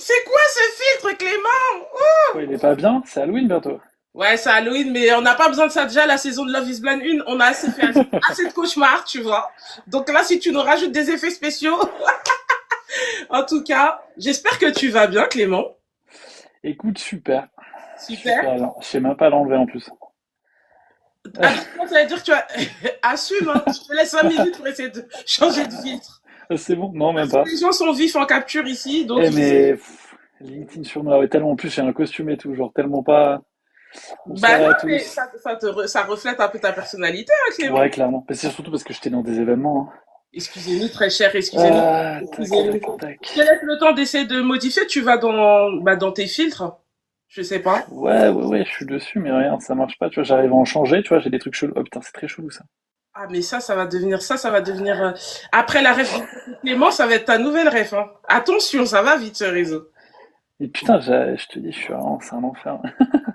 C'est quoi ce filtre, Clément? Quoi, il est pas bien? C'est Halloween bientôt. Ouais, c'est Halloween, mais on n'a pas besoin de ça déjà. La saison de Love is Blind 1, on a assez fait assez de cauchemars, tu vois. Donc là, si tu nous rajoutes des effets spéciaux, en tout cas, j'espère que tu vas bien, Clément. Écoute, super. Super. Super bien. Je sais même pas l'enlever en plus. Attends, ça veut dire que tu as... assume, hein. Je te laisse 5 minutes pour essayer de changer de filtre. C'est bon? Non, même Parce que pas. les gens sont vifs en capture ici, donc Eh ils essaient. mais LinkedIn sur moi, ouais, tellement en plus j'ai un costume et tout, genre tellement pas. Bah Bonsoir non, à mais tous. ça reflète un peu ta personnalité, hein, Clément. Ouais, clairement. Mais c'est surtout parce que j'étais dans des événements, hein. Excusez-nous, très cher, excusez-nous. Ah, tac, Excusez-nous. tac, tac. Je te laisse le temps d'essayer de modifier. Tu vas dans tes filtres. Je sais pas. Ouais, ouais, ouais, je suis dessus, mais rien, ça marche pas. Tu vois, j'arrive à en changer, tu vois, j'ai des trucs chelous. Oh putain, c'est très chelou ça. Ah, mais ça va devenir ça, ça va devenir. Après la ref de Clément, ça va être ta nouvelle ref, hein. Attention, ça va vite ce réseau. Et putain, je te dis, je suis vraiment, c'est un enfer.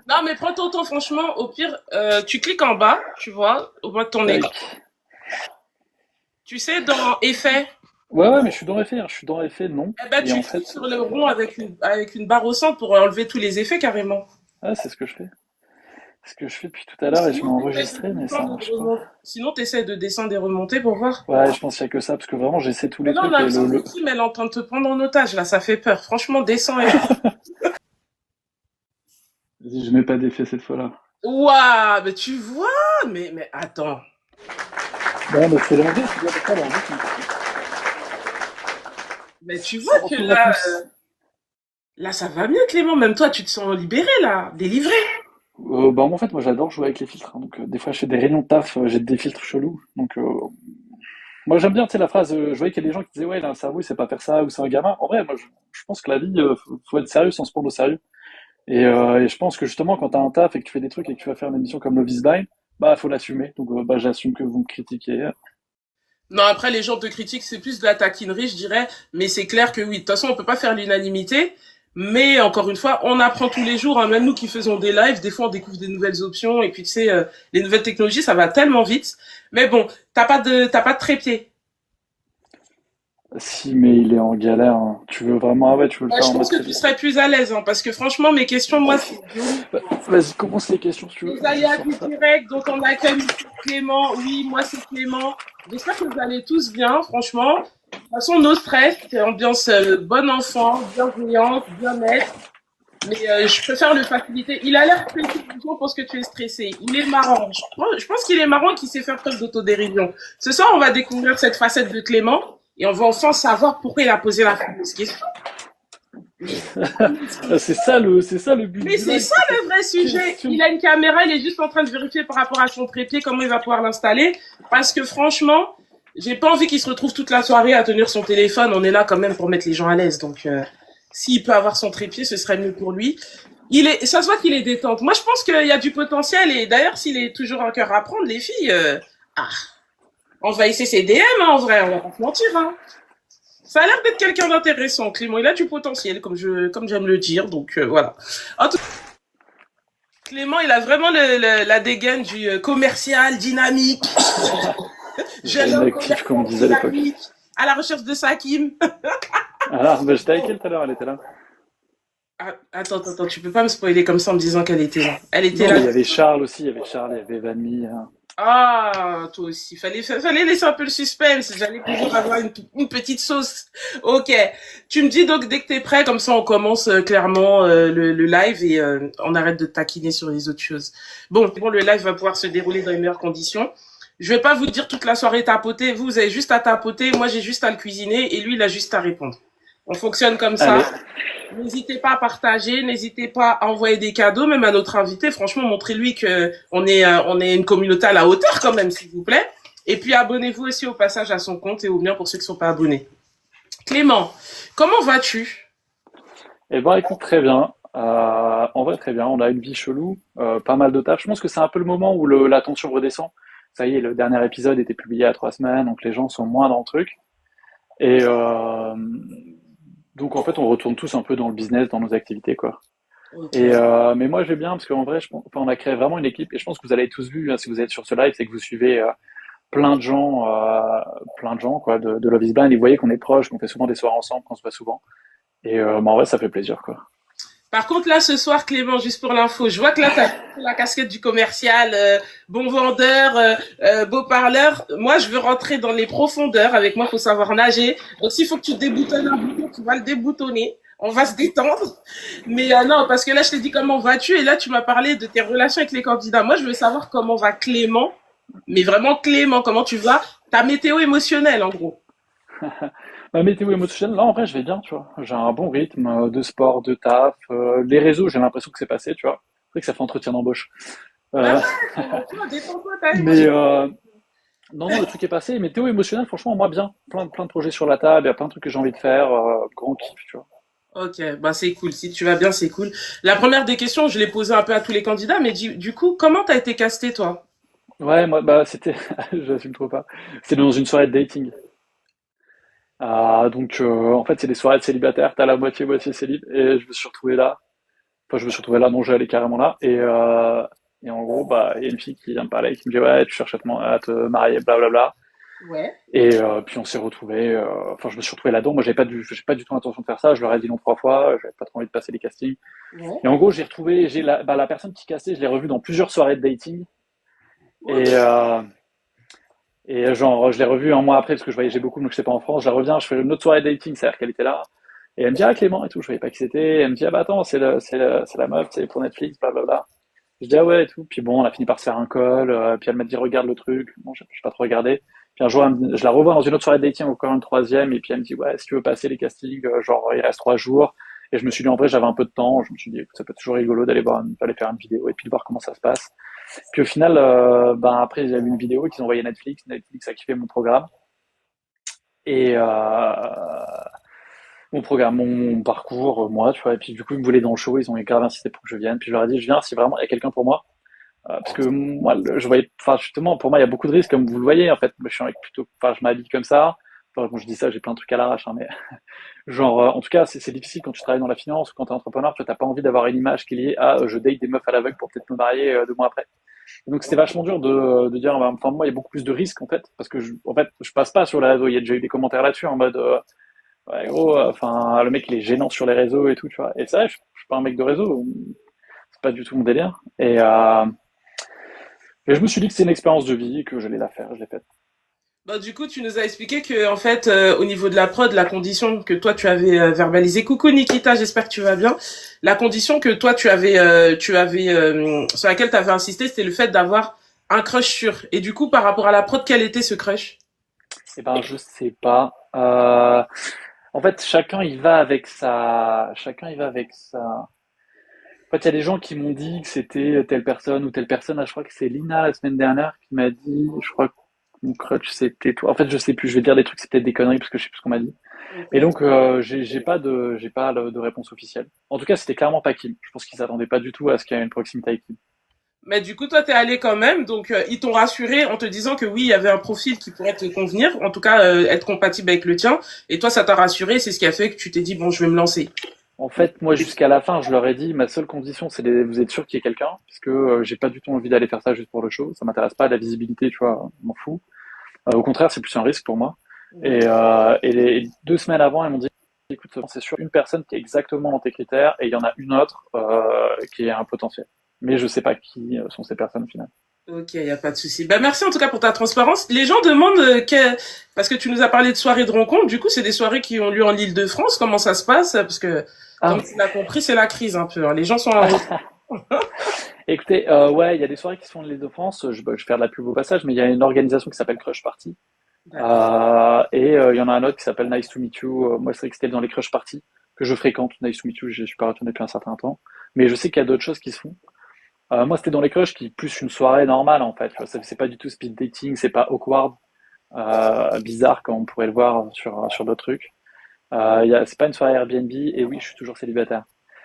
Non, mais prends ton temps, franchement. Au pire, tu cliques en bas, tu vois, au bas de ton écran. Tac. Tu sais, dans Effets, Ouais, ouais, mais je suis dans effet, hein, je suis dans effet, non. eh ben, Et tu en cliques fait, sur le rond avec une barre au centre pour enlever tous les effets carrément. ah, c'est ce que je fais. C'est ce que je fais depuis tout à l'heure et je m'ai enregistré, mais ça marche pas. Sinon, t'essaies de descendre et remonter pour voir. Ouais, je pense qu'il y a que ça, parce que vraiment, j'essaie tous Mais les là, on trucs a et l'impression que Kim, elle est en train de te prendre en otage, là, ça fait peur. Franchement, descends et... Vas-y, je mets pas d'effet cette fois-là. Waouh, mais tu vois, mais attends. Non, mais c'est l'envers, tu dois pas l'envers. Mais tu vois que Bonjour à tous. là, ça va mieux, Clément. Même toi, tu te sens libéré, là, délivré. Bah, en fait, moi, j'adore jouer avec les filtres, hein. Donc, des fois, je fais des réunions de taf, j'ai des filtres chelous. Donc, moi, j'aime bien, tu sais, la phrase, je voyais qu'il y a des gens qui disaient, ouais, il a un cerveau, il sait pas faire ça, ou c'est un gamin. En vrai, moi, je pense que la vie, faut être sérieux sans se prendre au sérieux. Et je pense que justement, quand t'as un taf et que tu fais des trucs et que tu vas faire une émission comme Love is Blind, bah, faut l'assumer. Donc, bah, j'assume que vous me critiquez. Non, après, les gens te critiquent, c'est plus de la taquinerie, je dirais. Mais c'est clair que oui, de toute façon, on peut pas faire l'unanimité. Mais encore une fois, on apprend tous les jours, hein. Même nous qui faisons des lives, des fois, on découvre des nouvelles options. Et puis, tu sais, les nouvelles technologies, ça va tellement vite. Mais bon, t'as pas de trépied. Si, mais il est en galère, hein. Tu veux vraiment, ah ouais, tu veux le Ouais, faire je en pense mode que tu serais plus à l'aise, hein, parce que franchement, mes questions, moi, c'est Bah, vas-y, commence les questions si tu veux. les Je aléas sors du ça. direct. Donc, on accueille Monsieur Clément. Oui, moi, c'est Clément. J'espère que vous allez tous bien, franchement. De toute façon, no stress, c'est ambiance bon enfant, bienveillante, bien-être. Mais je préfère le faciliter. Il a l'air stressé, les gens pensent que tu es stressé. Il est marrant. Je pense qu'il est marrant et qu'il sait faire preuve d'autodérision. Ce soir, on va découvrir cette facette de Clément et on va enfin savoir pourquoi il a posé la fameuse question. Mais, C'est ça le but mais du c'est live, ça c'est cette le vrai sujet. question. Il a une caméra, il est juste en train de vérifier par rapport à son trépied comment il va pouvoir l'installer. Parce que franchement, j'ai pas envie qu'il se retrouve toute la soirée à tenir son téléphone. On est là quand même pour mettre les gens à l'aise. Donc, s'il peut avoir son trépied, ce serait mieux pour lui. Ça se voit qu'il est détente. Moi, je pense qu'il y a du potentiel. Et d'ailleurs, s'il est toujours un cœur à prendre, les filles, envahissez ses DM, hein, en vrai. On va pas se mentir, hein. Ça a l'air d'être quelqu'un d'intéressant, Clément. Il a du potentiel, comme j'aime le dire. Donc, voilà. En tout Clément, il a vraiment la dégaine du commercial, dynamique, jeune Jeune homme actif, comme on commercial, disait à l'époque. dynamique, à la recherche de sa Kim. Alors, bah, j'étais avec elle tout à l'heure, elle était là. Ah, attends, tu peux pas me spoiler comme ça en me disant qu'elle était là. Elle était Non, là. mais il y avait Charles aussi, il y avait Charles, il y avait Vanny, hein. Ah, toi aussi. Fallait laisser un peu le suspense. J'allais toujours avoir une petite sauce. Ok. Tu me dis donc dès que t'es prêt, comme ça on commence clairement le live et on arrête de taquiner sur les autres choses. Bon, le live va pouvoir se dérouler dans les meilleures conditions. Je vais pas vous dire toute la soirée tapoter. Vous avez juste à tapoter. Moi, j'ai juste à le cuisiner et lui, il a juste à répondre. On fonctionne comme ça. Allez, N'hésitez pas à partager, n'hésitez pas à envoyer des cadeaux, même à notre invité. Franchement, montrez-lui que on est une communauté à la hauteur quand même, s'il vous plaît. Et puis abonnez-vous aussi au passage à son compte et au mien pour ceux qui ne sont pas abonnés. Clément, comment vas-tu? eh ben écoute, très bien. En vrai, très bien. On a une vie chelou, pas mal de tâches. Je pense que c'est un peu le moment où la tension redescend. Ça y est, le dernier épisode était publié il y a 3 semaines, donc les gens sont moins dans le truc. Et donc en fait, on retourne tous un peu dans le business, dans nos activités, quoi. Ok. Mais moi, j'ai bien parce qu'en vrai, enfin, on a créé vraiment une équipe et je pense que vous avez tous vu, hein, si vous êtes sur ce live, c'est que vous suivez plein de gens quoi, de Love is Blind. Et vous voyez qu'on est proches, qu'on fait souvent des soirées ensemble, qu'on se voit souvent. Et bah, en vrai, ça fait plaisir, quoi. Par contre, là, ce soir, Clément, juste pour l'info, je vois que là, tu as la casquette du commercial, bon vendeur, beau parleur. Moi, je veux rentrer dans les profondeurs. Avec moi, il faut savoir nager. Donc, s'il faut que tu déboutonnes un bouton, tu vas le déboutonner. On va se détendre. Mais non, parce que là, je t'ai dit comment vas-tu et là, tu m'as parlé de tes relations avec les candidats. Moi, je veux savoir comment va Clément, mais vraiment Clément, comment tu vas, ta météo émotionnelle, en gros. Ma météo émotionnelle, là, en vrai, je vais bien, tu vois. J'ai un bon rythme de sport, de taf. Les réseaux, j'ai l'impression que c'est passé, tu vois. C'est vrai que ça fait entretien d'embauche. Bah Euh, ouais, toi, détends-toi, t'as vu, moi, mais j'ai... non, non, le truc est passé. Météo émotionnelle, franchement, moi, bien. Plein de projets sur la table, il y a plein de trucs que j'ai envie de faire. Grand kiff, tu vois. Ok, bah c'est cool. Si tu vas bien, c'est cool. La première des questions, je l'ai posée un peu à tous les candidats, mais du coup, comment t'as été casté, toi? Ouais, moi, bah, c'était, j'assume trop pas. C'était dans une soirée de dating. Donc, en fait, c'est des soirées de célibataires, t'as la moitié célib, et je me suis retrouvé là. Enfin, je me suis retrouvé là, non, j'allais carrément là. Et en gros, bah, il y a une fille qui vient me parler, qui me dit, ouais, tu cherches à te marier, blablabla. Ouais, Et puis on s'est retrouvés, enfin, je me suis retrouvé là-dedans. Moi, j'ai pas du tout l'intention de faire ça. Je leur ai dit non 3 fois. J'avais pas trop envie de passer les castings. ouais. Et en gros, j'ai la personne qui castait, je l'ai revue dans plusieurs soirées de dating. Ok. Et, euh, et genre, je l'ai revue un mois après parce que je voyageais beaucoup, donc je sais pas en France. Je la reviens, je fais une autre soirée de dating, c'est-à-dire qu'elle était là. Et elle me dit, ah, Clément et tout, je voyais pas qui c'était. Elle me dit, ah, bah, attends, c'est la meuf, c'est pour Netflix, blablabla. Je dis, ah ouais, et tout. Puis bon, on a fini par se faire un call. Puis elle m'a dit, regarde le truc. Bon, j'ai pas trop regardé. Puis un jour, je la revois dans une autre soirée de dating, encore une troisième. Et puis elle me dit, ouais, si tu veux passer les castings, genre, il reste 3 jours. Et je me suis dit, en vrai, j'avais un peu de temps. Je me suis dit, écoute, ça peut être toujours rigolo d'aller faire une vidéo et puis de voir comment ça se passe. Puis au final, ben après, il y a eu une vidéo qu'ils ont envoyée à Netflix. Netflix a kiffé mon programme. Et mon programme, mon parcours, moi, tu vois. Et puis du coup, ils me voulaient dans le show. Ils ont grave insisté pour que je vienne. Puis je leur ai dit, je viens si vraiment il y a quelqu'un pour moi. Parce que moi, je voyais, enfin, justement, pour moi, il y a beaucoup de risques, comme vous le voyez, en fait. Moi, je suis plutôt, enfin, je m'habille comme ça. Enfin, quand je dis ça, j'ai plein de trucs à l'arrache, hein, mais genre, en tout cas, c'est difficile quand tu travailles dans la finance ou quand tu es entrepreneur, tu vois, t'as pas envie d'avoir une image qui est liée à je date des meufs à l'aveugle pour peut-être me marier 2 mois après. Et donc, c'était vachement dur de dire, bah, enfin, moi, il y a beaucoup plus de risques, en fait, parce que en fait, je passe pas sur les réseaux. Il y a déjà eu des commentaires là-dessus en mode, ouais, gros, enfin, le mec, il est gênant sur les réseaux et tout, tu vois. Et ça, je suis pas un mec de réseau. C'est pas du tout mon délire. Et je me suis dit que c'est une expérience de vie et que j'allais la faire, je l'ai faite. Bah, du coup, tu nous as expliqué que, en fait, au niveau de la prod, la condition que toi, tu avais verbalisée. Coucou Nikita, j'espère que tu vas bien. La condition que toi, sur laquelle tu avais insisté, c'était le fait d'avoir un crush sur. Et du coup, par rapport à la prod, quel était ce crush? Eh ben, je sais pas. En fait, chacun il va avec sa. En fait, il y a des gens qui m'ont dit que c'était telle personne ou telle personne. Ah, je crois que c'est Lina la semaine dernière qui m'a dit, je crois que mon crush c'était toi. En fait, je sais plus. Je vais dire des trucs, c'est peut-être des conneries parce que je sais plus ce qu'on m'a dit. Et Ok. donc, j'ai pas de réponse officielle. En tout cas, c'était clairement pas Kim. Je pense qu'ils s'attendaient pas du tout à ce qu'il y ait une proximité avec Kim. Mais du coup, toi, t'es allé quand même, donc ils t'ont rassuré en te disant que oui, il y avait un profil qui pourrait te convenir, en tout cas être compatible avec le tien. Et toi, ça t'a rassuré, c'est ce qui a fait que tu t'es dit bon, je vais me lancer. En fait, moi, jusqu'à la fin, je leur ai dit, ma seule condition, c'est vous êtes sûr qu'il y ait quelqu'un, parce que j'ai pas du tout envie d'aller faire ça juste pour le show. Ça m'intéresse pas, la visibilité, tu vois, je m'en fous. Au contraire, c'est plus un risque pour moi. Ouais. Et les 2 semaines avant, ils m'ont dit, écoute, c'est sûr, une personne qui est exactement dans tes critères, et il y en a une autre qui est un potentiel. Mais je sais pas qui sont ces personnes au final. Ok, il y a pas de souci. Bah merci en tout cas pour ta transparence. Les gens demandent parce que tu nous as parlé de soirées de rencontres. Du coup, c'est des soirées qui ont lieu en Île-de-France. Comment ça se passe? Parce que comme Ah, tu l'as compris, c'est la crise un peu, hein. Les gens sont en route. écoutez, ouais, il y a des soirées qui se font en Île-de-France. Je vais faire de la pub au passage, mais il y a une organisation qui s'appelle Crush Party. D'accord. Il y en a un autre qui s'appelle Nice to Meet You. Moi, c'est vrai que c'était dans les Crush Party que je fréquente. Nice to Meet You, je suis pas retourné depuis un certain temps. Mais je sais qu'il y a d'autres choses qui se font. Moi, c'était dans les Crush qui est plus une soirée normale, en fait. Tu vois, c'est pas du tout speed dating, c'est pas awkward, bizarre comme on pourrait le voir sur d'autres trucs. C'est pas une soirée Airbnb. Et oui, je suis toujours célibataire.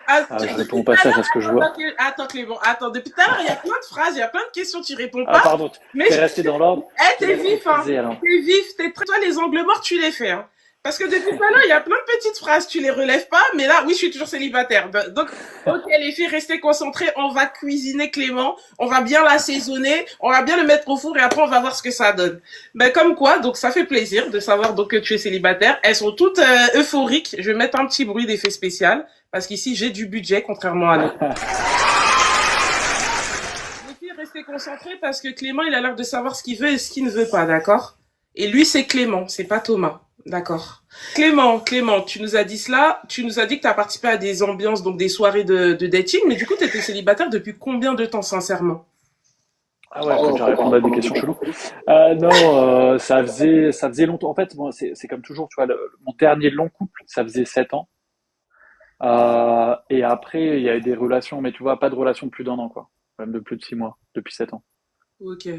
Ah, Je réponds depuis au tout à passage l'heure, à ce que je vois. attends Clément, attends, depuis tout à l'heure, il y a plein de phrases, il y a plein de questions, tu réponds Ah, pas. pardon, Mais t'es resté dans l'ordre. Je te t'es laisse vif, hein. maîtriser alors. T'es vif, toi les angles morts, tu les fais, hein. Parce que depuis tout à l'heure, il y a plein de petites phrases, tu les relèves pas, mais là, oui, je suis toujours célibataire. Donc, ok, les filles, restez concentrées, on va cuisiner Clément, on va bien l'assaisonner, on va bien le mettre au four et après, on va voir ce que ça donne. Ben, comme quoi, donc, ça fait plaisir de savoir donc que tu es célibataire. Elles sont toutes euphoriques. Je vais mettre un petit bruit d'effet spécial, parce qu'ici, j'ai du budget, contrairement à nous. Les filles, restez concentrées parce que Clément, il a l'air de savoir ce qu'il veut et ce qu'il ne veut pas, d'accord? Et lui, c'est Clément, c'est pas Thomas. D'accord. Clément, tu nous as dit cela, tu nous as dit que tu as participé à des ambiances, donc des soirées de dating, mais du coup, tu étais célibataire depuis combien de temps, sincèrement? Ah ouais, faut déjà répondre à des questions cheloues. Non, ça faisait longtemps. En fait, bon, c'est comme toujours, tu vois, mon dernier long couple, ça faisait 7 ans. Et après, il y a eu des relations, mais tu vois, pas de relations de plus d'1 an, quoi. Même de plus de 6 mois, depuis 7 ans. Ok.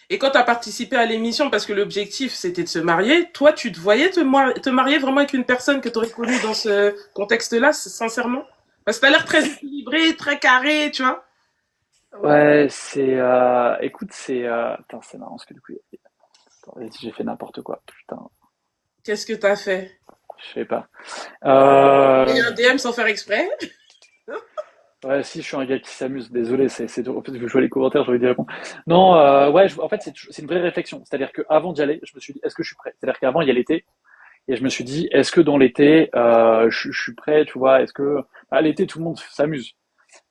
Et quand tu as participé à l'émission, parce que l'objectif, c'était de se marier, toi, tu te voyais te marier vraiment avec une personne que tu aurais connue dans ce contexte-là, sincèrement? Parce que tu as l'air très équilibré, très carré, tu vois? Ouais, écoute, attends, c'est marrant parce que du coup, attends, j'ai fait n'importe quoi. Putain, Qu'est-ce que tu as fait? je sais pas. Et Euh, un DM sans faire exprès? Ouais, si, je suis un gars qui s'amuse. Désolé, en fait, je vois les commentaires, j'ai envie d'y répondre. Non, ouais, en fait, c'est une vraie réflexion. C'est-à-dire qu'avant d'y aller, je me suis dit, est-ce que je suis prêt? C'est-à-dire qu'avant, il y a l'été, et je me suis dit, est-ce que dans l'été, je suis prêt, tu vois? Est-ce que, à l'été, tout le monde s'amuse.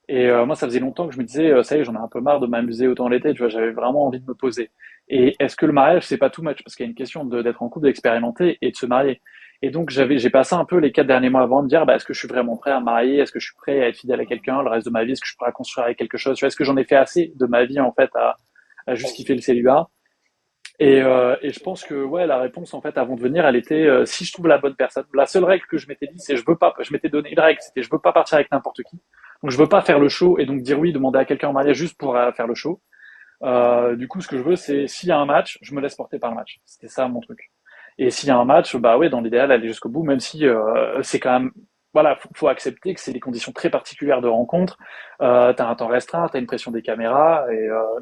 Et moi, ça faisait longtemps que je me disais, ça y est, j'en ai un peu marre de m'amuser autant l'été, tu vois? J'avais vraiment envie de me poser. Et est-ce que le mariage, c'est pas too much? Parce qu'il y a une question d'être en couple, d'expérimenter et de se marier. Et donc, j'ai passé un peu les 4 derniers mois avant de dire, bah, est-ce que je suis vraiment prêt à me marier? Est-ce que je suis prêt à être fidèle à quelqu'un le reste de ma vie? Est-ce que je pourrais construire avec quelque chose? Tu vois, est-ce que j'en ai fait assez de ma vie, en fait, à juste kiffer le célibat? Et je pense que, ouais, la réponse, en fait, avant de venir, elle était, si je trouve la bonne personne. La seule règle que je m'étais dit, c'est je veux pas, je m'étais donné une règle, c'était je veux pas partir avec n'importe qui. Donc, je veux pas faire le show et donc dire oui, demander à quelqu'un en mariage juste pour faire le show. Du coup, ce que je veux, c'est s'il y a un match, je me laisse porter par le match. C'était ça mon truc. Et s'il y a un match, bah ouais, dans l'idéal, aller jusqu'au bout, même si c'est quand même, voilà, faut accepter que c'est des conditions très particulières de rencontre. T'as un temps restreint, t'as une pression des caméras,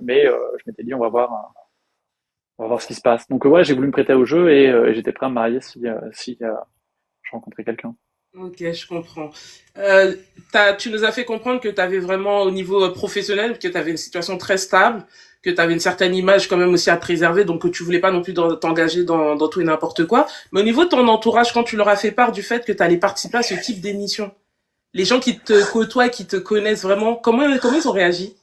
mais je m'étais dit, on va voir ce qui se passe. Donc ouais, j'ai voulu me prêter au jeu et j'étais prêt à me marier si je rencontrais quelqu'un. Ok, je comprends. Tu nous as fait comprendre que tu avais vraiment, au niveau professionnel, que tu avais une situation très stable, que tu avais une certaine image quand même aussi à préserver, donc que tu voulais pas non plus t'engager dans tout et n'importe quoi. Mais au niveau de ton entourage, quand tu leur as fait part du fait que tu allais participer à ce type d'émission, les gens qui te côtoient, qui te connaissent vraiment, comment ils ont réagi?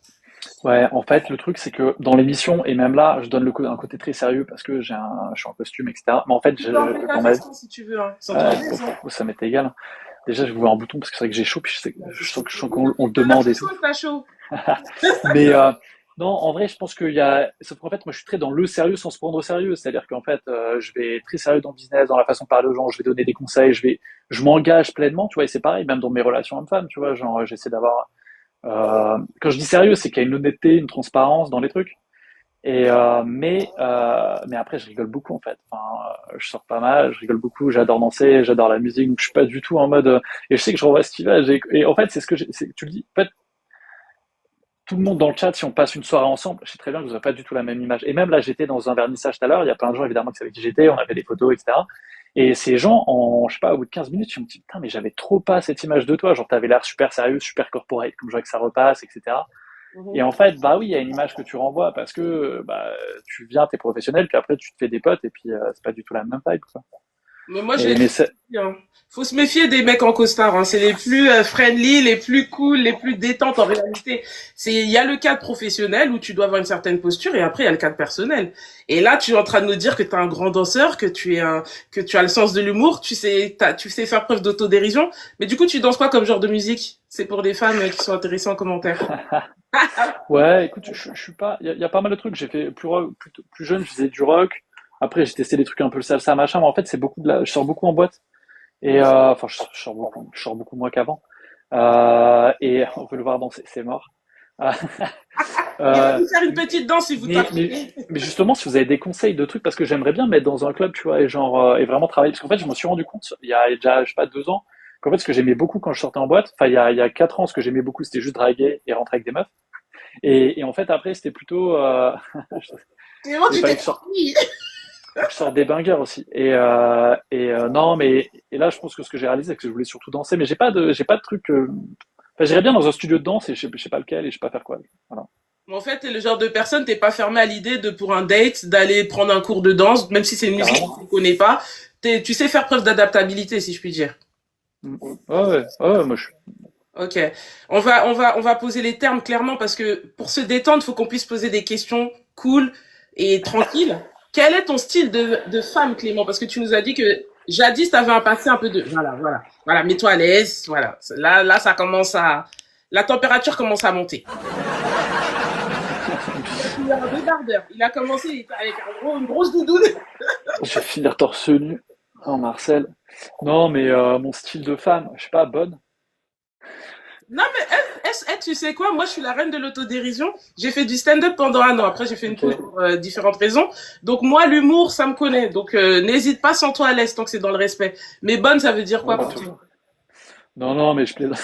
Ouais, en fait, le truc, c'est que dans l'émission, et même là, je donne un côté très sérieux parce que je suis en costume, etc. Mais en fait, Tu peux enlever ta dans ma veste hein, si tu veux, hein, sans trop raison. ça m'était égal. Déjà, je voulais un bouton parce que c'est vrai que j'ai chaud, puis je sens qu'on on le Tout à l'heure, demande c'est et tout. chaud, t'as chaud. Mais non, en vrai, je pense qu'il y a. Sauf qu'en fait, moi, je suis très dans le sérieux sans se prendre au sérieux. C'est-à-dire qu'en fait, je vais être très sérieux dans le business, dans la façon de parler aux gens. Je vais donner des conseils. Je m'engage pleinement, tu vois. Et c'est pareil, même dans mes relations hommes-femmes, tu vois. Genre, j'essaie d'avoir. Quand je dis sérieux, c'est qu'il y a une honnêteté, une transparence dans les trucs. Mais après, je rigole beaucoup en fait. Enfin, je sors pas mal, je rigole beaucoup. J'adore danser, j'adore la musique. Donc, je suis pas du tout en mode. Et je sais que je renvoie cette image. Et en fait, c'est ce que tu le dis. En fait, tout le monde dans le chat, si on passe une soirée ensemble, je sais très bien que vous n'aurez pas du tout la même image. Et même là, j'étais dans un vernissage tout à l'heure, il y a plein de gens évidemment qui savaient qui j'étais, on avait des photos, etc. Et ces gens, je sais pas, au bout de 15 minutes, je me dis, putain, mais j'avais trop pas cette image de toi, genre t'avais l'air super sérieux, super corporate, comme je vois que ça repasse, etc. Et Mhm. en fait, bah oui, il y a une image que tu renvoies parce que bah, tu viens, t'es professionnel, puis après tu te fais des potes, et puis c'est pas du tout la même vibe, quoi. Mais moi, j'ai Et, mais c'est, hein. Faut se méfier des mecs en costard. Hein. C'est les plus friendly, les plus cool, les plus détentes en réalité. Il y a le cadre professionnel où tu dois avoir une certaine posture et après il y a le cadre personnel. Et là, tu es en train de nous dire que tu es un grand danseur, que tu as le sens de l'humour, tu sais faire preuve d'autodérision. Mais du coup, tu danses quoi comme genre de musique? C'est pour des femmes qui sont intéressées en commentaire. ouais, écoute, je suis pas, il y a pas mal de trucs. J'ai fait plus jeune, je faisais du rock. Après, j'ai testé des trucs un peu le salsa, machin. Mais en fait, c'est beaucoup je sors beaucoup en boîte. Et enfin, je sors beaucoup moins qu'avant. Et on peut le voir danser, c'est mort. Euh, Il va euh, nous faire une petite danse si vous mais, mais, t'approchez. mais justement, si vous avez des conseils de trucs, parce que j'aimerais bien me mettre dans un club, tu vois, et genre et vraiment travailler. Parce qu'en fait, je me suis rendu compte il y a déjà, je sais pas, 2 ans, qu'en fait, ce que j'aimais beaucoup quand je sortais en boîte, enfin, il y a 4 ans, ce que j'aimais beaucoup, c'était juste draguer et rentrer avec des meufs. Et en fait, après, c'était plutôt, Clément, il tu fallait t'es que je sorte. compris. faut que je sorte des bangers aussi. Non, mais et là, je pense que ce que j'ai réalisé, c'est que je voulais surtout danser, mais j'ai pas de truc. Enfin, j'irais bien dans un studio de danse et je sais pas lequel et je sais pas faire quoi. Voilà. En fait, t'es le genre de personne, t'es pas fermé à l'idée de, pour un date, d'aller prendre un cours de danse, même si c'est une musique Carrément. que tu connais pas. Tu sais faire preuve d'adaptabilité, si je puis dire. Mm. Ouais, moi je suis. Ok. On va poser les termes clairement parce que pour se détendre, il faut qu'on puisse poser des questions cool et tranquilles. Quel est ton style de femme, Clément? Parce que tu nous as dit que jadis, tu avais un passé un peu de... Voilà, mets-toi à l'aise. Voilà. Là, ça commence à... La température commence à monter. Il a fini un débardeur. Il a commencé il était avec une grosse doudoune. Je vais finir torse nu en Marcel. Non, mais mon style de femme, je sais pas, bonne. Non, mais tu sais quoi? Moi, je suis la reine de l'autodérision. J'ai fait du stand-up pendant un an. Après, j'ai fait une Ok. pause pour différentes raisons. Donc, moi, l'humour, ça me connaît. Donc, n'hésite pas, sens-toi à l'aise tant que c'est dans le respect. Mais bonne, ça veut dire Ouais, quoi bah, pour toi? toujours. Non, non, mais je plaisante.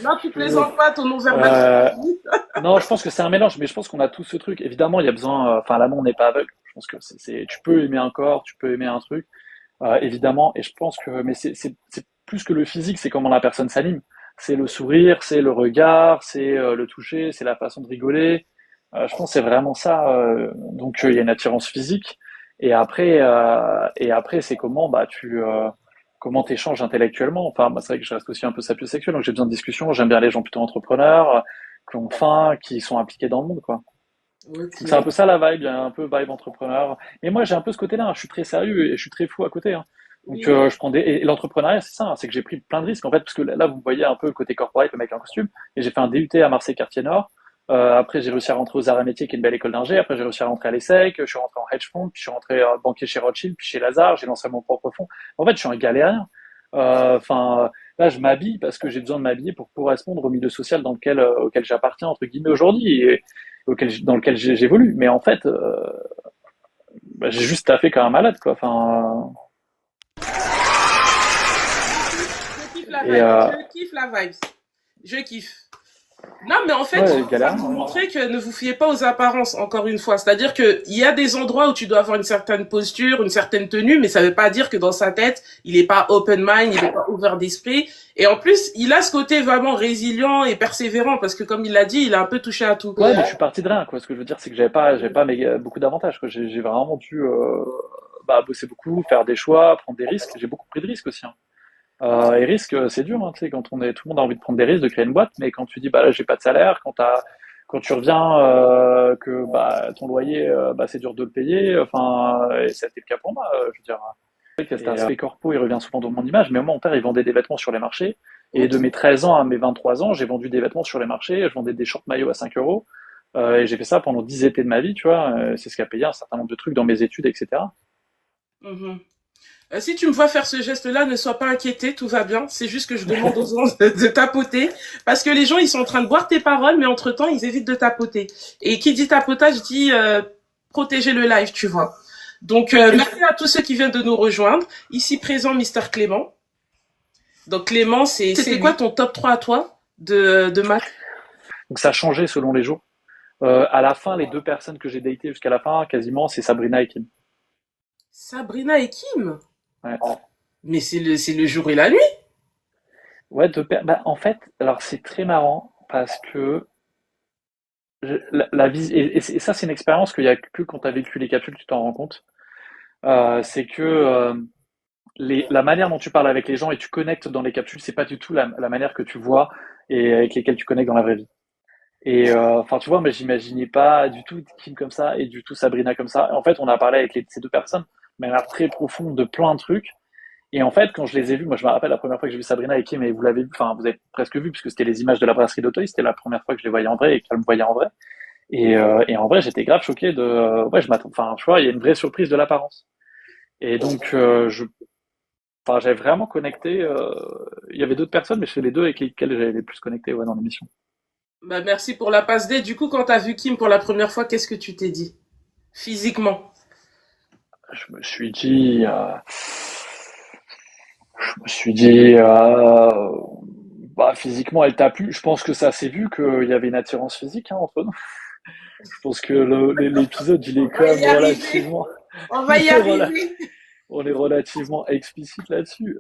Non, Je tu plaisante. plaisantes pas, ton nom verbal. Euh, non, je pense que c'est un mélange, mais je pense qu'on a tous ce truc. Évidemment, il y a besoin. Enfin, l'amour n'est pas aveugle. Je pense que tu peux aimer un corps, tu peux aimer un truc, évidemment. Et je pense que, mais c'est plus que le physique, c'est comment la personne s'anime. C'est le sourire, c'est le regard, c'est le toucher, c'est la façon de rigoler. Je pense que c'est vraiment ça. Donc, il y a une attirance physique. Et après, c'est comment, bah, comment t'échanges intellectuellement. Enfin, moi, c'est vrai que je reste aussi un peu sapiosexuel, donc j'ai besoin de discussion. J'aime bien les gens plutôt entrepreneurs, qui ont faim, qui sont impliqués dans le monde, quoi. Donc c'est un Ok. peu ça la vibe, il y a un peu vibe entrepreneur. Et moi j'ai un peu ce côté-là, hein. Je suis très sérieux et je suis très fou à côté, hein. Donc Oui. je prends des et l'entrepreneuriat c'est ça, hein, c'est que j'ai pris plein de risques en fait parce que là vous me voyez un peu le côté corporate, le mec en costume. Et j'ai fait un DUT à Marseille Quartier Nord. Après j'ai réussi à rentrer aux Arts et Métiers qui est une belle école d'ingé. Après j'ai réussi à rentrer à l'ESSEC. Je suis rentré en hedge fund, puis je suis rentré banquier chez Rothschild, puis chez Lazare. J'ai lancé mon propre fonds. En fait je suis un galérien. Enfin là je m'habille parce que j'ai besoin de m'habiller pour correspondre au milieu social auquel j'appartiens entre guillemets aujourd'hui. Dans lequel j'évolue. Mais en fait, bah, j'ai juste taffé comme un malade, quoi. Enfin, Je kiffe la et vibe. Je kiffe la vibe. Je kiffe. Non, mais en fait, ouais, ça galère. vous montrer que ne vous fiez pas aux apparences, encore une fois. C'est-à-dire qu'il y a des endroits où tu dois avoir une certaine posture, une certaine tenue, mais ça ne veut pas dire que dans sa tête, il n'est pas open mind, il n'est pas ouvert d'esprit. Et en plus, il a ce côté vraiment résilient et persévérant, parce que comme il l'a dit, il a un peu touché à tout. Ouais, mais je suis parti de rien, quoi. Ce que je veux dire, c'est que j'avais pas beaucoup d'avantages, quoi. J'ai vraiment dû, bah, bosser beaucoup, faire des choix, prendre des risques. J'ai beaucoup pris de risques aussi, hein. Et risques, c'est dur, hein, tu sais, quand tout le monde a envie de prendre des risques, de créer une boîte, mais quand tu dis, bah là, j'ai pas de salaire, quand tu reviens, que bah ton loyer, bah c'est dur de le payer. Enfin, et c'était le cas pour moi. Je veux dire, c'est vrai que cet aspect corpo, il revient souvent dans mon image. Mais moi, mon père, il vendait des vêtements sur les marchés. Et de Ok. mes 13 ans à mes 23 ans, j'ai vendu des vêtements sur les marchés. Je vendais des shorts maillots à 5 euros. Et j'ai fait ça pendant 10 étés de ma vie, tu vois. C'est ce qui a payé un certain nombre de trucs dans mes études, etc. Mhm. Si tu me vois faire ce geste-là, ne sois pas inquiété, tout va bien. C'est juste que je demande aux gens de tapoter. Parce que les gens, ils sont en train de boire tes paroles, mais entre-temps, ils évitent de tapoter. Et qui dit tapotage dit protéger le live, tu vois. Donc, merci à tous ceux qui viennent de nous rejoindre. Ici présent, Mister Clément. Donc, Clément, c'était quoi ton top 3 à toi de maths? Donc ça a changé selon les jours. À la fin, les deux personnes que j'ai datées jusqu'à la fin, quasiment, c'est Sabrina et Kim. Sabrina et Kim. Ouais. Mais c'est le jour et la nuit. Ouais, bah, en fait, alors c'est très marrant parce que et ça, c'est une expérience qu'il y a que quand tu as vécu les capsules, tu t'en rends compte. C'est que la manière dont tu parles avec les gens et tu connectes dans les capsules, c'est pas du tout la manière que tu vois et avec lesquelles tu connectes dans la vraie vie. Et enfin, tu vois, mais j'imaginais pas du tout Kim comme ça et du tout Sabrina comme ça. En fait, on a parlé avec ces deux personnes, mais à très profonde de plein de trucs. Et en fait, quand je les ai vus, moi je me rappelle la première fois que j'ai vu Sabrina et Kim, et vous l'avez vu, enfin vous avez presque vu, puisque c'était les images de la brasserie d'Auteuil, c'était la première fois que je les voyais en vrai et qu'elles me voyaient en vrai. Et en vrai, j'étais grave choqué ouais, je m'attends, enfin, tu vois, il y a une vraie surprise de l'apparence. Et donc, enfin, j'avais vraiment connecté. Il y avait d'autres personnes, mais c'est les deux avec lesquelles j'avais les plus connecté, ouais, dans l'émission. Bah, merci pour la passe D. Du coup, quand t'as vu Kim pour la première fois, qu'est-ce que tu t'es dit? Physiquement. Je me suis dit, bah, physiquement, elle t'a plu. Je pense que ça s'est vu qu'il y avait une attirance physique, hein, entre nous. Je pense que l'épisode, il est On quand va même y arriver. relativement. On va On y est, rela- arriver. on est relativement explicite là-dessus.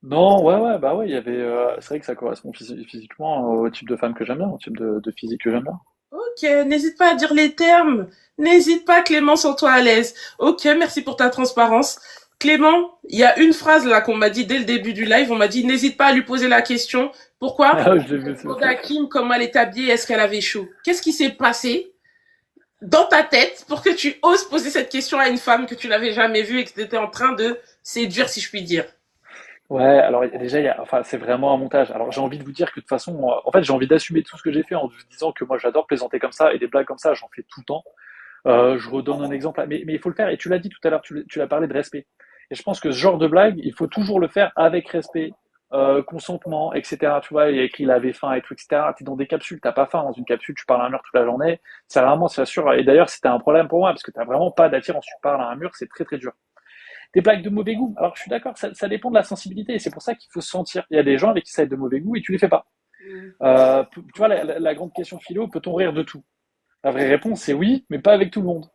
Non, ouais, ouais, bah ouais, il y avait. C'est vrai que ça correspond physiquement au type de femme que j'aime bien, au type de physique que j'aime bien. Ok, n'hésite pas à dire les termes. N'hésite pas, Clément, sens-toi à l'aise. Ok, merci pour ta transparence. Clément, il y a une phrase là qu'on m'a dit dès le début du live. On m'a dit n'hésite pas à lui poser la question. Pourquoi? Ah, je l'ai vu, ce Demande truc. à Kim comment elle est habillée, est-ce qu'elle avait chaud. Qu'est-ce qui s'est passé dans ta tête pour que tu oses poser cette question à une femme que tu n'avais jamais vue et que tu étais en train de séduire, si je puis dire? Ouais, alors déjà, enfin, c'est vraiment un montage. Alors j'ai envie de vous dire que de toute façon, en fait, j'ai envie d'assumer tout ce que j'ai fait en vous disant que moi j'adore plaisanter comme ça et des blagues comme ça, j'en fais tout le temps. Je redonne un exemple, mais il faut le faire. Et tu l'as dit tout à l'heure, tu l'as parlé de respect. Et je pense que ce genre de blague, il faut toujours le faire avec respect, consentement, etc. Tu vois, il y a écrit il avait faim et tout, etc. T'es dans des capsules, t'as pas faim dans une capsule, tu parles à un mur toute la journée. C'est vraiment, c'est sûr. Et d'ailleurs, c'était un problème pour moi parce que t'as vraiment pas d'attirance. Tu parles à un mur, c'est très très dur. Des blagues de mauvais goût. Alors je suis d'accord, ça dépend de la sensibilité et c'est pour ça qu'il faut se sentir. Il y a des gens avec qui ça va être de mauvais goût et tu les fais pas. Tu vois, la grande question philo, peut-on rire de tout? La vraie réponse, c'est oui, mais pas avec tout le monde.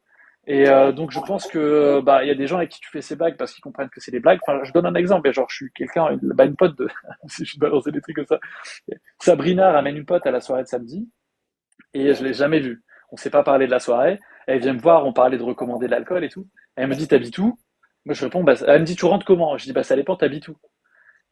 Et donc je pense que bah il y a des gens avec qui tu fais ces blagues parce qu'ils comprennent que c'est des blagues. Enfin, je donne un exemple. Genre, je suis quelqu'un, bah, une pote de, si je balancer des trucs comme ça. Sabrina ramène une pote à la soirée de samedi et je l'ai jamais vue. On s'est pas parlé de la soirée. Elle vient me voir, on parlait de recommander de l'alcool et tout. Elle me dit t'habites où? Moi je réponds bah, elle me dit tu rentres comment? Je dis bah ça dépend t'habites où?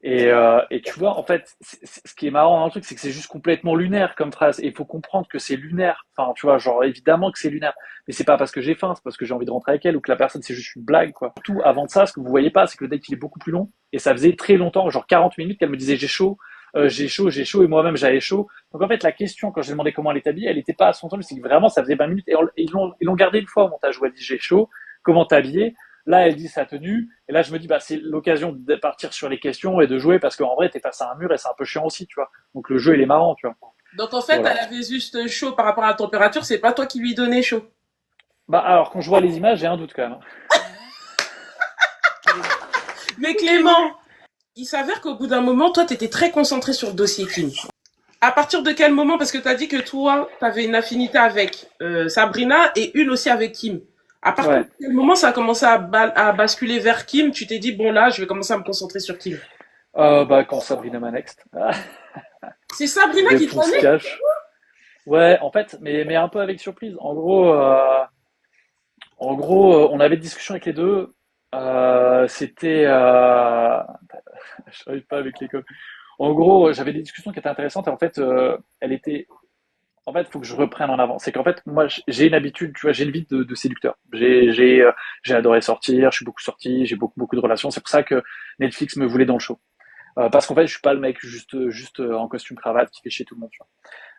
Et tu vois, en fait, ce qui est marrant dans le truc, c'est que c'est juste complètement lunaire comme phrase. Et il faut comprendre que c'est lunaire. Enfin, tu vois, genre, évidemment que c'est lunaire. Mais c'est pas parce que j'ai faim, c'est parce que j'ai envie de rentrer avec elle ou que la personne, c'est juste une blague, quoi. Tout avant de ça, ce que vous voyez pas, c'est que le date, il est beaucoup plus long. Et ça faisait très longtemps, genre 40 minutes, qu'elle me disait j'ai chaud, j'ai chaud, j'ai chaud, et moi-même j'avais chaud. Donc en fait, la question, quand j'ai demandé comment elle était habillée, elle était pas à son temps, c'est que vraiment, ça faisait 20 minutes. Et ils l'ont gardé une fois au montage où elle dit j'ai chaud, comment t'es habillée? Là, elle dit sa tenue. Et là, je me dis, bah, c'est l'occasion de partir sur les questions et de jouer parce qu'en vrai, t'es face à un mur et c'est un peu chiant aussi, tu vois. Donc, le jeu, il est marrant, tu vois. Donc en fait, elle Voilà. avait juste chaud par rapport à la température, c'est pas toi qui lui donnais chaud. Bah, alors, quand je vois les images, j'ai un doute quand même. Mais Clément, il s'avère qu'au bout d'un moment, toi, t'étais très concentré sur le dossier Kim. À partir de quel moment, parce que t'as dit que toi, t'avais une affinité avec Sabrina et une aussi avec Kim. À partir de Ouais. quel moment ça a commencé à basculer vers Kim, tu t'es dit, bon là, je vais commencer à me concentrer sur Kim. Bah, quand Sabrina m'a next. Ah, C'est Sabrina qui te réponse connaît. cash. Ouais, en fait, mais un peu avec surprise. En gros, on avait des discussions avec les deux. C'était, je n'arrive pas avec les codes. En gros, j'avais des discussions qui étaient intéressantes et en fait, elle était en fait, il faut que je reprenne en avant. C'est qu'en fait, moi, j'ai une habitude, tu vois, j'ai une vie de séducteur. J'ai adoré sortir, je suis beaucoup sorti, j'ai beaucoup de relations. C'est pour ça que Netflix me voulait dans le show. Parce qu'en fait, je suis pas le mec juste en costume cravate qui fait chier tout le monde, tu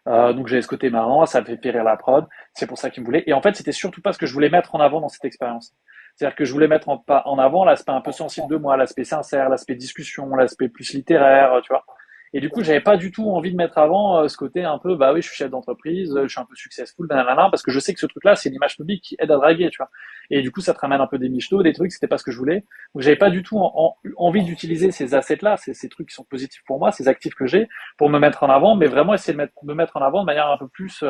vois. Donc j'avais ce côté marrant, ça me fait rire la prod. C'est pour ça qu'il me voulait. Et en fait, c'était surtout pas ce que je voulais mettre en avant dans cette expérience. C'est-à-dire que je voulais mettre en avant l'aspect un peu sensible de moi, l'aspect sincère, l'aspect discussion, l'aspect plus littéraire, tu vois. Et du coup, j'avais pas du tout envie de mettre avant ce côté un peu, bah oui, je suis chef d'entreprise, je suis un peu successful, nanana, parce que je sais que ce truc-là, c'est l'image publique qui aide à draguer, tu vois. Et du coup, ça te ramène un peu des michetots, des trucs, c'était pas ce que je voulais. Donc, j'avais pas du tout envie d'utiliser ces assets-là, ces trucs qui sont positifs pour moi, ces actifs que j'ai, pour me mettre en avant, mais vraiment essayer me mettre en avant de manière un peu plus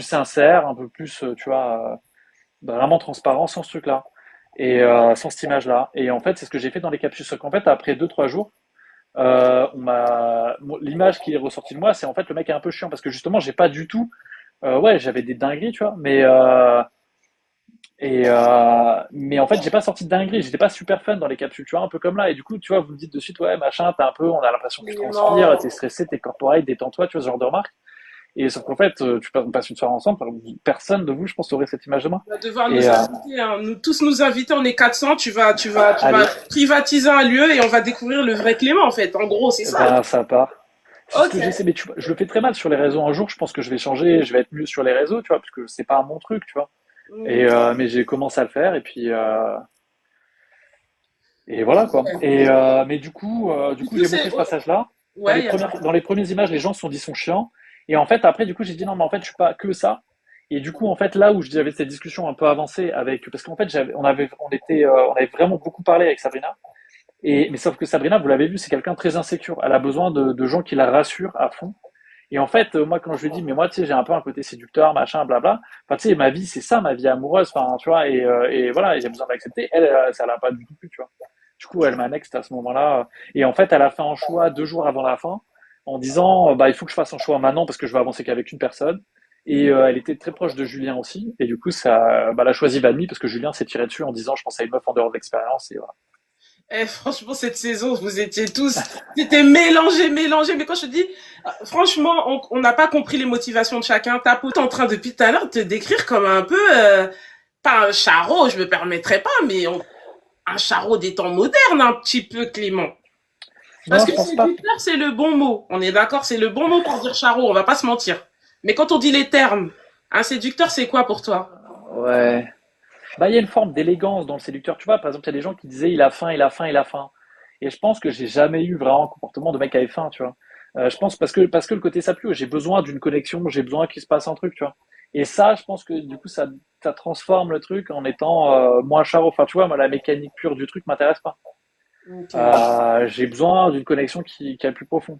sincère, un peu plus, tu vois, vraiment transparent sans ce truc-là. Et sans cette image-là. Et en fait, c'est ce que j'ai fait dans les capsules. Sauf qu'en fait, après 2 3 jours, l'image qui est ressortie de moi, c'est en fait le mec est un peu chiant parce que justement, j'ai pas du tout. Ouais, j'avais des dingueries, tu vois, mais en fait, j'ai pas sorti de dingueries. J'étais pas super fun dans les capsules, tu vois, un peu comme là. Et du coup, tu vois, vous me dites de suite, ouais, machin, t'es un peu, on a l'impression que tu transpires, Clément. t'es stressé, t'es corporate, détends-toi, tu vois, ce genre de remarques. Et sauf qu'en fait, on passe une soirée ensemble, personne de vous, je pense, aurait cette image de moi. Tu vas devoir Et nous inviter, hein. Nous tous nous inviter, on est 400, tu vas allez, privatiser un lieu et on va découvrir le vrai Clément en fait. En gros, c'est eh ça. ben, ça part. C'est ce Ok. que j'essaie, mais je le fais très mal sur les réseaux. Un jour, je pense que je vais changer, je vais être mieux sur les réseaux, tu vois, parce que c'est pas mon truc, tu vois. Mhm. Mais j'ai commencé à le faire, et voilà quoi. Mais du coup, Du coup, j'ai c'est. montré ce passage-là. Dans Ouais, les il y a ça. premières images, les gens se sont dit sont chiants. Et en fait, après, du coup, j'ai dit non, mais en fait, je suis pas que ça. Et du coup, en fait, là où j'avais cette discussion un peu avancée parce qu'en fait, on avait vraiment beaucoup parlé avec Sabrina. Mais sauf que Sabrina, vous l'avez vu, c'est quelqu'un de très insécure. Elle a besoin de gens qui la rassurent à fond. Et en fait, moi, quand je lui dis, mais moi, tu sais, j'ai un peu un côté séducteur, machin, blabla. Enfin, tu sais, ma vie, c'est ça, ma vie amoureuse. Enfin, tu vois, et voilà, et j'ai besoin d'accepter. Elle, ça l'a pas du tout plu, tu vois. Du coup, elle m'a next à ce moment-là. Et en fait, elle a fait un choix 2 jours avant la fin, en disant, bah, il faut que je fasse un choix maintenant parce que je vais avancer qu'avec une personne. Et elle était très proche de Julien aussi. Et du coup, ça, bah, elle a choisi Valmy parce que Julien s'est tiré dessus en disant, je pense à une meuf en dehors de l'expérience. Et voilà. Eh, franchement, cette saison, vous étiez tous, c'était mélangé, mélangé. Mais quand je te dis, franchement, on n'a pas compris les motivations de chacun. T'as pourtant en train depuis tout à l'heure de te décrire comme un peu, pas un charreau, je me permettrais pas, mais un charreau des temps modernes, un petit peu, Clément. Parce Non, que je pense pas. séducteur, c'est le bon mot. On est d'accord, c'est le bon mot pour dire charreau, on va pas se mentir. Mais quand on dit les termes, un séducteur, c'est quoi pour toi? Ouais. Bah, il y a une forme d'élégance dans le séducteur. Tu vois, par exemple, il y a des gens qui disaient il a faim, il a faim, il a faim. Et je pense que j'ai jamais eu vraiment un comportement de mec qui avait faim, tu vois. Je pense parce que le côté sapio, j'ai besoin d'une connexion, j'ai besoin qu'il se passe un truc, tu vois. Et ça, je pense que du coup, ça transforme le truc en étant moins charo. Enfin, tu vois, moi, la mécanique pure du truc m'intéresse pas. Ok. J'ai besoin d'une connexion qui est plus profonde.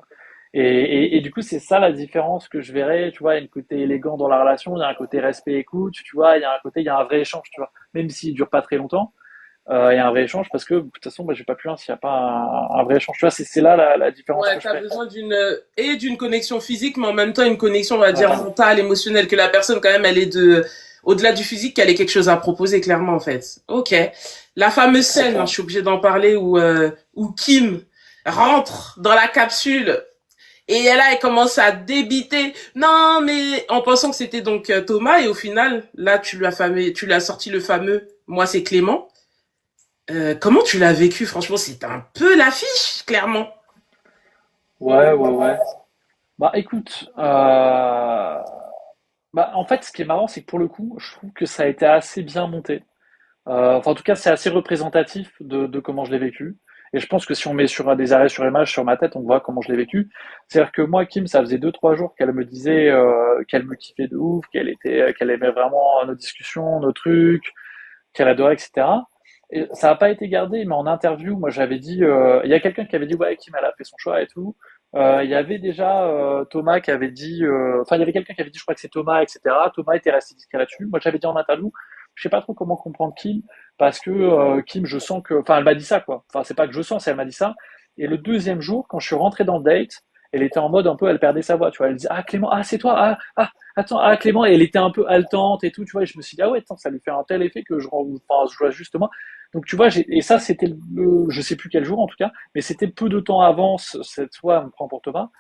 Et du coup, c'est ça la différence que je verrais. Tu vois, il y a un côté élégant dans la relation, il y a un côté respect écoute, tu vois, il y a un côté, il y a un vrai échange, tu vois. Même s'il dure pas très longtemps, il y a un vrai échange parce que de toute façon, moi, j'ai pas plus un s'il n'y a pas un vrai échange. Tu vois, c'est là la différence Ouais, que je t'as fais. besoin d'une connexion physique, mais en même temps une connexion, on va dire, Voilà. mentale, émotionnelle, que la personne, quand même, elle est au-delà du physique, qu'elle ait quelque chose à proposer, clairement, en fait. Ok. La fameuse C'est scène, hein, je ça. suis obligée d'en parler, où Kim rentre dans la capsule et elle commence à débiter. Non, mais en pensant que c'était donc Thomas, et au final, là, tu lui as sorti le fameux, moi, c'est Clément. Comment tu l'as vécu? Franchement, c'est un peu l'affiche, clairement. Ouais, ouais, ouais. Bah, écoute, bah, en fait, ce qui est marrant, c'est que pour le coup, je trouve que ça a été assez bien monté. Enfin, en tout cas, c'est assez représentatif de comment je l'ai vécu. Et je pense que si on met sur des arrêts sur image sur ma tête, on voit comment je l'ai vécu. C'est-à-dire que moi, Kim, ça faisait 2, 3 jours qu'elle me disait qu'elle me kiffait de ouf, qu'elle aimait vraiment nos discussions, nos trucs, qu'elle adorait, etc. Et ça n'a pas été gardé, mais en interview, moi j'avais dit, il y a quelqu'un qui avait dit ouais, Kim, elle a fait son choix et tout. Il y avait déjà Thomas qui avait dit, enfin il y avait quelqu'un qui avait dit, je crois que c'est Thomas, etc. Thomas était resté discret là-dessus. Moi j'avais dit en interview, je sais pas trop comment comprendre Kim, parce que Kim, je sens que, enfin elle m'a dit ça quoi. Enfin c'est pas que je sens, c'est elle m'a dit ça. Et le deuxième jour, quand je suis rentré dans le date, elle était en mode un peu, elle perdait sa voix, tu vois. Elle disait ah Clément, ah c'est toi, attends, ah Clément, et elle était un peu haletante et tout, tu vois. Et je me suis dit ah ouais, attends, ça lui fait un tel effet que enfin, je vois justement. Donc tu vois, et ça c'était je sais plus quel jour en tout cas, mais c'était peu de temps avant cette fois, elle me prend pour Thomas.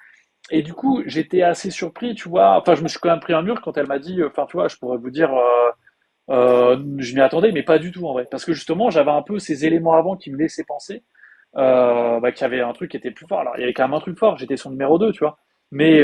Et du coup, j'étais assez surpris, tu vois. Enfin, je me suis quand même pris un mur quand elle m'a dit, enfin, tu vois, je pourrais vous dire, je m'y attendais, mais pas du tout en vrai, parce que justement, j'avais un peu ces éléments avant qui me laissaient penser bah, qu'il y avait un truc qui était plus fort. Alors, il y avait quand même un truc fort. J'étais son numéro 2, tu vois, mais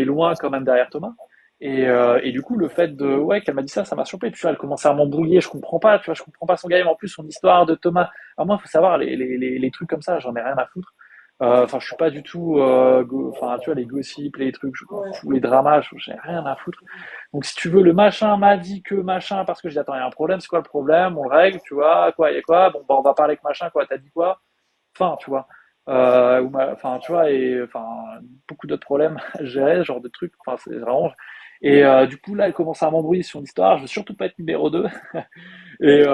loin quand même derrière Thomas. Et du coup, le fait de, ouais, qu'elle m'a dit ça, ça m'a surpris. Puis, tu vois, elle commençait à m'embrouiller. Je comprends pas, tu vois, je comprends pas son game. En plus, son histoire de Thomas. Alors moi, faut savoir les trucs comme ça, j'en ai rien à foutre. Enfin, je suis pas du tout, enfin, tu vois, les gossips, les trucs, je m'en Ouais. fous, les dramas, j'ai rien à foutre. Donc, si tu veux, le machin m'a dit que machin, parce que j'ai dit, attends, il y a un problème, c'est quoi le problème? On le règle, tu vois, quoi, il y a quoi? Bon, bah, on va parler avec machin, quoi, t'as dit quoi? Enfin, tu vois. Enfin, tu vois, et enfin, beaucoup d'autres problèmes à gérer, ce genre de trucs. Enfin, c'est vraiment. Et du coup, là, elle commence à m'embrouiller sur l'histoire. Je veux surtout pas être numéro 2. Et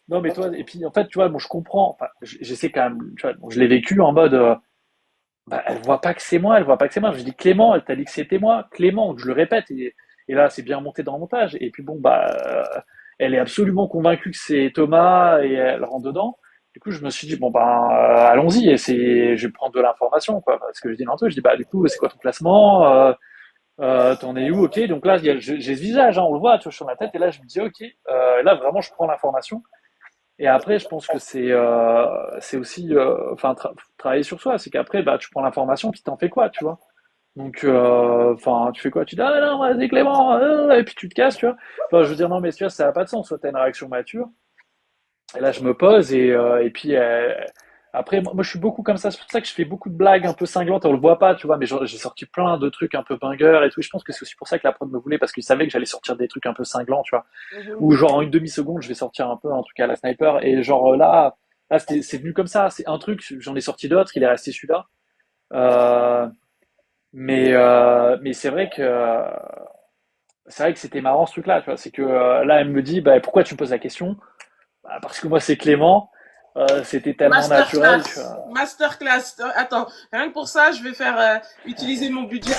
non, mais toi, et puis en fait, tu vois, bon, je comprends. Enfin, j'essaie quand même. Tu vois, bon, je l'ai vécu en mode. Bah, elle voit pas que c'est moi, elle voit pas que c'est moi. Je dis Clément, elle t'a dit que c'était moi. Clément, je le répète. Et là, c'est bien monté dans le montage. Et puis bon, bah, elle est absolument convaincue que c'est Thomas et elle rentre dedans. Du coup, je me suis dit, bon, bah, allons-y, je vais prendre de l'information, quoi. Parce que je dis l'entrée, je dis, bah, du coup, c'est quoi ton classement? T'en es où? Ok. Donc là, j'ai ce visage, hein, on le voit, tu vois, sur ma tête. Et là, je me dis, ok. Là, vraiment, je prends l'information. Et après, je pense que c'est aussi, enfin, travailler sur soi. C'est qu'après, bah, tu prends l'information, puis t'en fais quoi, tu vois? Donc, enfin, tu fais quoi? Tu dis, ah non, vas-y Clément, et puis tu te casses, tu vois? Enfin, je veux dire, non, mais tu vois, ça n'a pas de sens. Soit t'as une réaction mature, et là, je me pose, et puis, après, moi, je suis beaucoup comme ça. C'est pour ça que je fais beaucoup de blagues un peu cinglantes, on le voit pas, tu vois, mais j'ai sorti plein de trucs un peu bangers et tout. Je pense que c'est aussi pour ça que la prod me voulait, parce qu'il savait que j'allais sortir des trucs un peu cinglants, tu vois. Mhm. Ou genre en une demi-seconde, je vais sortir un peu un truc à la sniper, et genre là, c'est venu comme ça. C'est un truc, j'en ai sorti d'autres, il est resté celui-là. Euh, Mais c'est vrai que c'était marrant ce truc-là, tu vois. C'est que là, elle me dit, bah, pourquoi tu me poses la question? Bah, parce que moi, c'est Clément. C'était tellement naturel, tu Masterclass. vois. Masterclass. Attends, rien que pour ça, je vais faire utiliser mon budget.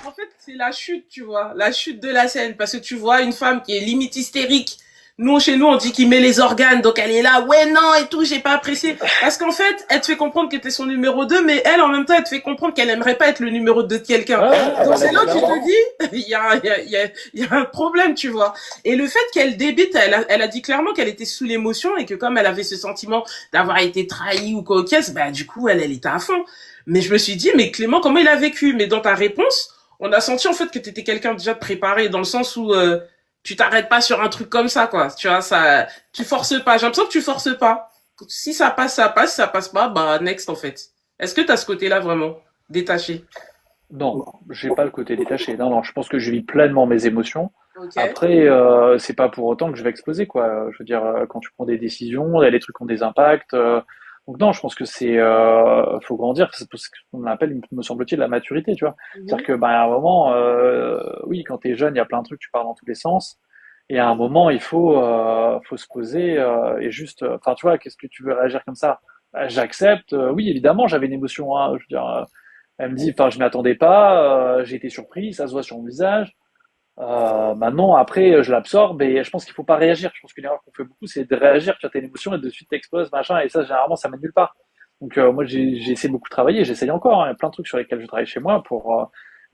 En fait, c'est la chute, tu vois, la chute de la scène, parce que tu vois une femme qui est limite hystérique. Nous, chez nous, on dit qu'il met les organes, donc elle est là, ouais, non, et tout, j'ai pas apprécié. Parce qu'en fait, elle te fait comprendre que t'es son numéro 2, mais elle, en même temps, elle te fait comprendre qu'elle aimerait pas être le numéro 2 de quelqu'un. Ouais, ouais, elle Donc va la c'est là dire que tu clairement. te dis, il y a un problème, tu vois. Et le fait qu'elle débite, elle a dit clairement qu'elle était sous l'émotion et que comme elle avait ce sentiment d'avoir été trahie ou quoi au caisse, bah, du coup, elle était à fond. Mais je me suis dit, mais Clément, comment il a vécu? Mais dans ta réponse, on a senti en fait que t'étais quelqu'un déjà de préparé dans le sens où tu t'arrêtes pas sur un truc comme ça, quoi. Tu vois, ça, tu forces pas. J'ai l'impression que tu forces pas. Si ça passe, ça passe. Si ça passe pas, bah next en fait. Est-ce que t'as ce côté-là vraiment détaché? Non, j'ai pas le côté détaché. Non, non, je pense que je vis pleinement mes émotions. Ok. Après, c'est pas pour autant que je vais exploser, quoi. Je veux dire, quand tu prends des décisions, il y a des trucs qui ont des impacts. Donc non, je pense que faut grandir. C'est ce qu'on appelle, me semble-t-il, la maturité, tu vois. C'est-à-dire Mhm. que, bah, à un moment, oui, quand t'es jeune, il y a plein de trucs, tu pars dans tous les sens. Et à un moment, faut se poser et juste, enfin, tu vois, qu'est-ce que tu veux réagir comme ça? Bah, j'accepte. Oui, évidemment, j'avais une émotion. Hein, je veux dire, elle me dit, enfin, je m'attendais pas. J'ai été surpris, ça se voit sur mon visage. Maintenant, après, je l'absorbe et je pense qu'il faut pas réagir. Je pense qu'une erreur qu'on fait beaucoup, c'est de réagir. Tu as tes émotions et de suite t'exploses, machin. Et ça, généralement, ça mène nulle part. Donc, moi, j'ai essayé beaucoup de travailler. J'essaye encore. Hein. Il y a plein de trucs sur lesquels je travaille chez moi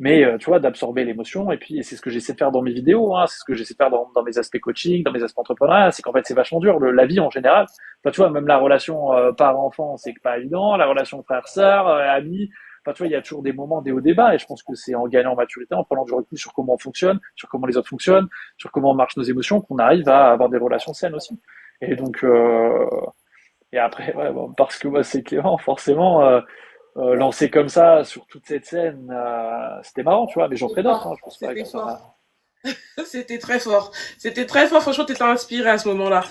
mais tu vois, d'absorber l'émotion. Et puis, c'est ce que j'essaie de faire dans mes vidéos. Hein. C'est ce que j'essaie de faire dans mes aspects coaching, dans mes aspects entrepreneuriat. C'est qu'en fait, c'est vachement dur. La vie en général. Enfin, tu vois, même la relation parent-enfant, c'est pas évident. La relation frère-sœur, ami. Enfin, tu vois, il y a toujours des moments, des hauts débats, et je pense que c'est en gagnant en maturité, en prenant du recul sur comment on fonctionne, sur comment les autres fonctionnent, sur comment marchent nos émotions, qu'on arrive à avoir des relations saines aussi. Et donc, et après, ouais, bon, parce que moi, c'est Clément, forcément, lancer comme ça sur toute cette scène, c'était marrant, tu vois, mais j'en C'était ferai d'autres, hein, fort. je pense pas C'était que ça va. fort. C'était très fort. C'était très fort. Franchement, t'étais inspiré à ce moment-là.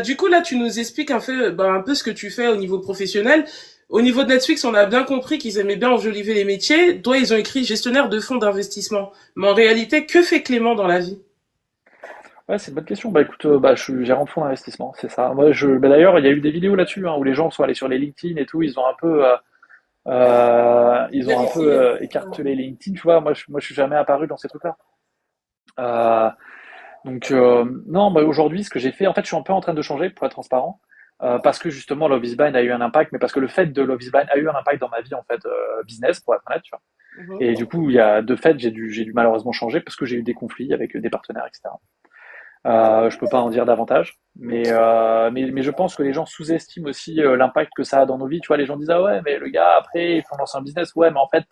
Du coup, là, tu nous expliques un peu ce que tu fais au niveau professionnel. Au niveau de Netflix, on a bien compris qu'ils aimaient bien enjoliver les métiers. Toi, ils ont écrit gestionnaire de fonds d'investissement. Mais en réalité, que fait Clément dans la vie? Ouais, c'est une bonne question. Bah écoute, bah, je suis gérant de fonds d'investissement, c'est ça. Moi, bah, d'ailleurs, il y a eu des vidéos là-dessus, hein, où les gens sont allés sur les LinkedIn et tout, ils ont un peu Vérifier. écartelé LinkedIn, tu vois. Moi, je suis jamais apparu dans ces trucs-là. Euh, non, bah, aujourd'hui, ce que j'ai fait, en fait, je suis un peu en train de changer pour être transparent, parce que justement, Love is Blind a eu un impact, mais parce que le fait de Love is Blind a eu un impact dans ma vie, en fait, business, pour être honnête, tu vois. Mhm. Et du coup, de fait, j'ai dû malheureusement changer parce que j'ai eu des conflits avec des partenaires, etc. Je peux pas en dire davantage, mais je pense que les gens sous-estiment aussi l'impact que ça a dans nos vies. Tu vois, les gens disent ah ouais, mais le gars après il faut lancer un business. Ouais, mais en fait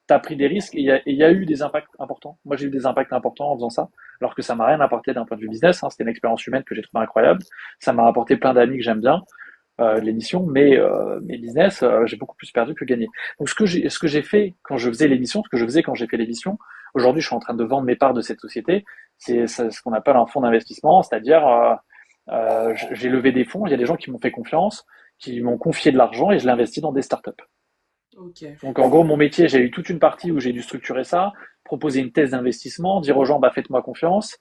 t'as pris des risques et il y a eu des impacts importants. Moi j'ai eu des impacts importants en faisant ça, alors que ça m'a rien apporté d'un point de vue business. Hein. C'était une expérience humaine que j'ai trouvée incroyable. Ça m'a apporté plein d'amis que j'aime bien de l'émission, mais mes business, j'ai beaucoup plus perdu que gagné. Donc ce que j'ai fait quand je faisais l'émission, ce que je faisais quand j'ai fait l'émission, aujourd'hui je suis en train de vendre mes parts de cette société, c'est ce qu'on appelle un fonds d'investissement, c'est-à-dire j'ai levé des fonds, il y a des gens qui m'ont fait confiance, qui m'ont confié de l'argent et je l'ai investi dans des startups. Ok. Donc en gros mon métier, j'ai eu toute une partie où j'ai dû structurer ça, proposer une thèse d'investissement, dire aux gens bah faites-moi confiance.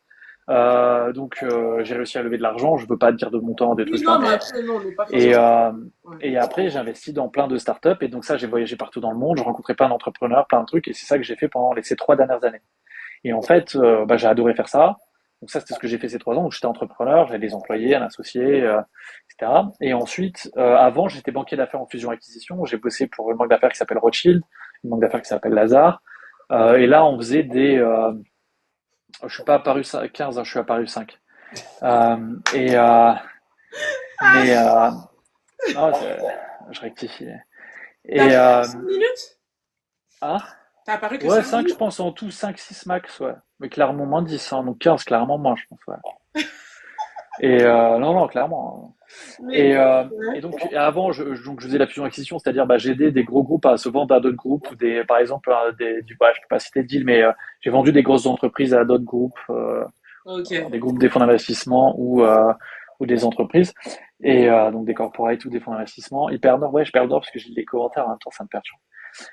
J'ai réussi à lever de l'argent, je peux pas te dire de montant, des Oui, trucs, tu vois, non, mais mais après, non, on n'est pas et, forcément. euh, Ouais. et après, j'ai investi dans plein de startups. Et donc ça, j'ai voyagé partout dans le monde. Je rencontrais plein d'entrepreneurs, plein de trucs. Et c'est ça que j'ai fait pendant ces 3 dernières années. Et en fait, bah, j'ai adoré faire ça. Donc ça, c'était ce que j'ai fait ces 3 ans. Donc j'étais entrepreneur, j'avais des employés, un associé, etc. Et ensuite, avant, j'étais banquier d'affaires en fusion-acquisition. J'ai bossé pour une banque d'affaires qui s'appelle Rothschild, une banque d'affaires qui s'appelle Lazare. Et là, on faisait je suis pas apparu 15, hein, je suis apparu 5. Euh, et, mais non, je rectifie. T'as Et apparu 5 minutes? ah, T'as apparu que ouais, 5 5 je minutes? pense en tout, 5 6 max, ouais. Mais clairement moins 10 hein, donc 15 clairement moins, je pense, ouais. Et non, non, clairement. Hein. Mais, Et ouais. donc, avant, donc, je faisais la fusion-acquisition, c'est-à-dire bah, j'aidais des gros groupes à se vendre à d'autres groupes, ou par exemple, bah, je peux pas citer de deal, mais j'ai vendu des grosses entreprises à d'autres groupes, Ok. des groupes, des fonds d'investissement ou des entreprises, et donc des corporates ou des fonds d'investissement. Hyper Nord, ouais, je perds le nord parce que j'ai des commentaires en même temps, ça me perturbe.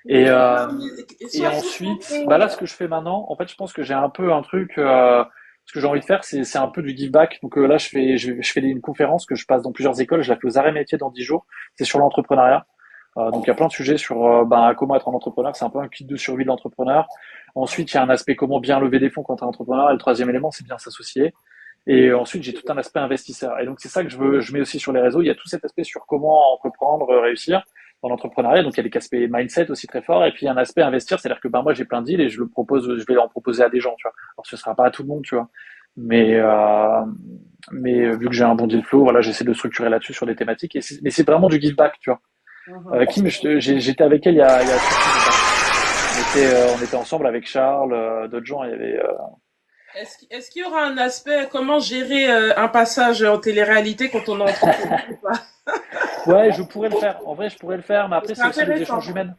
Et, Non, euh, mais et sois ensuite, fou. bah là, ce que je fais maintenant, en fait, je pense que j'ai un peu un truc. Ce que j'ai envie de faire, c'est un peu du give back. Donc là, je fais une conférence que je passe dans plusieurs écoles. Je la fais aux arrêts métiers dans 10 jours. C'est sur l'entrepreneuriat. Donc il y a plein de sujets sur comment être un entrepreneur. C'est un peu un kit de survie de l'entrepreneur. Ensuite, il y a un aspect comment bien lever des fonds quand tu es entrepreneur. Et le troisième élément, c'est bien s'associer. Et ensuite, j'ai tout un aspect investisseur. Et donc, c'est ça que je mets aussi sur les réseaux. Il y a tout cet aspect sur comment entreprendre, réussir dans l'entrepreneuriat. Donc, il y a des aspects mindset aussi très forts. Et puis, il y a un aspect investir. C'est-à-dire que, ben, moi, j'ai plein de deals et je vais en proposer à des gens, tu vois. Alors, ce sera pas à tout le monde, tu vois. Mais, euh, mais vu que j'ai un bon deal flow, voilà, j'essaie de structurer là-dessus sur des thématiques. Mais c'est vraiment du give back, tu vois. Mhm. Kim, j'étais avec elle il y a 6 mois. On était ensemble avec Charles, d'autres gens. Il y avait, Est-ce qu'il y aura un aspect, comment gérer un passage en télé-réalité quand on est entrepreneur ou pas? ouais, je pourrais le faire. En vrai, je pourrais le faire, mais après, C'est c'est aussi les intéressant. échanges humains.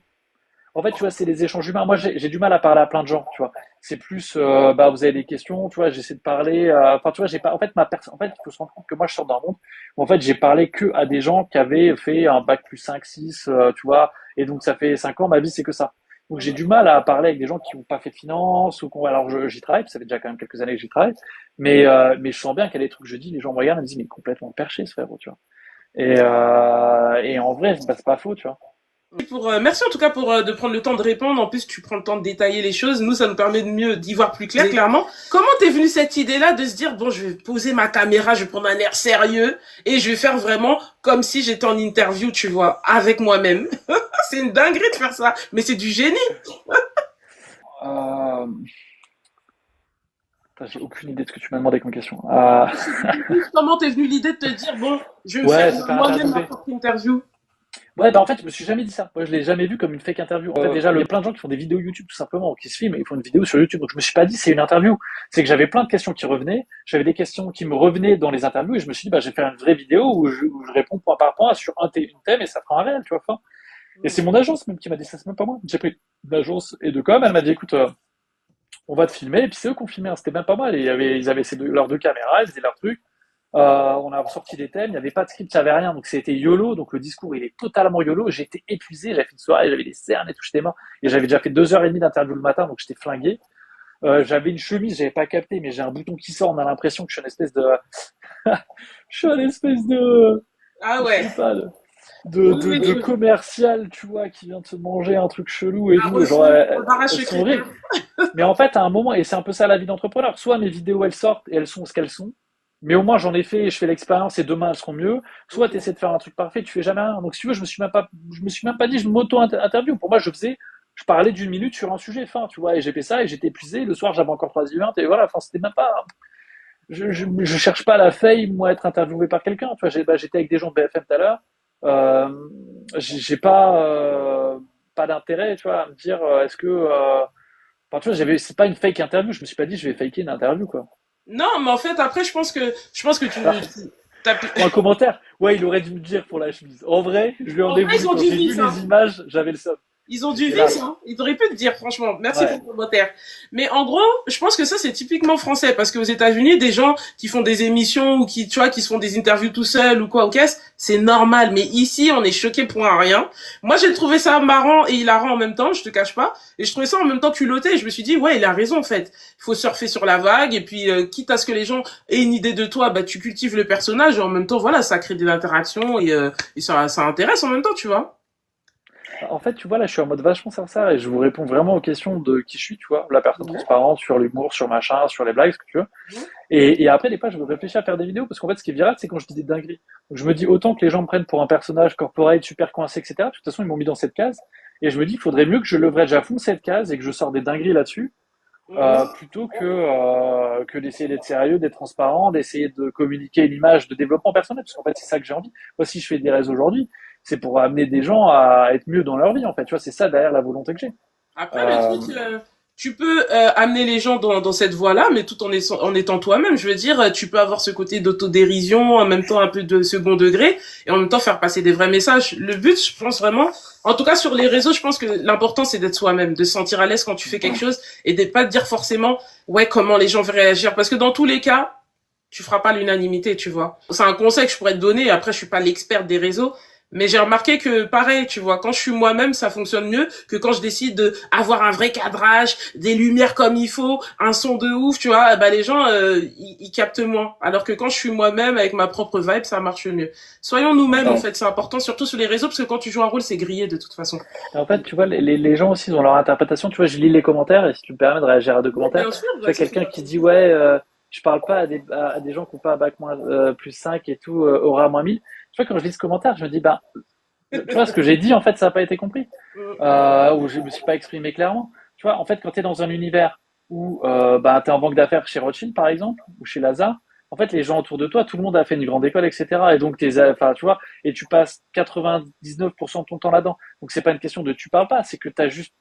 En fait, tu vois, c'est les échanges humains. Moi, j'ai du mal à parler à plein de gens, tu vois. C'est plus, bah, vous avez des questions, tu vois, j'essaie de parler. Enfin, tu vois, j'ai pas. En fait, en fait, il faut se rendre compte que moi, je sors d'un monde où, en fait, j'ai parlé que à des gens qui avaient fait un bac plus 5, 6, tu vois. Et donc, ça fait 5 ans, ma vie, c'est que ça. Donc, j'ai du mal à parler avec des gens qui n'ont pas fait de finance ou qu'on. Alors, j'y travaille, ça fait déjà quand même quelques années que j'y travaille. Mais je sens bien qu'il y a des trucs que je dis, les gens me regardent et me disent, mais complètement perché, ce frérot, tu vois. Et en vrai, c'est pas faux, tu vois. Merci en tout cas pour de prendre le temps de répondre. En plus, tu prends le temps de détailler les choses. Nous, ça nous permet de mieux d'y voir plus clair, clairement. Comment t'es venue cette idée-là de se dire, bon, je vais poser ma caméra, je vais prendre un air sérieux et je vais faire vraiment comme si j'étais en interview, tu vois, avec moi-même. C'est une dinguerie de faire ça, mais c'est du génie. Euh, j'ai aucune idée de ce que tu m'as demandé comme question. Comment t'es venue l'idée de te dire, bon, je vais me faire Ouais, se faire moi-même ma interviewer. propre interview? Ouais, bah en fait, je me suis jamais dit ça. Moi, je l'ai jamais vu comme une fake interview. En fait, déjà, il y a plein de gens qui font des vidéos YouTube tout simplement, qui se filment et ils font une vidéo sur YouTube. Donc, je me suis pas dit c'est une interview. C'est que j'avais plein de questions qui revenaient. J'avais des questions qui me revenaient dans les interviews et je me suis dit, bah, je vais faire une vraie vidéo où je réponds point par point sur une thème et ça fera un réel, tu vois. Enfin. Et c'est mon agence même qui m'a dit ça, c'est même pas moi. J'ai pris une agence et de com. Elle m'a dit, écoute, on va te filmer. Et puis c'est eux qui ont filmé, hein. C'était même pas moi. Ils avaient leurs deux caméras, ils faisaient leur truc. On a sorti des thèmes, il n'y avait pas de script, il n'y avait rien, donc c'était YOLO, donc le discours il est totalement YOLO. J'étais épuisé, j'avais fait une soirée, j'avais des cernes et tout, j'étais mort. Et j'avais déjà fait 2 heures et demie d'interview le matin, donc j'étais flingué. J'avais une chemise, j'avais pas capté, mais j'ai un bouton qui sort, on a l'impression que je suis une espèce de. Je suis une espèce de. Ah Je ouais. sais pas, Oui, oui, de commercial, tu vois, qui vient de se manger un truc chelou et à tout. Genre, refond, on elles arrache le sont horribles. critère. Mais en fait, à un moment, et c'est un peu ça la vie d'entrepreneur, soit mes vidéos elles sortent et elles sont ce qu'elles sont, mais au moins j'en ai fait et je fais l'expérience et demain elles seront mieux, soit tu essaies de faire un truc parfait, tu fais jamais rien. Donc si tu veux, je me suis même pas dit je m'auto-interview. Pour moi, je parlais d'une minute sur un sujet fin, tu vois, et j'ai fait ça et j'étais épuisé. Le soir, j'avais encore 3 events et voilà, enfin, c'était même pas, je cherche pas la fame, moi, être interviewé par quelqu'un, tu vois, j'étais avec des gens de BFM tout à l'heure, euh, j'ai pas d'intérêt, tu vois, à me dire, est-ce que, enfin, tu vois, c'est pas une fake interview. Je me suis pas dit, je vais faker une interview, quoi. Non, mais en fait, après, je pense que Alors, t'as, en commentaire, ouais, il aurait dû me dire pour la chemise. En vrai, je lui en en ai vrai, ils voulu. ont Quand du j'ai vu vice, hein. les images, j'avais le somme. Ils ont du J'étais là. vice, hein. Ils auraient pu te dire, franchement. Merci pour Ouais. le commentaire. Mais en gros, je pense que ça, c'est typiquement français. Parce qu'aux États-Unis, des gens qui font des émissions ou qui, tu vois, qui se font des interviews tout seuls ou quoi, ou qu'est-ce, c'est normal. Mais ici, on est choqué pour un rien. Moi, j'ai trouvé ça marrant et hilarant en même temps, je te cache pas. Et je trouvais ça en même temps culotté. Et je me suis dit, ouais, il a raison, en fait. Il faut surfer sur la vague. Et puis, quitte à ce que les gens aient une idée de toi, bah, tu cultives le personnage. Et en même temps, voilà, ça crée de l'interaction et ça intéresse en même temps, tu vois. En fait, tu vois, là, je suis en mode vachement sincère et je vous réponds vraiment aux questions de qui je suis, tu vois. La personne transparente, sur l'humour, sur machin, sur les blagues, ce que tu veux. Et après, des fois, je me réfléchis à faire des vidéos parce qu'en fait, ce qui est viral, c'est quand je dis des dingueries. Donc, je me dis autant que les gens me prennent pour un personnage corporate super coincé, etc. De toute façon, ils m'ont mis dans cette case. Et je me dis, il faudrait mieux que je leverage à fond cette case et que je sors des dingueries là-dessus, plutôt que d'essayer d'être sérieux, d'être transparent, d'essayer de communiquer une image de développement personnel. Parce qu'en fait, c'est ça que j'ai envie. Moi, si je fais des réseaux aujourd'hui, c'est pour amener des gens à être mieux dans leur vie, en fait. Tu vois, c'est ça derrière la volonté que j'ai. Après, le Euh, truc, tu peux amener les gens dans cette voie-là, mais tout en étant toi-même. Je veux dire, tu peux avoir ce côté d'autodérision, en même temps un peu de second degré, et en même temps faire passer des vrais messages. Le but, je pense vraiment, en tout cas sur les réseaux, je pense que l'important c'est d'être soi-même, de se sentir à l'aise quand tu fais quelque chose, et de pas te dire forcément, ouais, comment les gens vont réagir, parce que dans tous les cas, tu feras pas l'unanimité, tu vois. C'est un conseil que je pourrais te donner. Après, je suis pas l'expert des réseaux, Mais j'ai remarqué que pareil, tu vois, quand je suis moi-même, ça fonctionne mieux que quand je décide de avoir un vrai cadrage, des lumières comme il faut, un son de ouf, tu vois, bah les gens ils captent moins. Alors que quand je suis moi-même avec ma propre vibe, ça marche mieux. Soyons nous-mêmes en Non. fait, c'est important surtout sur les réseaux parce que quand tu joues un rôle, c'est grillé de toute façon. Et en fait, tu vois, les gens aussi ils ont leur interprétation. Tu vois, je lis les commentaires et si tu me permets de réagir à deux Oui, commentaires, bien sûr, tu vois, c'est ce que quelqu'un qui dit ouais, je parle pas à des gens qui ont pas un bac moins plus 5 et tout, aura moins 1000. Tu vois, quand je lis ce commentaire, je me dis, bah, tu vois, ce que j'ai dit, en fait, ça n'a pas été compris. Ou je me suis pas exprimé clairement. Tu vois, en fait, quand tu es dans un univers où bah, tu es en banque d'affaires chez Rothschild, par exemple, ou chez Lazare, en fait, les gens autour de toi, tout le monde a fait une grande école, etc. Et donc, enfin, tu vois, et tu passes 99% de ton temps là-dedans. Donc, c'est pas une question de tu parles pas, c'est que tu as juste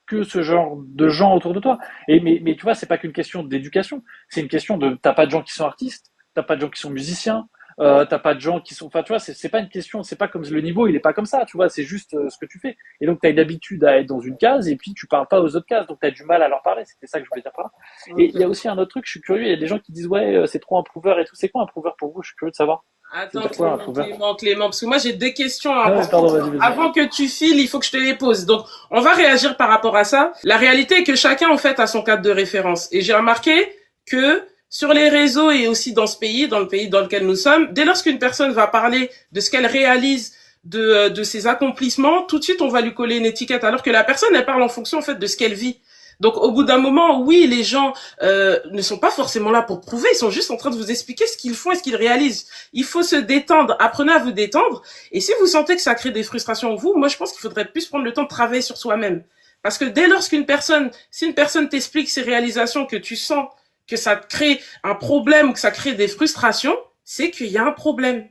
que ce genre de gens autour de toi. Mais tu vois, c'est pas qu'une question d'éducation, c'est une question de t'as pas de gens qui sont artistes, t'as pas de gens qui sont musiciens, t'as pas de gens qui sont. Enfin, tu vois, c'est pas une question, c'est pas comme le niveau, il est pas comme ça, tu vois, c'est juste ce que tu fais. Et donc, t'as une habitude à être dans une case et puis tu parles pas aux autres cases, donc t'as du mal à leur parler. C'était ça que je voulais dire par là. Et il y a aussi un autre truc, je suis curieux, il y a des gens qui disent ouais, c'est trop un prouveur et tout. C'est quoi un prouveur pour vous? Je suis curieux de savoir. Ça veut Attends, dire quoi un Clément, prouveur? Clément, Clément, parce que moi j'ai deux questions Ah ouais, pardon, importantes. vas-y, vas-y. Avant que tu files, il faut que je te les pose. Donc, on va réagir par rapport à ça. La réalité est que chacun, en fait, a son cadre de référence. Et j'ai remarqué que sur les réseaux et aussi dans ce pays, dans le pays dans lequel nous sommes, dès lors qu'une personne va parler de ce qu'elle réalise, de ses accomplissements, tout de suite, on va lui coller une étiquette. Alors que la personne, elle parle en fonction, en fait, de ce qu'elle vit. Donc, au bout d'un moment, oui, les gens ne sont pas forcément là pour prouver, ils sont juste en train de vous expliquer ce qu'ils font et ce qu'ils réalisent. Il faut se détendre, apprenez à vous détendre. Et si vous sentez que ça crée des frustrations en vous, moi je pense qu'il faudrait plus prendre le temps de travailler sur soi-même. Parce que dès lors qu'une personne, si une personne t'explique ses réalisations, que tu sens que ça te crée un problème ou que ça crée des frustrations, c'est qu'il y a un problème.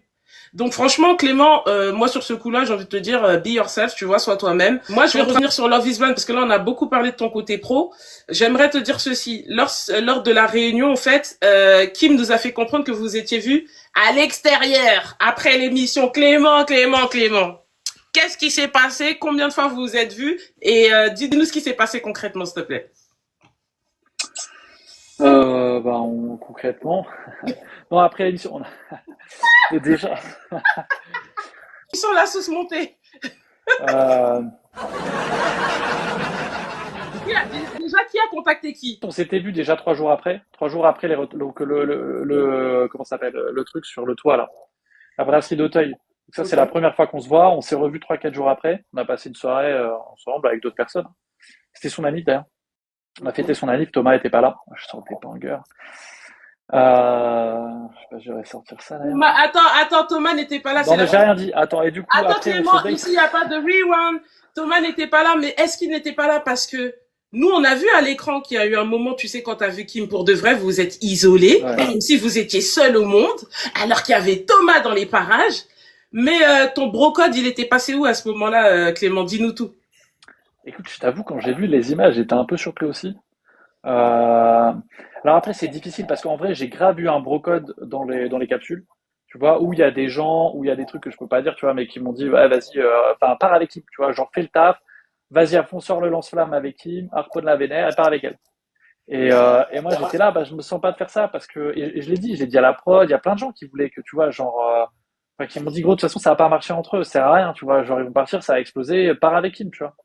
Donc franchement, Clément, moi sur ce coup-là, j'ai envie de te dire, be yourself, tu vois, sois toi-même. Moi, je vais revenir sur Love is Blind parce que là, on a beaucoup parlé de ton côté pro. J'aimerais te dire ceci. Lors de la réunion, en fait, Kim nous a fait comprendre que vous étiez vus à l'extérieur après l'émission. Clément, Clément, Clément. Qu'est-ce qui s'est passé? Combien de fois vous vous êtes vus? Et dis-nous ce qui s'est passé concrètement, s'il te plaît. Concrètement, non, après l'émission, déjà, Ils sont là sous montée. euh, Déjà, qui a contacté qui? on s'était vu déjà 3 jours après donc comment ça s'appelle, le truc sur le toit là, la brasserie d'Auteuil. Donc ça, c'est la Ok. première fois qu'on se voit. On s'est revu 3, 4 jours après. On a passé une soirée ensemble avec d'autres personnes. C'était son anniv d'ailleurs. On a fêté son anniv. Thomas était pas là. Je sentais pas en gueule. Je sais pas, je vais sortir ça d'ailleurs. Attends, Thomas n'était pas là, Non c'est mais la j'ai rien dit. Attends, et du coup Attends après on se Clément, date. ici il n'y a pas de rewind. Thomas n'était pas là, mais est-ce qu'il n'était pas là parce que nous on a vu à l'écran qu'il y a eu un moment, tu sais, quand t'as vu Kim pour de vrai, vous êtes isolés, Ouais. comme si vous étiez seul au monde, alors qu'il y avait Thomas dans les parages. Mais ton brocode, il était passé où à ce moment-là, Clément? Dis-nous tout. Écoute, je t'avoue, quand j'ai vu les images, j'étais un peu surpris aussi. Euh, alors après, c'est difficile parce qu'en vrai, j'ai grave eu un brocode dans les capsules, tu vois, où il y a des gens, où il y a des trucs que je peux pas dire, tu vois, mais qui m'ont dit, ouais, vas-y, enfin, pars avec Kim, tu vois, genre, fais le taf, vas-y à fond, sors le lance-flamme avec Kim, harponne la vénère et pars avec elle. Et moi, j'étais là, bah, je me sens pas de faire ça parce que, et je l'ai dit à la prod, il y a plein de gens qui voulaient que, tu vois, genre, enfin, qui m'ont dit, gros, de toute façon, ça va pas marcher entre eux, ça sert à rien, tu vois, genre, ils vont partir, ça va exploser, pars avec Kim, tu vois.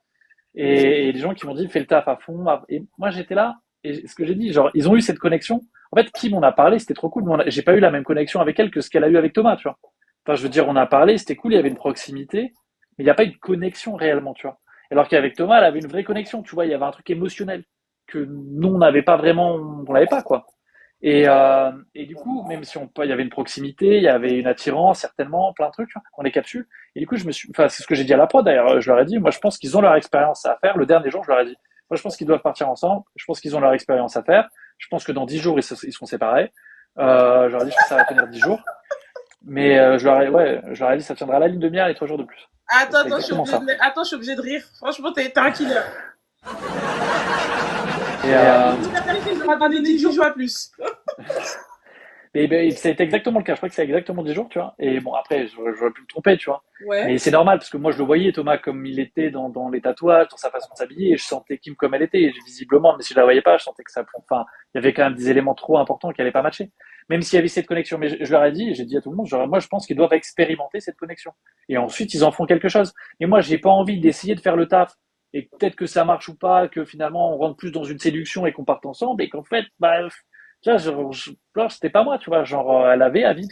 Et les gens qui m'ont dit fais le taf à fond. Et moi j'étais là et ce que j'ai dit, genre ils ont eu cette connexion. En fait, Kim on a parlé, c'était trop cool. Mais j'ai pas eu la même connexion avec elle que ce qu'elle a eu avec Thomas, tu vois. Enfin, je veux dire, on a parlé, c'était cool, il y avait une proximité, mais il n'y a pas eu de connexion réellement, tu vois. Alors qu'avec Thomas, elle avait une vraie connexion, tu vois. Il y avait un truc émotionnel que nous on n'avait pas vraiment, on l'avait pas quoi. Et du coup, même si il y avait une proximité, il y avait une attirance, certainement, plein de trucs, tu vois, dans les capsules. Et du coup, enfin, c'est ce que j'ai dit à la prod d'ailleurs. Je leur ai dit, moi, je pense qu'ils ont leur expérience à faire. Le dernier jour, je leur ai dit, moi, je pense qu'ils doivent partir ensemble. Je pense qu'ils ont leur expérience à faire. Je pense que dans 10 jours, ils seront séparés. Je leur ai dit, je pense que ça va tenir 10 jours. Mais je leur ai dit, ça tiendra la ligne de mire les 3 jours de plus. Attends, C'est exactement ça. je suis obligé de rire. Franchement, t'es un killer. Et, Il aura donné 10 jours à plus. c'est exactement le cas. Je crois que c'est exactement 10 jours, tu vois. Et bon, après, j'aurais pu me tromper, tu vois. Ouais. Mais c'est normal, parce que moi, je le voyais, Thomas, comme il était dans les tatouages, dans sa façon de s'habiller, et je sentais Kim comme elle était. Et visiblement, mais si je la voyais pas, je sentais que ça, enfin, il y avait quand même des éléments trop importants qui allaient pas matcher. même s'il y avait cette connexion. Mais je leur ai dit, j'ai dit à tout le monde, genre, moi je pense qu'ils doivent expérimenter cette connexion. Et ensuite, ils en font quelque chose. Et moi, j'ai pas envie d'essayer de faire le taf. Et peut-être que ça marche ou pas, que finalement on rentre plus dans une séduction et qu'on parte ensemble, et qu'en fait, bah, tu vois, genre, c'était pas moi, tu vois, genre,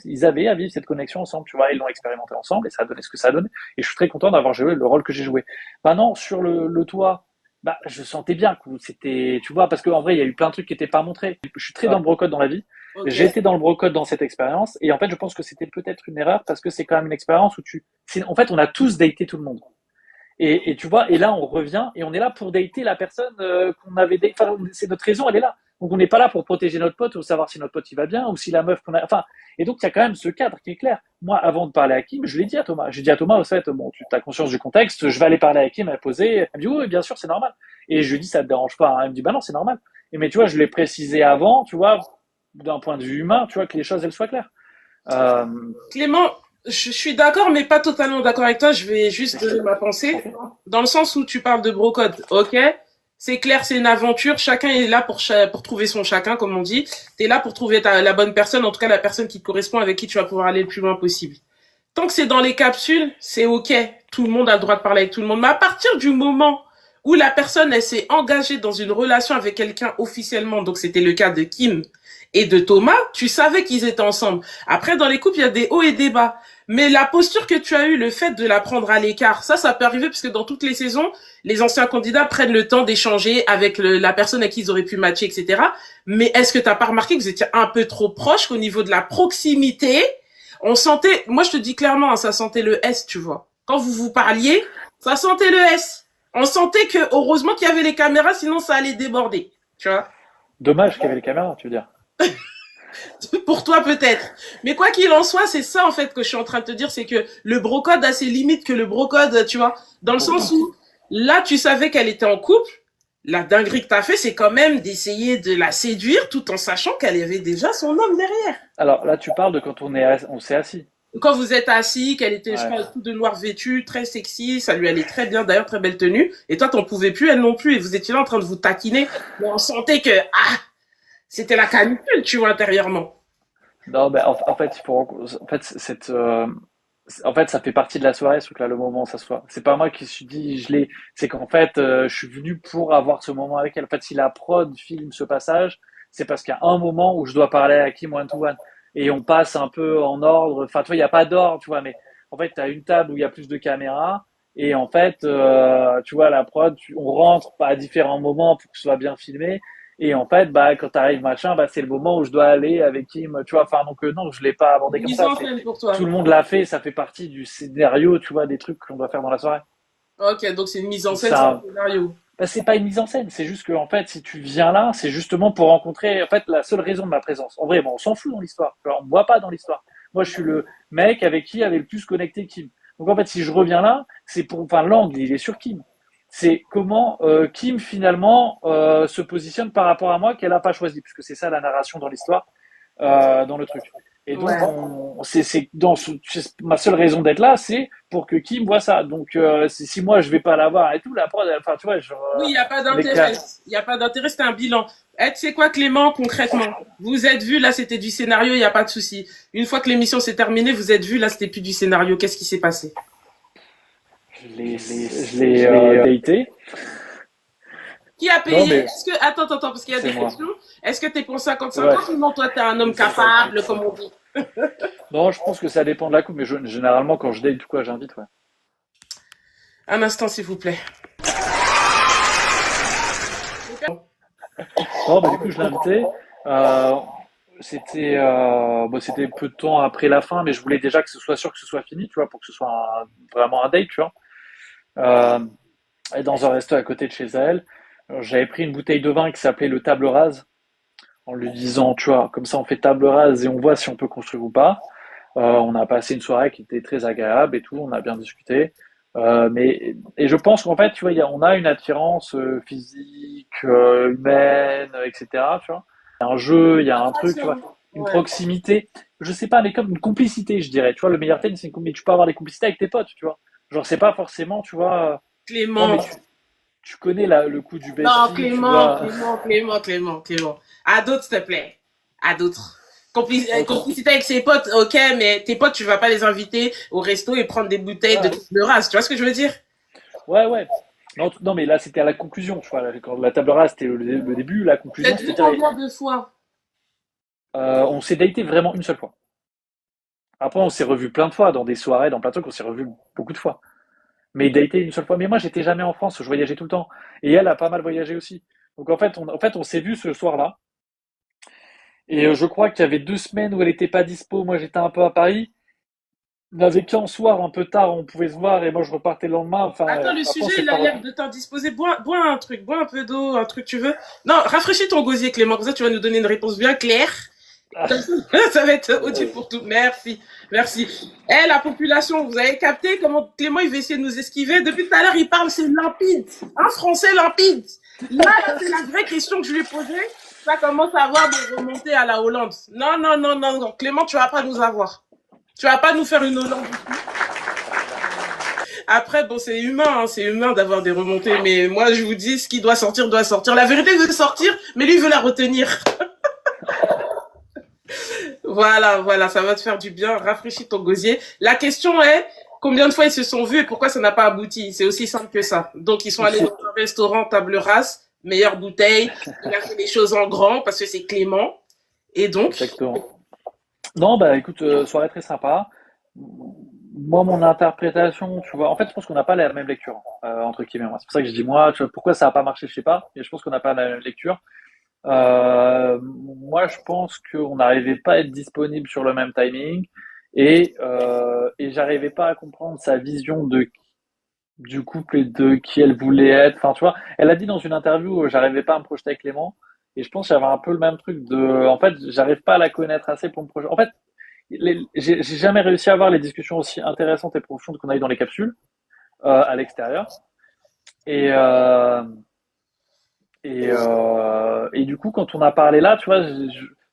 ils avaient à vivre cette connexion ensemble, tu vois, ils l'ont expérimenté ensemble, et ça a donné ce que ça a donné. Et je suis très content d'avoir joué le rôle que j'ai joué. Maintenant, sur le toit, bah, je sentais bien que c'était, tu vois, parce qu'en vrai, il y a eu plein de trucs qui étaient pas montrés. Je suis très dans le brocode dans la vie. Ok. J'ai été dans le brocode dans cette expérience, et en fait, je pense que c'était peut-être une erreur parce que c'est quand même une expérience où en fait, on a tous daté tout le monde. Et tu vois, et là, on revient et on est là pour dater la personne qu'on avait daté. Enfin, c'est notre raison, elle est là. Donc, on n'est pas là pour protéger notre pote ou savoir si notre pote il va bien ou si la meuf qu'on a. Enfin, et donc, il y a quand même ce cadre qui est clair. Moi, avant de parler à Kim, je l'ai dit à Thomas. J'ai dit à Thomas, au fait, bon, tu as conscience du contexte, je vais aller parler à Kim, elle a posé. Elle me dit, oui, bien sûr, c'est normal. Et je lui dis, ça te dérange pas, hein. Elle me dit, bah non, c'est normal. Et mais tu vois, je l'ai précisé avant, tu vois, d'un point de vue humain, tu vois, que les choses, elles soient claires. Euh, Clément, je suis d'accord, mais pas totalement d'accord avec toi. Je vais juste donner ma pensée. ok. Dans le sens où tu parles de brocode, ok? C'est clair, c'est une aventure. Chacun est là pour trouver son chacun, comme on dit. T'es là pour trouver la bonne personne, en tout cas la personne qui te correspond, avec qui tu vas pouvoir aller le plus loin possible. Tant que c'est dans les capsules, c'est ok. Tout le monde a le droit de parler avec tout le monde. Mais à partir du moment où la personne, elle s'est engagée dans une relation avec quelqu'un officiellement, donc c'était le cas de Kim et de Thomas, tu savais qu'ils étaient ensemble. Après, dans les couples, il y a des hauts et des bas. Mais la posture que tu as eue, le fait de la prendre à l'écart, ça peut arriver parce que dans toutes les saisons, les anciens candidats prennent le temps d'échanger avec la personne à qui ils auraient pu matcher, etc. Mais est-ce que t'as pas remarqué que vous étiez un peu trop proche, qu'au niveau de la proximité, on sentait, moi je te dis clairement, hein, ça sentait le S, tu vois. Quand vous vous parliez, ça sentait le S. On sentait que, heureusement qu'il y avait les caméras, sinon ça allait déborder, tu vois. Dommage qu'il y avait les caméras, tu veux dire. Pour toi peut-être. Mais quoi qu'il en soit, c'est ça en fait que je suis en train de te dire, c'est que le brocode a ses limites que le brocode, tu vois, dans le sens où là tu savais qu'elle était en couple, la dinguerie que t'as fait, c'est quand même d'essayer de la séduire tout en sachant qu'elle avait déjà son homme derrière. Alors là, tu parles de quand on s'est assis. Quand vous êtes assis, qu'elle était, je Ouais. crois, tout de noir vêtue, très sexy, ça lui allait très bien, d'ailleurs, très belle tenue, et toi t'en pouvais plus, elle non plus, et vous étiez là en train de vous taquiner, mais on sentait que, c'était la canicule, tu vois, intérieurement. Non, mais en fait, en fait, en fait, ça fait partie de la soirée, ce truc-là, le moment où ça se voit. C'est pas moi qui suis dit, c'est qu'en fait, je suis venu pour avoir ce moment avec elle. En fait, si la prod filme ce passage, c'est parce qu'il y a un moment où je dois parler à Kim one to one. Et on passe un peu en ordre. Enfin, tu vois, il n'y a pas d'ordre, tu vois, mais en fait, tu as une table où il y a plus de caméras. Et en fait, tu vois, la prod, on rentre à différents moments pour que ce soit bien filmé. Et en fait, bah, quand t'arrives machin, bah, c'est le moment où je dois aller avec Kim, tu vois. Enfin, donc, non, je l'ai pas abordé comme Mise ça. en scène pour toi. Tout le monde l'a fait, ça fait partie du scénario, tu vois, des trucs qu'on doit faire dans la soirée. Ok, donc c'est une mise en scène, c'est un Ça, scénario. bah, c'est pas une mise en scène, c'est juste que, en fait, si tu viens là, c'est justement pour rencontrer, en fait, la seule raison de ma présence. En vrai, bon, on s'en fout dans l'histoire. Tu vois, on me voit pas dans l'histoire. Moi, je suis le mec avec qui avait le plus connecté Kim. Donc, en fait, si je reviens là, c'est pour, enfin, l'angle, il est sur Kim. C'est comment Kim finalement se positionne par rapport à moi qu'elle a pas choisi, puisque c'est ça la narration dans l'histoire, dans le truc. Et donc, Ouais. ma seule raison d'être là, c'est pour que Kim voit ça. Donc, si moi je vais pas la voir et tout, la prod, enfin, tu vois, genre, Oui, il n'y a pas les d'intérêt. cas. Il n'y a pas d'intérêt, c'est un bilan. Eh, tu sais quoi, Clément, concrètement? Vous êtes vu, là, c'était du scénario, il n'y a pas de souci. Une fois que l'émission s'est terminée, vous êtes vu, là, c'était plus du scénario. Qu'est-ce qui s'est passé? Je l'ai daté. Qui a Non, payé? mais Est-ce que, attends, parce qu'il y a c'est des moi. questions. Est-ce que t'es pour Ouais. 50-50 ou non, toi, t'es un homme capable, comme on dit? Non, je pense que ça dépend de la coupe, mais généralement, quand je date ou quoi, j'invite, ouais. Un instant, s'il vous plaît. Non, bah, du coup, je l'ai invité. Euh, c'était peu de temps après la fin, mais je voulais déjà que ce soit sûr que ce soit fini, tu vois, pour que ce soit vraiment un date, tu vois. Euh, et dans un resto à côté de chez elle, j'avais pris une bouteille de vin qui s'appelait le Table Rase, en lui disant, tu vois, comme ça on fait table rase et on voit si on peut construire ou pas. On a passé une soirée qui était très agréable et tout, on a bien discuté. Et je pense qu'en fait, tu vois, on a une attirance physique, humaine, etc. Tu vois, il y a un jeu, il y a un truc, tu vois, une Ouais. proximité. Je sais pas, mais comme une complicité, je dirais. Tu vois, le meilleur thème, c'est une complicité. Tu peux avoir des complicités avec tes potes, tu vois. Genre, c'est pas forcément, tu vois. Non, mais Clément. tu connais le coup du Non, bestie, tu Clément, vois. Clément, Clément, Clément, Clément. À d'autres, s'il te plaît. À d'autres. Ok. Complicité avec ses potes, ok, mais tes potes, tu vas pas les inviter au resto et prendre des bouteilles Ouais, de race. Tu vois ce que je veux dire? ouais, ouais. Non, non, mais là, c'était à la conclusion, tu vois. Quand la table rase, c'était le début, la Vous conclusion, êtes vu c'était dire, combien de fois? on s'est daté vraiment une seule fois. Après, on s'est revu plein de fois dans des soirées, dans plein de trucs, on s'est revu beaucoup de fois. Mais daté une seule fois. Mais moi, j'étais jamais en France, je voyageais tout le temps. Et elle a pas mal voyagé aussi. Donc en fait, on s'est vu ce soir-là. Et je crois qu'il y avait 2 semaines où elle était pas dispo. Moi, j'étais un peu à Paris. On avait qu'un soir un peu tard, on pouvait se voir et moi je repartais le lendemain. Enfin, Attends, le après on sujet, s'est il pas a l'air revu. de t'indisposer. Bois un truc, bois un peu d'eau, un truc tu veux. Non, rafraîchis ton gosier, Clément. Comme ça, tu vas nous donner une réponse bien claire. Comme Ah, ça, ça va être utile vas-y. pour tout. Merci, merci. Eh, la population, vous avez capté comment Clément, il va essayer de nous esquiver. Depuis tout à l'heure, il parle, c'est limpide. Un français limpide. Là, c'est la vraie question que je lui ai posée. Ça commence à avoir des remontées à la Hollande. Non, non, non, non, non. Clément, tu vas pas nous avoir. Tu vas pas nous faire une Hollande. Après, bon, c'est humain d'avoir des remontées, mais moi, je vous dis, ce qui doit sortir, doit sortir. La vérité veut sortir, mais lui veut la retenir. Voilà, voilà, ça va te faire du bien. Rafraîchis ton gosier. La question est, combien de fois ils se sont vus et pourquoi ça n'a pas abouti? C'est aussi simple que ça. Donc, ils sont allés dans un restaurant table rase, meilleure bouteille. Il a fait les choses en grand parce que c'est Clément. Et donc, Exactement. Non, bah écoute, soirée très sympa. Moi, mon interprétation, tu vois, en fait, je pense qu'on n'a pas la même lecture, entre guillemets. Moi. C'est pour ça que je dis, moi, tu vois, pourquoi ça n'a pas marché, je sais pas, mais je pense qu'on n'a pas la même lecture. Moi, je pense qu'on n'arrivait pas à être disponible sur le même timing et j'arrivais pas à comprendre sa vision du couple et de qui elle voulait être. Enfin, tu vois, elle a dit dans une interview, j'arrivais pas à me projeter avec Clément. Et je pense que j'avais un peu le même truc en fait, j'arrive pas à la connaître assez pour me projeter. En fait, j'ai jamais réussi à avoir les discussions aussi intéressantes et profondes qu'on a eues dans les capsules, à l'extérieur. Et, euh, et du coup, quand on a parlé là, tu vois,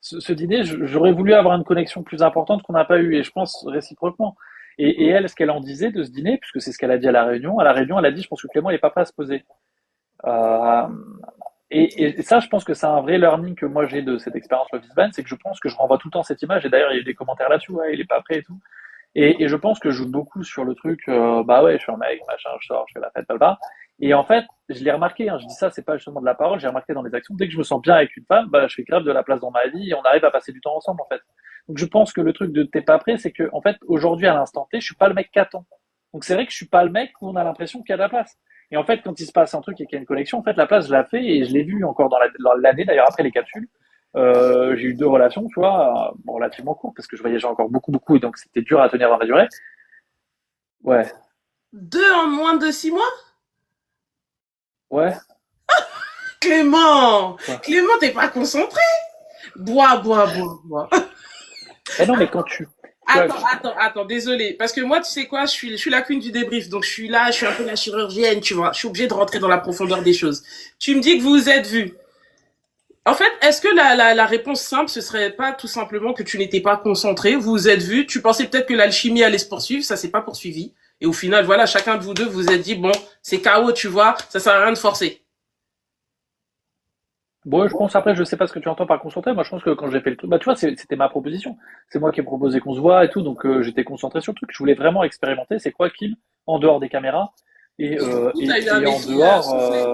ce dîner, j'aurais voulu avoir une connexion plus importante qu'on n'a pas eue, et je pense réciproquement. Et elle, ce qu'elle en disait de ce dîner, puisque c'est ce qu'elle a dit à la réunion, elle a dit, je pense que Clément, il n'est pas prêt à se poser. Euh, et ça, je pense que c'est un vrai learning que moi j'ai de cette expérience Love is Blind, c'est que je pense que je renvoie tout le temps cette image, et d'ailleurs, il y a eu des commentaires là-dessus, ouais, il est pas prêt et tout. Et je pense que je joue beaucoup sur le truc, bah ouais, je suis un mec, machin, je sors, je fais la fête, là-bas. Et en fait, je l'ai remarqué, hein, je dis ça, c'est pas justement de la parole, j'ai remarqué dans les actions, dès que je me sens bien avec une femme, bah, je fais grave de la place dans ma vie et on arrive à passer du temps ensemble, en fait. Donc je pense que le truc de t'es pas prêt, c'est que, en fait, aujourd'hui, à l'instant T, je suis pas le mec qu'attend. Donc c'est vrai que je suis pas le mec où on a l'impression qu'il y a de la place. Et en fait, quand il se passe un truc et qu'il y a une connexion, en fait, la place, je la fais et je l'ai vu encore dans l'année, d'ailleurs, après les capsules. J'ai eu 2 relations, tu vois, bon, relativement courtes, parce que je voyageais encore beaucoup, beaucoup, et donc c'était dur à tenir dans la durée. Ouais, deux en moins de 6 mois? ouais, Clément! quoi. Clément, t'es pas concentré? Bois, bois, bois, bois. Eh non, mais quand tu vois, Attends, désolé. Parce que moi, tu sais quoi, je suis la queen du débrief. Donc, je suis là, je suis un peu la chirurgienne, tu vois. Je suis obligée de rentrer dans la profondeur des choses. Tu me dis que vous vous êtes vus. En fait, est-ce que la réponse simple, ce serait pas tout simplement que tu n'étais pas concentré, vous vous êtes vus, tu pensais peut-être que l'alchimie allait se poursuivre, ça s'est pas poursuivi. Et au final, voilà, chacun de vous deux vous êtes dit, bon, c'est KO, tu vois, ça sert à rien de forcer. bon, je pense après, je sais pas ce que tu entends par concentré. Moi, je pense que quand j'ai fait le truc, bah, tu vois, c'était ma proposition. C'est moi qui ai proposé qu'on se voit et tout, donc j'étais concentré sur le truc. Je voulais vraiment expérimenter. C'est quoi, Kim, en dehors des caméras et, Et du euh, coup, t'as et, eu un et en effet dehors, soufflé.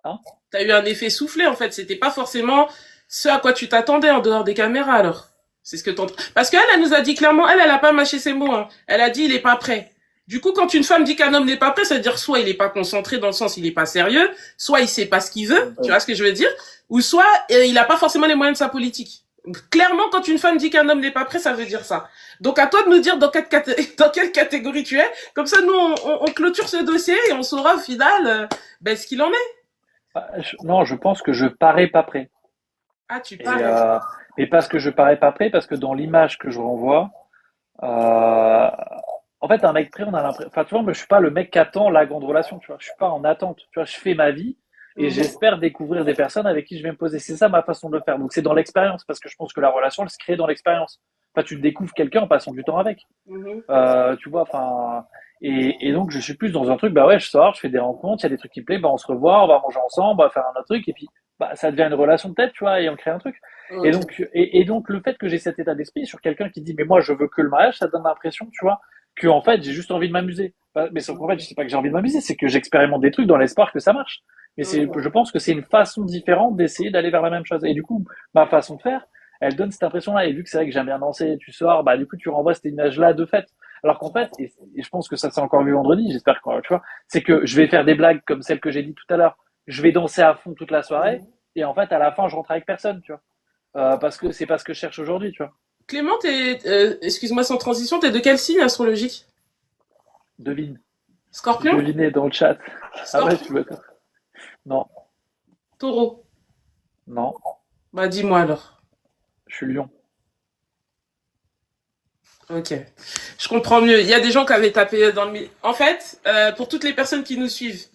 hein. T'as eu un effet soufflé, en fait. C'était pas forcément ce à quoi tu t'attendais en dehors des caméras, alors. C'est ce que t'entends. Parce qu'elle, elle nous a dit clairement, elle a pas mâché ses mots, hein. Elle a dit, il est pas prêt. Du coup, quand une femme dit qu'un homme n'est pas prêt, ça veut dire soit il est pas concentré dans le sens il est pas sérieux, soit il sait pas ce qu'il veut, tu vois ce que je veux dire, ou soit il a pas forcément les moyens de sa politique. Clairement, quand une femme dit qu'un homme n'est pas prêt, ça veut dire ça. Donc à toi de nous dire dans quelle catégorie tu es. Comme ça, nous, on clôture ce dossier et on saura au final ben, ce qu'il en est. Non, je pense que je parais pas prêt. Ah, tu Et parais. mais parce que je parais pas prêt, parce que dans l'image que je renvoie, euh, en fait, un mec prêt, on a l'impression. Enfin, tu vois, moi, je suis pas le mec qui attend la grande relation. Tu vois, je suis pas en attente. Tu vois, je fais ma vie et Mhm. j'espère découvrir des personnes avec qui je vais me poser. C'est ça ma façon de le faire. Donc, c'est dans l'expérience, parce que je pense que la relation, elle se crée dans l'expérience. Enfin, tu découvres quelqu'un en passant du temps avec. Mhm. Tu vois, enfin. Et donc, je suis plus dans un truc, bah ouais, je sors, je fais des rencontres, il y a des trucs qui me plaisent, bah on se revoit, on va manger ensemble, on va faire un autre truc, et puis bah, ça devient une relation peut-être, tu vois, et on crée un truc. Et Ok. donc, et donc le fait que j'ai cet état d'esprit sur quelqu'un qui dit, mais moi, je veux que le mariage, ça donne l'impression, tu vois, que en fait, j'ai juste envie de m'amuser. Mais sauf qu'en fait, je sais pas que j'ai envie de m'amuser, c'est que j'expérimente des trucs dans l'espoir que ça marche. Mais je pense que c'est une façon différente d'essayer d'aller vers la même chose. Et du coup, ma façon de faire, elle donne cette impression-là. Et vu que c'est vrai que j'aime bien danser, tu sors, bah, du coup, tu renvoies cette image-là de fait. Alors qu'en fait, et je pense que ça s'est encore vu vendredi, j'espère que, tu vois, c'est que je vais faire des blagues comme celles que j'ai dit tout à l'heure. Je vais danser à fond toute la soirée. Et en fait, à la fin, je rentre avec personne, tu vois. Parce que c'est pas ce que je cherche aujourd'hui, tu vois. Clément, excuse-moi sans transition, t'es de quel signe astrologique? Devine. Scorpion? Devinez dans le chat. Ah ouais, tu Scorpion? veux quoi? Non, Taureau? non, Bah dis-moi alors. je suis lion. Ok. Je comprends mieux. Il y a des gens qui avaient tapé dans le... En fait, pour toutes les personnes qui nous suivent,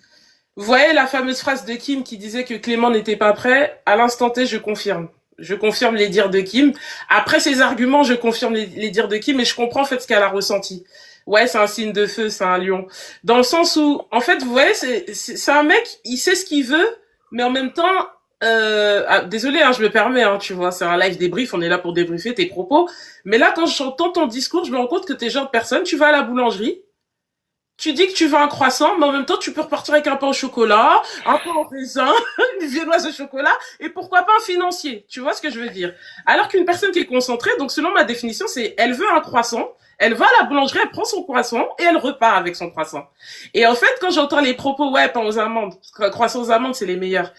vous voyez la fameuse phrase de Kim qui disait que Clément n'était pas prêt? À l'instant T, je confirme. Je confirme les dires de Kim. Après ses arguments, je confirme les dires de Kim et je comprends en fait ce qu'elle a ressenti. Ouais, c'est un signe de feu, c'est un lion. Dans le sens où, en fait, vous voyez, c'est un mec, il sait ce qu'il veut, mais en même temps, désolé, hein, je me permets, hein, tu vois, c'est un live débrief, on est là pour débriefer tes propos. Mais là, quand j'entends ton discours, je me rends compte que t'es le genre de personne, tu vas à la boulangerie, tu dis que tu veux un croissant, mais en même temps, tu peux repartir avec un pain au chocolat, un pain au raisin, une viennoise au chocolat, et pourquoi pas un financier. Tu vois ce que je veux dire? Alors qu'une personne qui est concentrée, donc selon ma définition, c'est elle veut un croissant, elle va à la boulangerie, elle prend son croissant et elle repart avec son croissant. Et en fait, quand j'entends les propos, ouais, pain aux amandes, croissant aux amandes, c'est les meilleurs.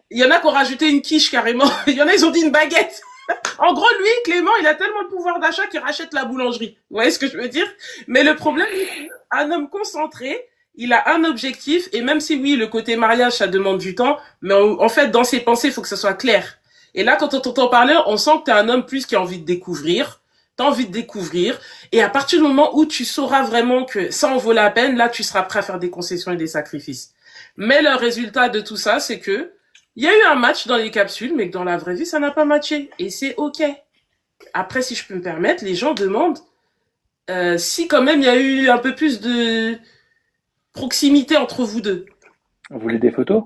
Il y en a qui ont rajouté une quiche carrément. Il y en a, ils ont dit une baguette. En gros, lui, Clément, il a tellement de pouvoir d'achat qu'il rachète la boulangerie. Vous voyez ce que je veux dire? Mais le problème, c'est qu'un homme concentré, il a un objectif, et même si oui, le côté mariage, ça demande du temps, mais en fait, dans ses pensées, il faut que ça soit clair. Et là, quand on t'entend parler, on sent que t'es un homme plus qui a envie de découvrir, t'as envie de découvrir, et à partir du moment où tu sauras vraiment que ça en vaut la peine, là, tu seras prêt à faire des concessions et des sacrifices. Mais le résultat de tout ça, c'est que il y a eu un match dans les capsules, mais que dans la vraie vie, ça n'a pas matché. Et c'est OK. Après, si je peux me permettre, les gens demandent si quand même il y a eu un peu plus de proximité entre vous deux. Vous voulez des photos?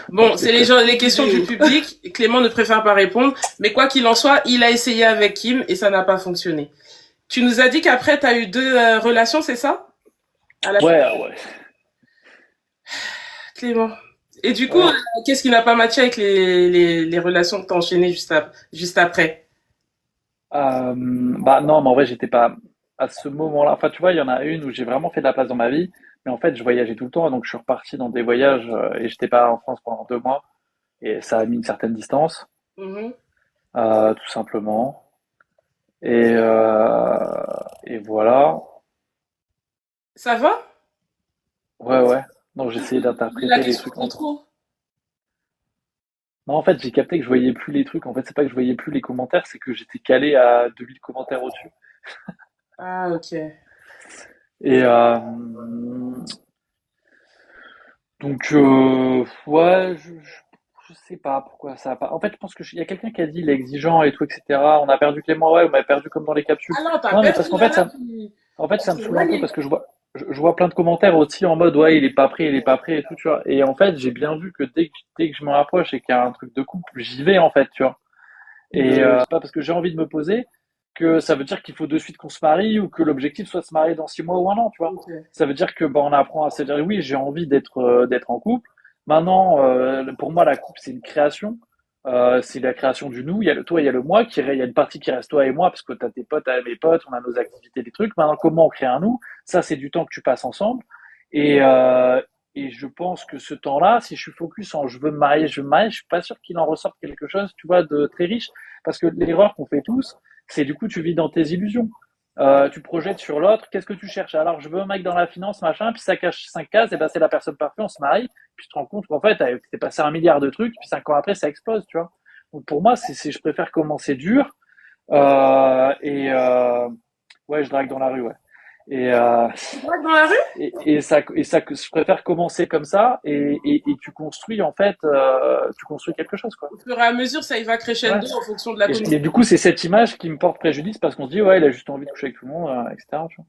Bon, C'est c'est peut-être. les questions du public. Clément ne préfère pas répondre. Mais quoi qu'il en soit, il a essayé avec Kim et ça n'a pas fonctionné. Tu nous as dit qu'après, tu as eu deux relations, c'est ça? À la fin, Ouais, ouais, Clément. Et du coup, ouais. qu'est-ce qui n'a pas matché avec les relations que tu as enchaînées juste après? Bah non, mais en vrai, j'étais pas à ce moment-là. Enfin, tu vois, il y en a une où j'ai vraiment fait de la place dans ma vie, mais en fait, je voyageais tout le temps, donc je suis reparti dans des voyages et j'étais pas en France pendant 2 mois, et ça a mis une certaine distance, Mhm. tout simplement. Et voilà. Ça va? Ouais, ouais. Donc j'essayais La d'interpréter les question trucs de entre. trop. Non, en fait, j'ai capté que je voyais plus les trucs. En fait, c'est pas que je voyais plus les commentaires, c'est que j'étais calé à 2000 commentaires au-dessus. Ah, ok. Et donc, ouais, je sais pas pourquoi ça a pas. En fait, je pense que il y a quelqu'un qui a dit il est exigeant et tout, etc. On a perdu Clément, ouais, on m'a perdu comme dans les capsules. Ah non, t'as Non, mais parce perdu, qu'en là, fait, là, ça me c'est saoule un peu éloigné. parce que je vois plein de commentaires aussi en mode ouais, il est pas prêt et tout, tu vois. Et en fait, j'ai bien vu que dès que je me rapproche et qu'il y a un truc de couple, j'y vais en fait, tu vois. Et c'est pas parce que j'ai envie de me poser que ça veut dire qu'il faut de suite qu'on se marie ou que l'objectif soit de se marier dans 6 mois ou un an, tu vois. Ok. Ça veut dire que bah, on apprend à se dire oui, j'ai envie d'être en couple. Maintenant, pour moi, la couple c'est une création. C'est la création du nous. Il y a le toi, il y a le moi. Il y a une partie qui reste toi et moi parce que t'as tes potes, t'as mes potes, on a nos activités, des trucs. Maintenant, comment on crée un nous? Ça, c'est du temps que tu passes ensemble. Et et je pense que ce temps-là, si je suis focus en je veux me marier, je suis pas sûr qu'il en ressorte quelque chose, tu vois, de très riche. Parce que l'erreur qu'on fait tous, c'est du coup, tu vis dans tes illusions. Tu projettes sur l'autre, qu'est-ce que tu cherches? Alors, je veux un mec dans la finance, machin, puis ça cache 5 cases, et ben c'est la personne parfaite, on se marie, puis tu te rends compte qu'en fait, t'es passé 1 milliard de trucs, puis 5 ans après, ça explose, tu vois. Donc pour moi, je préfère commencer dur, et ouais, je drague dans la rue, ouais. Et, Moi, dans la rue? et ça, je préfère commencer comme ça, et tu construis, en fait, tu construis quelque chose, quoi. Au fur et à mesure, ça y va Ouais. crescendo en fonction de la Et communauté. du coup, c'est cette image qui me porte préjudice parce qu'on se dit, ouais, il a juste envie de coucher avec tout le monde, etc. Tu vois.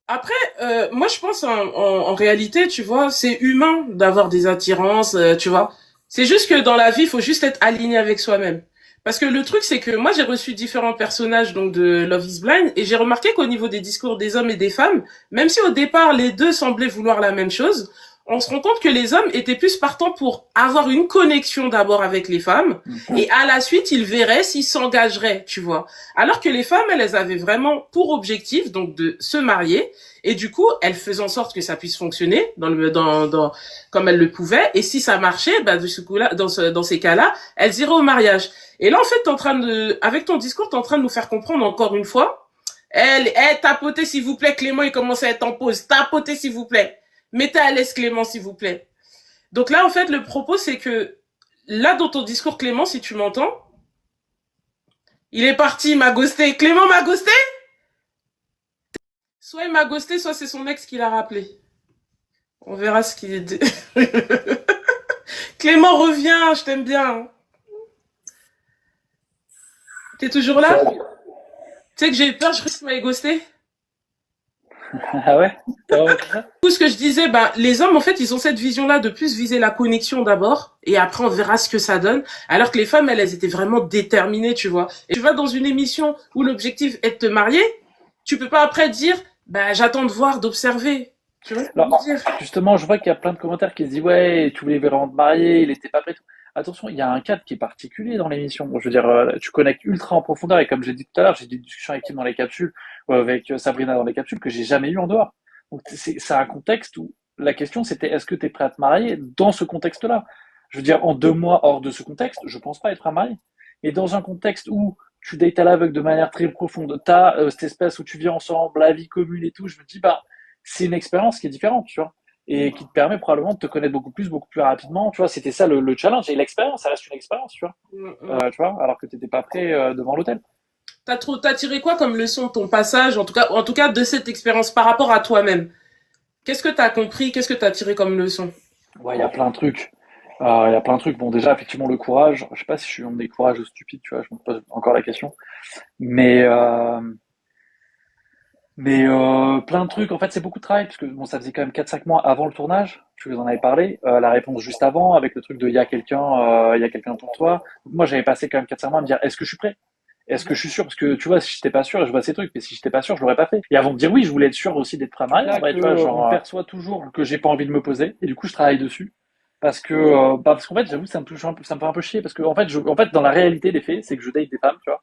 Après, moi, je pense en réalité, tu vois, c'est humain d'avoir des attirances, tu vois. C'est juste que dans la vie, il faut juste être aligné avec soi-même. Parce que le truc, c'est que moi, j'ai reçu différents personnages donc de Love is Blind et j'ai remarqué qu'au niveau des discours des hommes et des femmes, même si au départ les deux semblaient vouloir la même chose, on se rend compte que les hommes étaient plus partants pour avoir une connexion d'abord avec les femmes et à la suite, ils verraient s'ils s'engageraient, tu vois. Alors que les femmes, elles avaient vraiment pour objectif donc de se marier et du coup, elles faisaient en sorte que ça puisse fonctionner comme elles le pouvaient et si ça marchait, bah de ce coup-là, dans ces cas-là, elles iraient au mariage. Et là, en fait, avec ton discours, t'es en train de nous faire comprendre encore une fois. Tapotez s'il vous plaît, Clément, il commence à être en pause. Tapotez s'il vous plaît. Mettez à l'aise Clément, s'il vous plaît. Donc là, en fait, le propos, c'est que, là, dans ton discours, Clément, si tu m'entends, il est parti, il m'a ghosté. Clément m'a ghosté? Soit il m'a ghosté, soit c'est son ex qui l'a rappelé. On verra ce qu'il est. Clément, reviens, je t'aime bien. T'es toujours là? Salut. Tu sais que j'ai eu peur, je crois que tu m'avais ghosté. Ah ouais? T'as vraiment fait ça? Tout ce que je disais, bah, les hommes, en fait, ils ont cette vision-là de plus viser la connexion d'abord, et après, on verra ce que ça donne. Alors que les femmes, elles étaient vraiment déterminées, tu vois. Et tu vas dans une émission où l'objectif est de te marier, tu peux pas après dire, bah, j'attends de voir, d'observer. Tu vois ce que je Alors, veux dire? justement, je vois qu'il y a plein de commentaires qui se disent, ouais, tu voulais vraiment te marier, il était pas prêt. Attention, il y a un cadre qui est particulier dans l'émission. Je veux dire, tu connectes ultra en profondeur et comme j'ai dit tout à l'heure, j'ai des discussions avec Kim dans les capsules, ou avec Sabrina dans les capsules que j'ai jamais eu en dehors. Donc, c'est un contexte où la question c'était est-ce que tu es prêt à te marier dans ce contexte-là? Je veux dire, en 2 mois hors de ce contexte, je pense pas être prêt à me marier. Et dans un contexte où tu dates à l'aveugle de manière très profonde, t'as cette espèce où tu vis ensemble, la vie commune et tout, je me dis, bah, c'est une expérience qui est différente, tu vois, et qui te permet probablement de te connaître beaucoup plus rapidement, tu vois, c'était ça le challenge, et l'expérience, ça reste une expérience, tu vois, tu vois, alors que t'étais pas prêt devant l'hôtel. T'as tiré quoi comme leçon de ton passage, en tout cas, de cette expérience par rapport à toi-même? Qu'est-ce que t'as compris? Qu'est-ce que t'as tiré comme leçon? Ouais, il y a plein de trucs. Il y a plein de trucs. Bon, déjà, effectivement, le courage. Je sais pas si je suis en décourage ou stupide, tu vois, je me pose encore la question. Mais, euh, mais plein de trucs. En fait, c'est beaucoup de travail, parce que bon, ça faisait quand même 4 5 mois avant le tournage. Je vous en avais parlé. La réponse juste avant, avec le truc de il y a quelqu'un pour toi. Donc, moi, j'avais passé quand même 4 5 mois à me dire, est-ce que je suis prêt? Est-ce que je suis sûr? Parce que tu vois, si j'étais pas sûr, je vois ces trucs, mais si j'étais pas sûr, je l'aurais pas fait. Et avant de dire oui, je voulais être sûr aussi d'être prêt à marier. Ouais, tu vois, genre, on perçoit toujours que j'ai pas envie de me poser, et du coup, je travaille dessus. Parce qu'en fait, j'avoue, ça me touche un peu, ça me fait un peu chier, parce que en fait, dans la réalité des faits, c'est que je date des femmes, tu vois.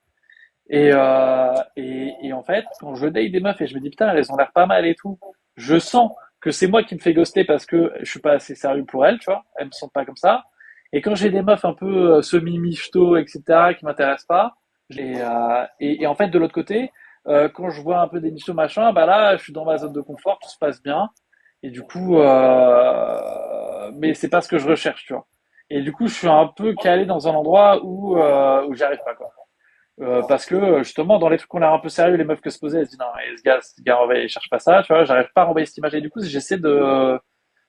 Et en fait, quand je date des meufs et je me dis putain, elles ont l'air pas mal et tout, je sens que c'est moi qui me fais ghoster parce que je suis pas assez sérieux pour elles, tu vois. Elles me sentent pas comme ça. Et quand j'ai des meufs un peu semi-michto, etc., qui m'intéressent pas, et en fait, de l'autre côté, quand je vois un peu des michtos machin, bah là, je suis dans ma zone de confort, tout se passe bien. Et du coup, mais c'est pas ce que je recherche, tu vois. Et du coup, je suis un peu calé dans un endroit où j'y arrive pas, quoi. Parce que justement, dans les trucs qu'on a l'air un peu sérieux, les meufs que se posaient, elles se disent non, mais ce gars, il cherche pas ça, tu vois, j'arrive pas à renvoyer cette image. Et du coup, j'essaie de.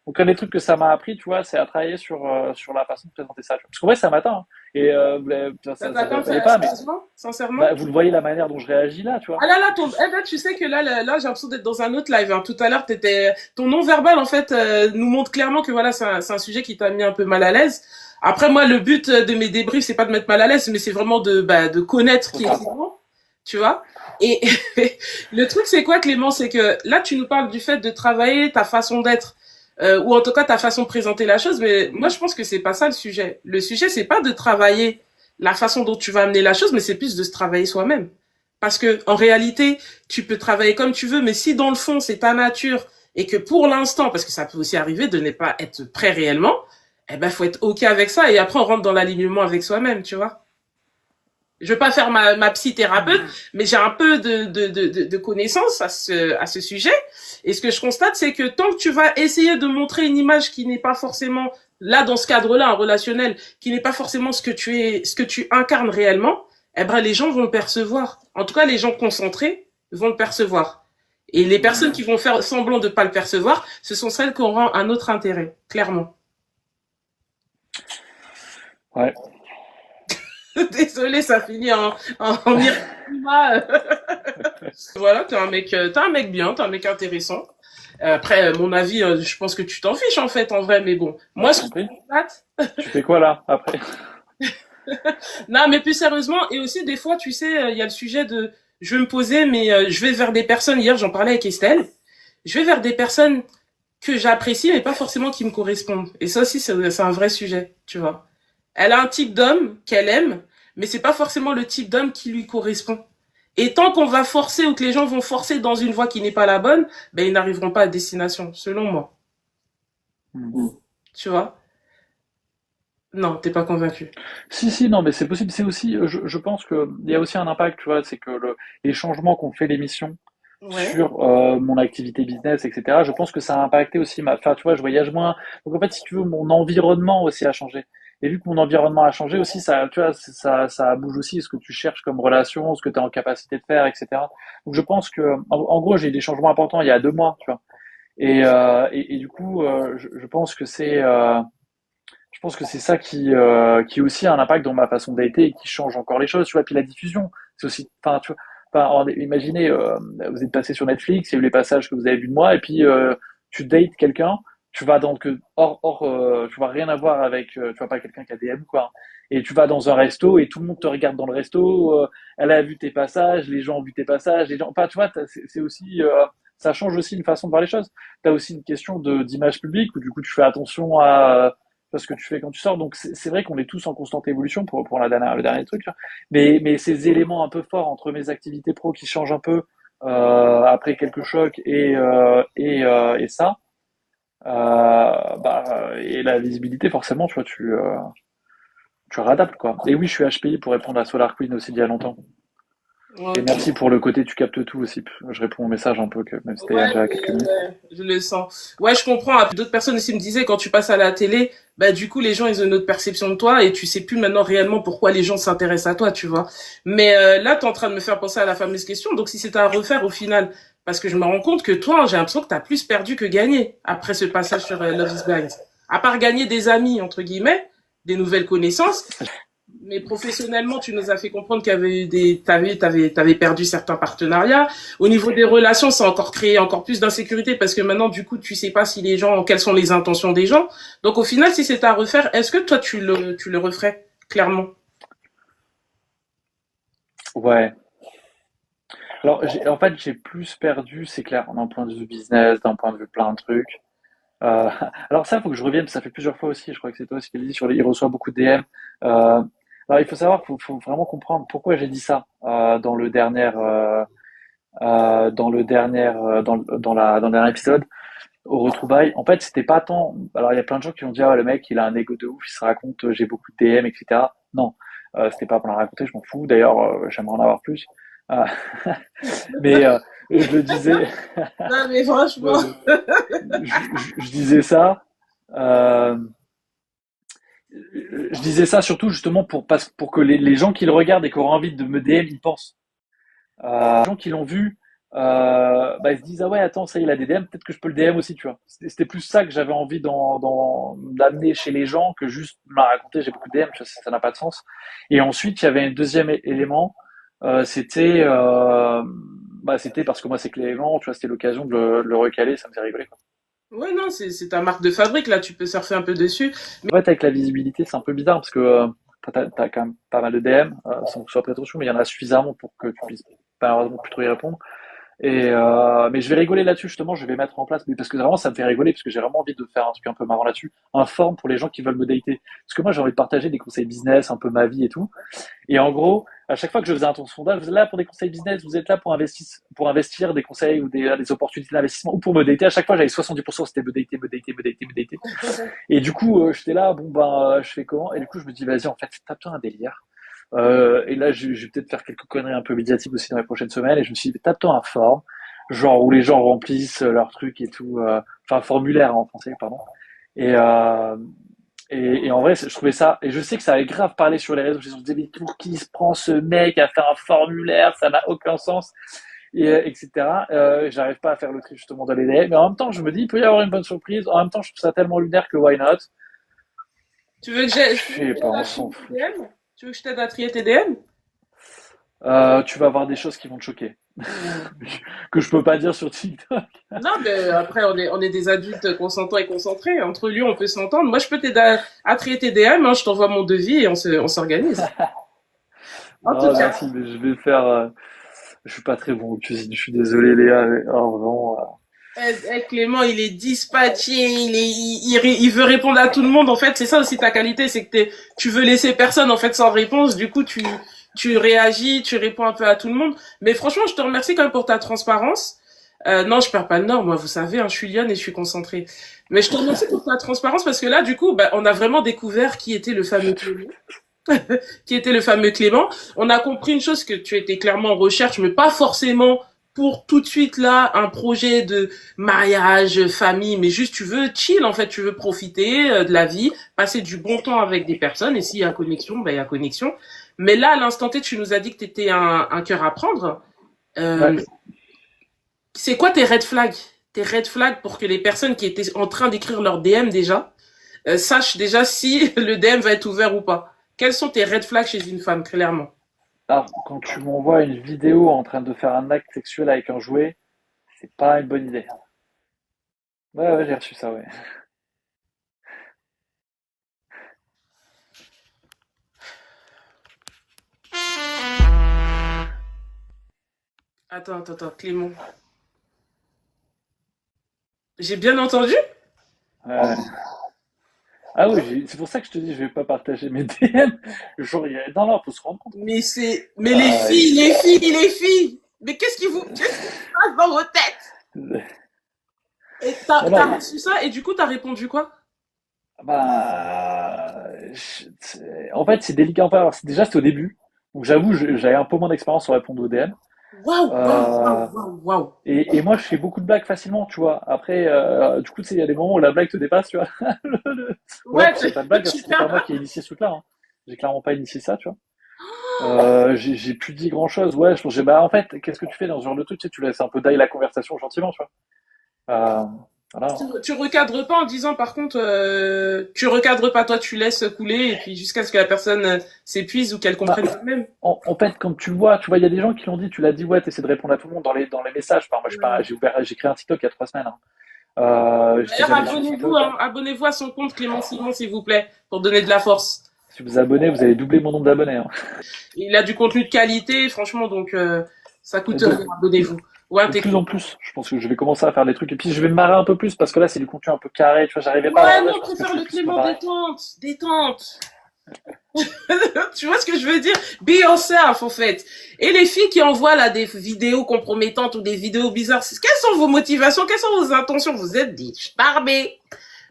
Donc, un des trucs que ça m'a appris, tu vois, c'est à travailler sur la façon de présenter ça. Tu vois. Parce qu'en vrai, ça m'atteint, hein. Et Ça ça t'atteint, vous voyez pas, mais sérieusement? Sincèrement? bah, vous le voyez la manière dont je réagis là, tu vois. Ah là là, là, tu sais que là, j'ai l'impression d'être dans un autre live, hein. Tout à l'heure, ton non-verbal, en fait, nous montre clairement que voilà, c'est un sujet qui t'a mis un peu mal à l'aise. Après, moi, le but de mes débriefs, c'est pas de mettre mal à l'aise, mais c'est vraiment de connaître qui est Clément, tu vois. Et le truc, c'est quoi, Clément? C'est que là, tu nous parles du fait de travailler ta façon d'être, ou en tout cas ta façon de présenter la chose, mais moi, je pense que c'est pas ça le sujet. Le sujet, c'est pas de travailler la façon dont tu vas amener la chose, mais c'est plus de se travailler soi-même. Parce que en réalité, tu peux travailler comme tu veux, mais si dans le fond c'est ta nature et que pour l'instant, parce que ça peut aussi arriver de ne pas être prêt réellement, eh ben faut être ok avec ça et après on rentre dans l'alignement avec soi-même, tu vois. Je veux pas faire ma psythérapeute, mais j'ai un peu de connaissances à ce sujet. Et ce que je constate, c'est que tant que tu vas essayer de montrer une image qui n'est pas forcément là dans ce cadre-là, un relationnel, qui n'est pas forcément ce que tu es, ce que tu incarnes réellement, eh ben les gens vont le percevoir. En tout cas, les gens concentrés vont le percevoir. Et les personnes qui vont faire semblant de pas le percevoir, ce sont celles qui auront un autre intérêt, clairement. Ouais. Désolé, ça finit en Irma. Voilà, t'es un mec bien, t'es un mec intéressant. Après, mon avis, je pense que tu t'en fiches en fait, en vrai, mais bon. Bah, Moi, je ce que t'en prie. je constate, Tu fais quoi là, après? non, mais plus sérieusement, et aussi des fois, tu sais, il y a le sujet de, je vais me poser, mais je vais vers des personnes. Hier, j'en parlais avec Estelle. Je vais vers des personnes que j'apprécie, mais pas forcément qui me correspondent. Et ça aussi, c'est un vrai sujet, tu vois. Elle a un type d'homme qu'elle aime, mais c'est pas forcément le type d'homme qui lui correspond. Et tant qu'on va forcer ou que les gens vont forcer dans une voie qui n'est pas la bonne, ben ils n'arriveront pas à destination, selon moi. Hmm. Tu vois? Non, t'es pas convaincu. Si, si, non, mais c'est possible. C'est aussi, je pense que il y a aussi un impact, tu vois, c'est que les changements qu'ont fait l'émission Ouais. sur mon activité business, etc., je pense que ça a impacté aussi enfin, tu vois, je voyage moins. Donc en fait, si tu veux, mon environnement aussi a changé. Et vu que mon environnement a changé aussi, ça, tu vois, ça bouge aussi ce que tu cherches comme relation, ce que tu es en capacité de faire, etc. Donc je pense que, en gros, j'ai eu des changements importants il y a 2 mois, tu vois. Et du coup, je pense que c'est ça qui aussi a un impact dans ma façon de dater et qui change encore les choses, tu vois. Puis la diffusion, c'est aussi, enfin, tu vois, enfin, imaginez, vous êtes passé sur Netflix, il y a eu les passages que vous avez vus de moi, et puis tu dates quelqu'un, tu vas dans que tu vas rien avoir avec, tu vois pas quelqu'un qui a DM quoi. Et tu vas dans un resto et tout le monde te regarde dans le resto, elle a vu tes passages, les gens ont vu tes passages, les gens, enfin, tu vois, c'est aussi, ça change aussi une façon de voir les choses. T'as aussi une question d'image publique où du coup tu fais attention à ce que tu fais quand tu sors. Donc c'est vrai qu'on est tous en constante évolution pour le dernier truc. Là. Mais ces éléments un peu forts entre mes activités pro qui changent un peu après quelques chocs et ça, et la visibilité forcément, tu vois, tu réadaptes quoi. Et oui, je suis HPI pour répondre à Solar Queen aussi d'il y a longtemps. Et Ok. merci pour le côté tu captes tout aussi. Je réponds au message un peu que même si c'était il y a Ouais, déjà quelques minutes. je le sens. Ouais, je comprends. D'autres personnes aussi me disaient quand tu passes à la télé, bah du coup les gens ils ont une autre perception de toi et tu sais plus maintenant réellement pourquoi les gens s'intéressent à toi, tu vois. Mais là t'es en train de me faire penser à la fameuse question. Donc si c'était à refaire au final, parce que je me rends compte que toi j'ai l'impression que t'as plus perdu que gagné après ce passage sur Love is Blind. À part gagner des amis entre guillemets, des nouvelles connaissances. Mais professionnellement, tu nous as fait comprendre qu'il y avait eu t'avais perdu certains partenariats. Au niveau des relations, ça a encore créé encore plus d'insécurité parce que maintenant, du coup, tu sais pas si les gens, quelles sont les intentions des gens. Donc, au final, si c'était à refaire, est-ce que toi, tu le referais, clairement? Ouais. Alors en fait j'ai plus perdu, c'est clair, d'un point de vue business, d'un point de vue plein de trucs. Euh, alors ça, il faut que je revienne, ça fait plusieurs fois aussi, je crois que c'est toi aussi qui l'as dit, il reçoit beaucoup de DM. Alors il faut savoir, faut vraiment comprendre pourquoi j'ai dit ça dans le dernier épisode au retrouvailles. En fait, c'était pas tant. Alors il y a plein de gens qui vont dire ah, le mec il a un ego de ouf, il se raconte j'ai beaucoup de DM, etc. Non, c'était pas pour la raconter, je m'en fous. D'ailleurs, j'aimerais en avoir plus. Euh, mais je le disais, Non, mais franchement. je, je disais ça. Euh, je disais ça surtout justement pour que les gens qui le regardent et qui auront envie de me DM, ils pensent. Les gens qui l'ont vu, ils se disent ah ouais attends ça il a des DM, peut-être que je peux le DM aussi tu vois. C'était plus ça que j'avais envie d'amener chez les gens que juste me la raconter j'ai beaucoup de DM, tu vois, ça n'a pas de sens. Et ensuite il y avait un deuxième élément, c'était parce que moi c'est Clément, tu vois, c'était l'occasion de le recaler, ça me fait rigoler quoi. Ouais, non, c'est ta marque de fabrique, là, tu peux surfer un peu dessus. En fait, avec la visibilité, c'est un peu bizarre parce que t'as quand même pas mal de DM, sans que ce soit prétentieux, mais il y en a suffisamment pour que tu puisses malheureusement plus trop y répondre. Mais je vais rigoler là-dessus justement, je vais mettre en place, mais parce que vraiment ça me fait rigoler, parce que j'ai vraiment envie de faire un truc un peu marrant là-dessus, un forum pour les gens qui veulent me dater. Parce que moi j'ai envie de partager des conseils business, un peu ma vie et tout. Et en gros, à chaque fois que je faisais un tour de sondage, vous êtes là pour des conseils business, vous êtes là pour investir des conseils ou des opportunités d'investissement ou pour me dater. À chaque fois j'avais 70%, c'était me dater, me dater, me dater, me dater. Et du coup j'étais là, bon ben je fais comment? Et du coup je me dis vas-y en fait tape-toi un délire. Et là, je vais peut-être faire quelques conneries un peu médiatiques aussi dans les prochaines semaines. Et je me suis dit, tape-toi un forum, genre où les gens remplissent leurs trucs et tout, enfin formulaire en français, pardon. Et, euh, et en vrai, je trouvais ça, et je sais que ça avait grave parlé sur les réseaux. Je me disais, mais pour qui se prend ce mec à faire un formulaire, ça n'a aucun sens, etc. J'arrive pas à faire le tri justement dans les DM, mais en même temps, je me dis, il peut y avoir une bonne surprise. En même temps, je trouve ça tellement lunaire que why not? Tu Je veux que sais je pas, t'aide on à trier s'en tes fout. DM? Tu veux que je t'aide à trier tes DM? Tu vas avoir des choses qui vont te choquer. que je peux pas dire sur TikTok. Non, mais après, on est des adultes consentants et concentrés. Entre lui, on peut s'entendre. Moi, je peux t'aider à traiter tes DM, hein, je t'envoie mon devis et on s'organise. En tout Non, cas, merci, mais je vais faire. Je suis pas très bon en cuisine. Je suis désolé, Léa. Mais, oh, vraiment. Clément, il est dispatché, il veut répondre à tout le monde. En fait, c'est ça aussi ta qualité, c'est que tu veux laisser personne en fait sans réponse. Du coup, tu réagis, tu réponds un peu à tout le monde. Mais franchement, je te remercie quand même pour ta transparence. Non, je perds pas le nord, moi, vous savez, hein, je suis lionne et je suis concentrée. Mais je te remercie pour ta transparence parce que là, du coup, bah, on a vraiment découvert qui était le fameux Clément. Qui était le fameux Clément. On a compris une chose, que tu étais clairement en recherche, mais pas forcément pour tout de suite là un projet de mariage, famille, mais juste tu veux chill en fait, tu veux profiter de la vie, passer du bon temps avec des personnes et s'il y a connexion, ben il y a connexion. Mais là à l'instant T, tu nous as dit que tu étais un cœur à prendre. Ouais. Euh, c'est quoi tes red flags? Tes red flags pour que les personnes qui étaient en train d'écrire leur DM déjà sachent déjà si le DM va être ouvert ou pas. Quels sont tes red flags chez une femme, clairement? Alors, quand tu m'envoies une vidéo en train de faire un acte sexuel avec un jouet, c'est pas une bonne idée. Ouais, ouais, j'ai reçu ça, ouais. Attends, Clément. J'ai bien entendu? Ouais. Ah oui, c'est pour ça que je te dis, je vais pas partager mes DM. Genre, non, non, faut se rendre compte. Mais Ah, les filles! Mais qu'est-ce qui se passe dans vos têtes? Et non, t'as non, reçu ça et du coup t'as répondu quoi? bah, en fait, c'est délicat. Enfin, déjà, c'était au début. Donc, j'avoue, j'avais un peu moins d'expérience sur répondre aux DM. Euh, Waouh! et moi, je fais beaucoup de blagues facilement, tu vois. Après, du coup, tu sais, il y a des moments où la blague te dépasse, tu vois. Ouais, Ouais, puis c'est pas de blague, parce tu que c'est pas moi perds. qui ai initié ce truc-là, hein. J'ai clairement pas initié ça, tu vois. J'ai plus dit grand-chose. Ouais, bah, en fait, qu'est-ce que tu fais dans ce genre de truc? Tu sais, tu laisses un peu d'ail la conversation gentiment, tu vois. Euh, voilà. Tu recadres pas en disant par contre, tu recadres pas, toi tu laisses couler et puis jusqu'à ce que la personne s'épuise ou qu'elle Bah, comprenne elle-même. en fait, quand tu vois, il y a des gens qui l'ont dit, tu l'as dit, ouais, t'essaies de répondre à tout le monde dans les messages. Enfin, moi, je sais pas, Ouais. j'ai créé un TikTok il y a 3 semaines, hein. J'étais D'ailleurs, jamais sur abonnez-vous, TikTok. hein, abonnez-vous à son compte Clément Simon s'il vous plaît, pour donner de la force. Si vous vous abonnez, vous allez doubler mon nombre d'abonnés, hein. Il a du contenu de qualité, franchement, donc ça Et coûte rien, abonnez-vous. Ouais, de t'es plus en plus, je pense que je vais commencer à faire des trucs. Et puis, je vais me marrer un peu plus parce que là, c'est du contenu un peu carré. Tu vois, j'arrivais pas à Ouais, l'aborder. non, Je on pense que je préfère vais le plus me Clément marrer. détente, détente. Tu vois ce que je veux dire? Be yourself, en fait. Et les filles qui envoient là des vidéos compromettantes ou des vidéos bizarres, quelles sont vos motivations? Quelles sont vos intentions? Vous êtes des barbés.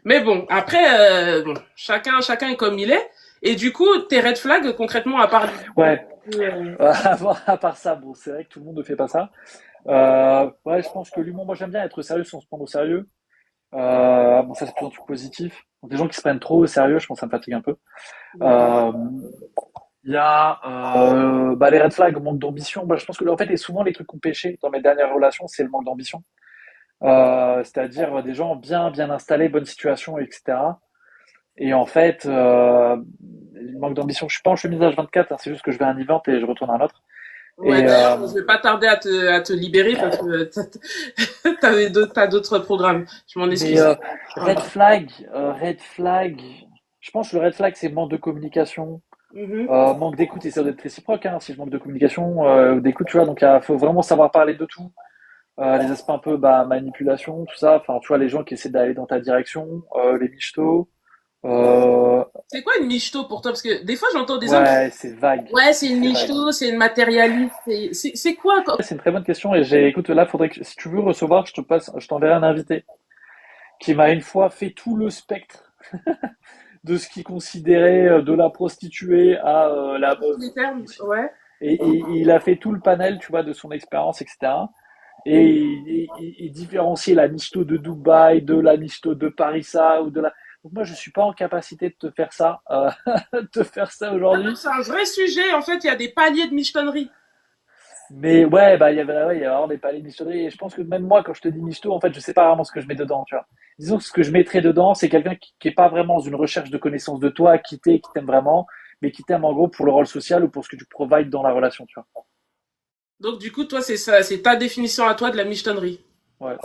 Mais bon, après, bon, chacun est comme il est. Et du coup, tes red flags, concrètement, à part Ouais, euh, à part ça, bon, c'est vrai que tout le monde ne fait pas ça. Ouais, je pense que l'humour, moi j'aime bien être sérieux sans se prendre au sérieux. Bon, ça c'est plutôt un truc positif. Donc, des gens qui se prennent trop au sérieux, je pense que ça me fatigue un peu. Euh, Il y a bah, les red flags, manque d'ambition. Bah, je pense que en fait, et souvent les trucs qui ont péché dans mes dernières relations, c'est le manque d'ambition. C'est-à-dire des gens bien installés, bonne situation, etc. Et en fait, il manque d'ambition. Je suis pas en chemise H24, hein, c'est juste que je vais à un event et je retourne à un autre. Ouais, Et d'ailleurs, je vais pas tarder à te libérer parce que t'as d'autres programmes. Je m'en mais excuse. red flag. Je pense que le red flag, c'est manque de communication. Mhm. Manque d'écoute et ça doit être réciproque, hein, si je manque de communication, d'écoute, tu vois, donc il faut vraiment savoir parler de tout. Les aspects un peu bah, manipulation, tout ça, enfin tu vois les gens qui essaient d'aller dans ta direction, les michtos, euh, C'est quoi une michto pour toi? Parce que des fois, j'entends des hommes qui ouais c'est vague, ouais, c'est une c'est vague. michto, c'est une matérialiste. C'est quoi? C'est une très bonne question et écoute là faudrait que si tu veux recevoir, je t'enverrai un invité qui m'a une fois fait tout le spectre de ce qu'il considérait de la prostituée à la Les meuf termes, ici. ouais. Et il a fait tout le panel, tu vois, de son expérience, etc. Et il différencier la michto de Dubaï, de la michto de Parissa ou de la. Donc moi, je suis pas en capacité de te faire ça, de te faire ça Ah non, aujourd'hui. c'est un vrai sujet. En fait, il y a des paliers de michetonnerie. Mais ouais, bah il y a vraiment des palais de michtonnerie. Et je pense que même moi, quand je te dis michto, en fait, je sais pas vraiment ce que je mets dedans, tu vois. Disons que ce que je mettrais dedans, c'est quelqu'un qui est pas vraiment dans une recherche de connaissance de toi, qui t'aime vraiment, mais qui t'aime en gros pour le rôle social ou pour ce que tu provides dans la relation, tu vois. Donc du coup, toi, c'est ça, c'est ta définition à toi de la michetonnerie. Ouais,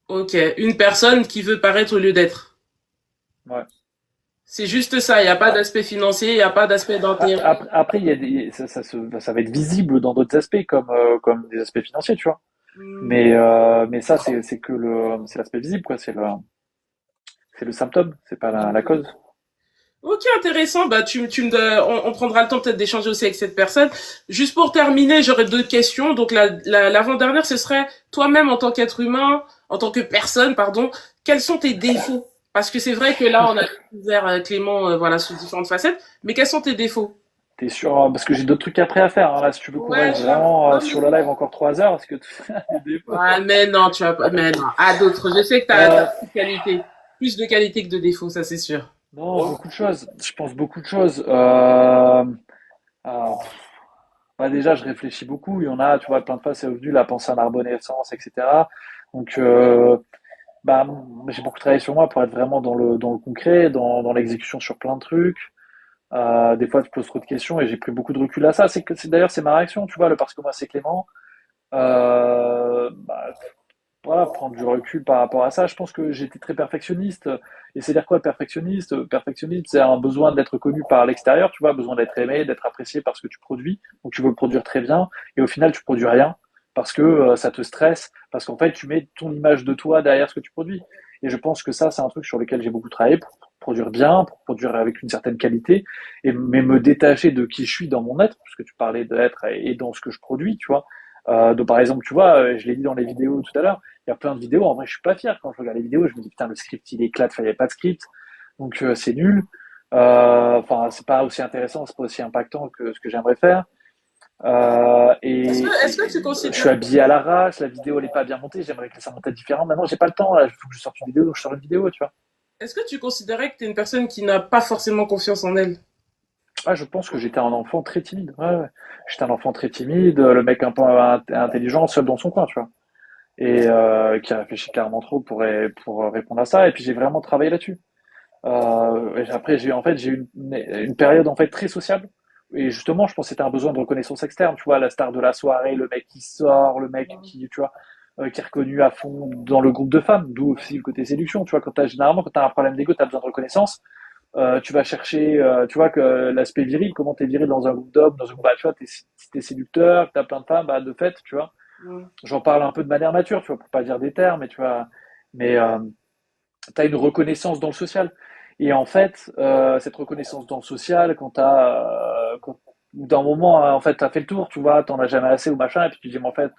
Ok, une personne qui veut paraître au lieu d'être. ouais. C'est juste ça, il n'y a pas d'aspect financier, il n'y a pas d'aspect d'intérêt. Après, ça va être visible dans d'autres aspects, comme des aspects financiers, tu vois. Hmm. Mais ça, c'est l'aspect visible, quoi. C'est le symptôme, c'est pas la cause. Ok, intéressant. Bah, on prendra le temps peut-être d'échanger aussi avec cette personne. Juste pour terminer, j'aurais deux questions. Donc, l'avant-dernière, ce serait toi-même en tant qu'être humain, en tant que personne, pardon, quels sont tes défauts? Parce que c'est vrai que là, on a découvert Clément, voilà, sous différentes facettes. Mais quels sont tes défauts? T'es sûr, parce que j'ai d'autres trucs après à faire, hein. Là, si tu veux qu'on Ouais, reste vraiment non, sur le live encore 3 heures, parce que des fois. ah, mais non, tu vas pas, mais non. Ah, d'autres. Je sais que t'as Euh, plus de qualité. Plus de qualité que de défauts, ça, c'est sûr. non, beaucoup de choses. Je pense beaucoup de choses. Alors, bah déjà, je réfléchis beaucoup. Il y en a, tu vois, plein de fois, c'est revenu la pensée en arborescence, etc. Donc, bah, j'ai beaucoup travaillé sur moi pour être vraiment dans le concret, dans l'exécution sur plein de trucs. Des fois, tu poses trop de questions et j'ai pris beaucoup de recul à ça. D'ailleurs, c'est ma réaction, tu vois, parce que moi, c'est Clément. Bah, voilà, prendre du recul par rapport à ça. Je pense que j'étais très perfectionniste. Et c'est dire quoi, perfectionniste? Perfectionniste, c'est un besoin d'être connu par l'extérieur, tu vois, besoin d'être aimé, d'être apprécié par ce que tu produis. Donc tu veux le produire très bien, et au final tu produis rien parce que ça te stresse, parce qu'en fait tu mets ton image de toi derrière ce que tu produis. Et je pense que ça, c'est un truc sur lequel j'ai beaucoup travaillé pour produire bien, pour produire avec une certaine qualité, mais me détacher de qui je suis dans mon être, puisque tu parlais d'être et dans ce que je produis, tu vois. Donc par exemple, tu vois, je l'ai dit dans les vidéos tout à l'heure, il y a plein de vidéos. En vrai, je suis pas fier quand je regarde les vidéos. Je me dis putain, le script il éclate. Enfin, il n'y avait pas de script, donc c'est nul. Enfin, c'est pas aussi intéressant, c'est pas aussi impactant que ce que j'aimerais faire. Est-ce que tu Je suis considères habillé à l'arrache. La vidéo elle est pas bien montée. J'aimerais que ça monte différent. Maintenant, j'ai pas le temps. Là, il faut que je sorte une vidéo, donc je sors une vidéo, tu vois. Est-ce que tu considérais que tu es une personne qui n'a pas forcément confiance en elle? Ah, je pense que j'étais un enfant très timide. Ouais, ouais. J'étais un enfant très timide, le mec un peu intelligent, seul dans son coin, tu vois. Et qui réfléchit carrément trop pour répondre à ça. Et puis j'ai vraiment travaillé là-dessus. Et après, j'ai eu une période en fait très sociable. Et justement, je pense que c'était un besoin de reconnaissance externe. Tu vois, la star de la soirée, le mec qui sort, le mec qui, tu vois, qui est reconnu à fond dans le groupe de femmes. D'où aussi le côté séduction. Tu vois, généralement, quand t'as un problème d'ego, t'as besoin de reconnaissance. Tu vas chercher, tu vois, que l'aspect viril, comment t'es viril dans un groupe d'hommes, dans un groupe, bah, tu vois, si t'es séducteur, que t'as plein de femmes, bah, de fait, tu vois. Mm. J'en parle un peu de manière mature, tu vois, pour pas dire des termes, mais tu vois, mais tu as une reconnaissance dans le social. Et en fait, cette reconnaissance dans le social, d'un moment, en fait, tu as fait le tour, tu vois, t'en as jamais assez ou machin, et puis tu dis, mais en fait,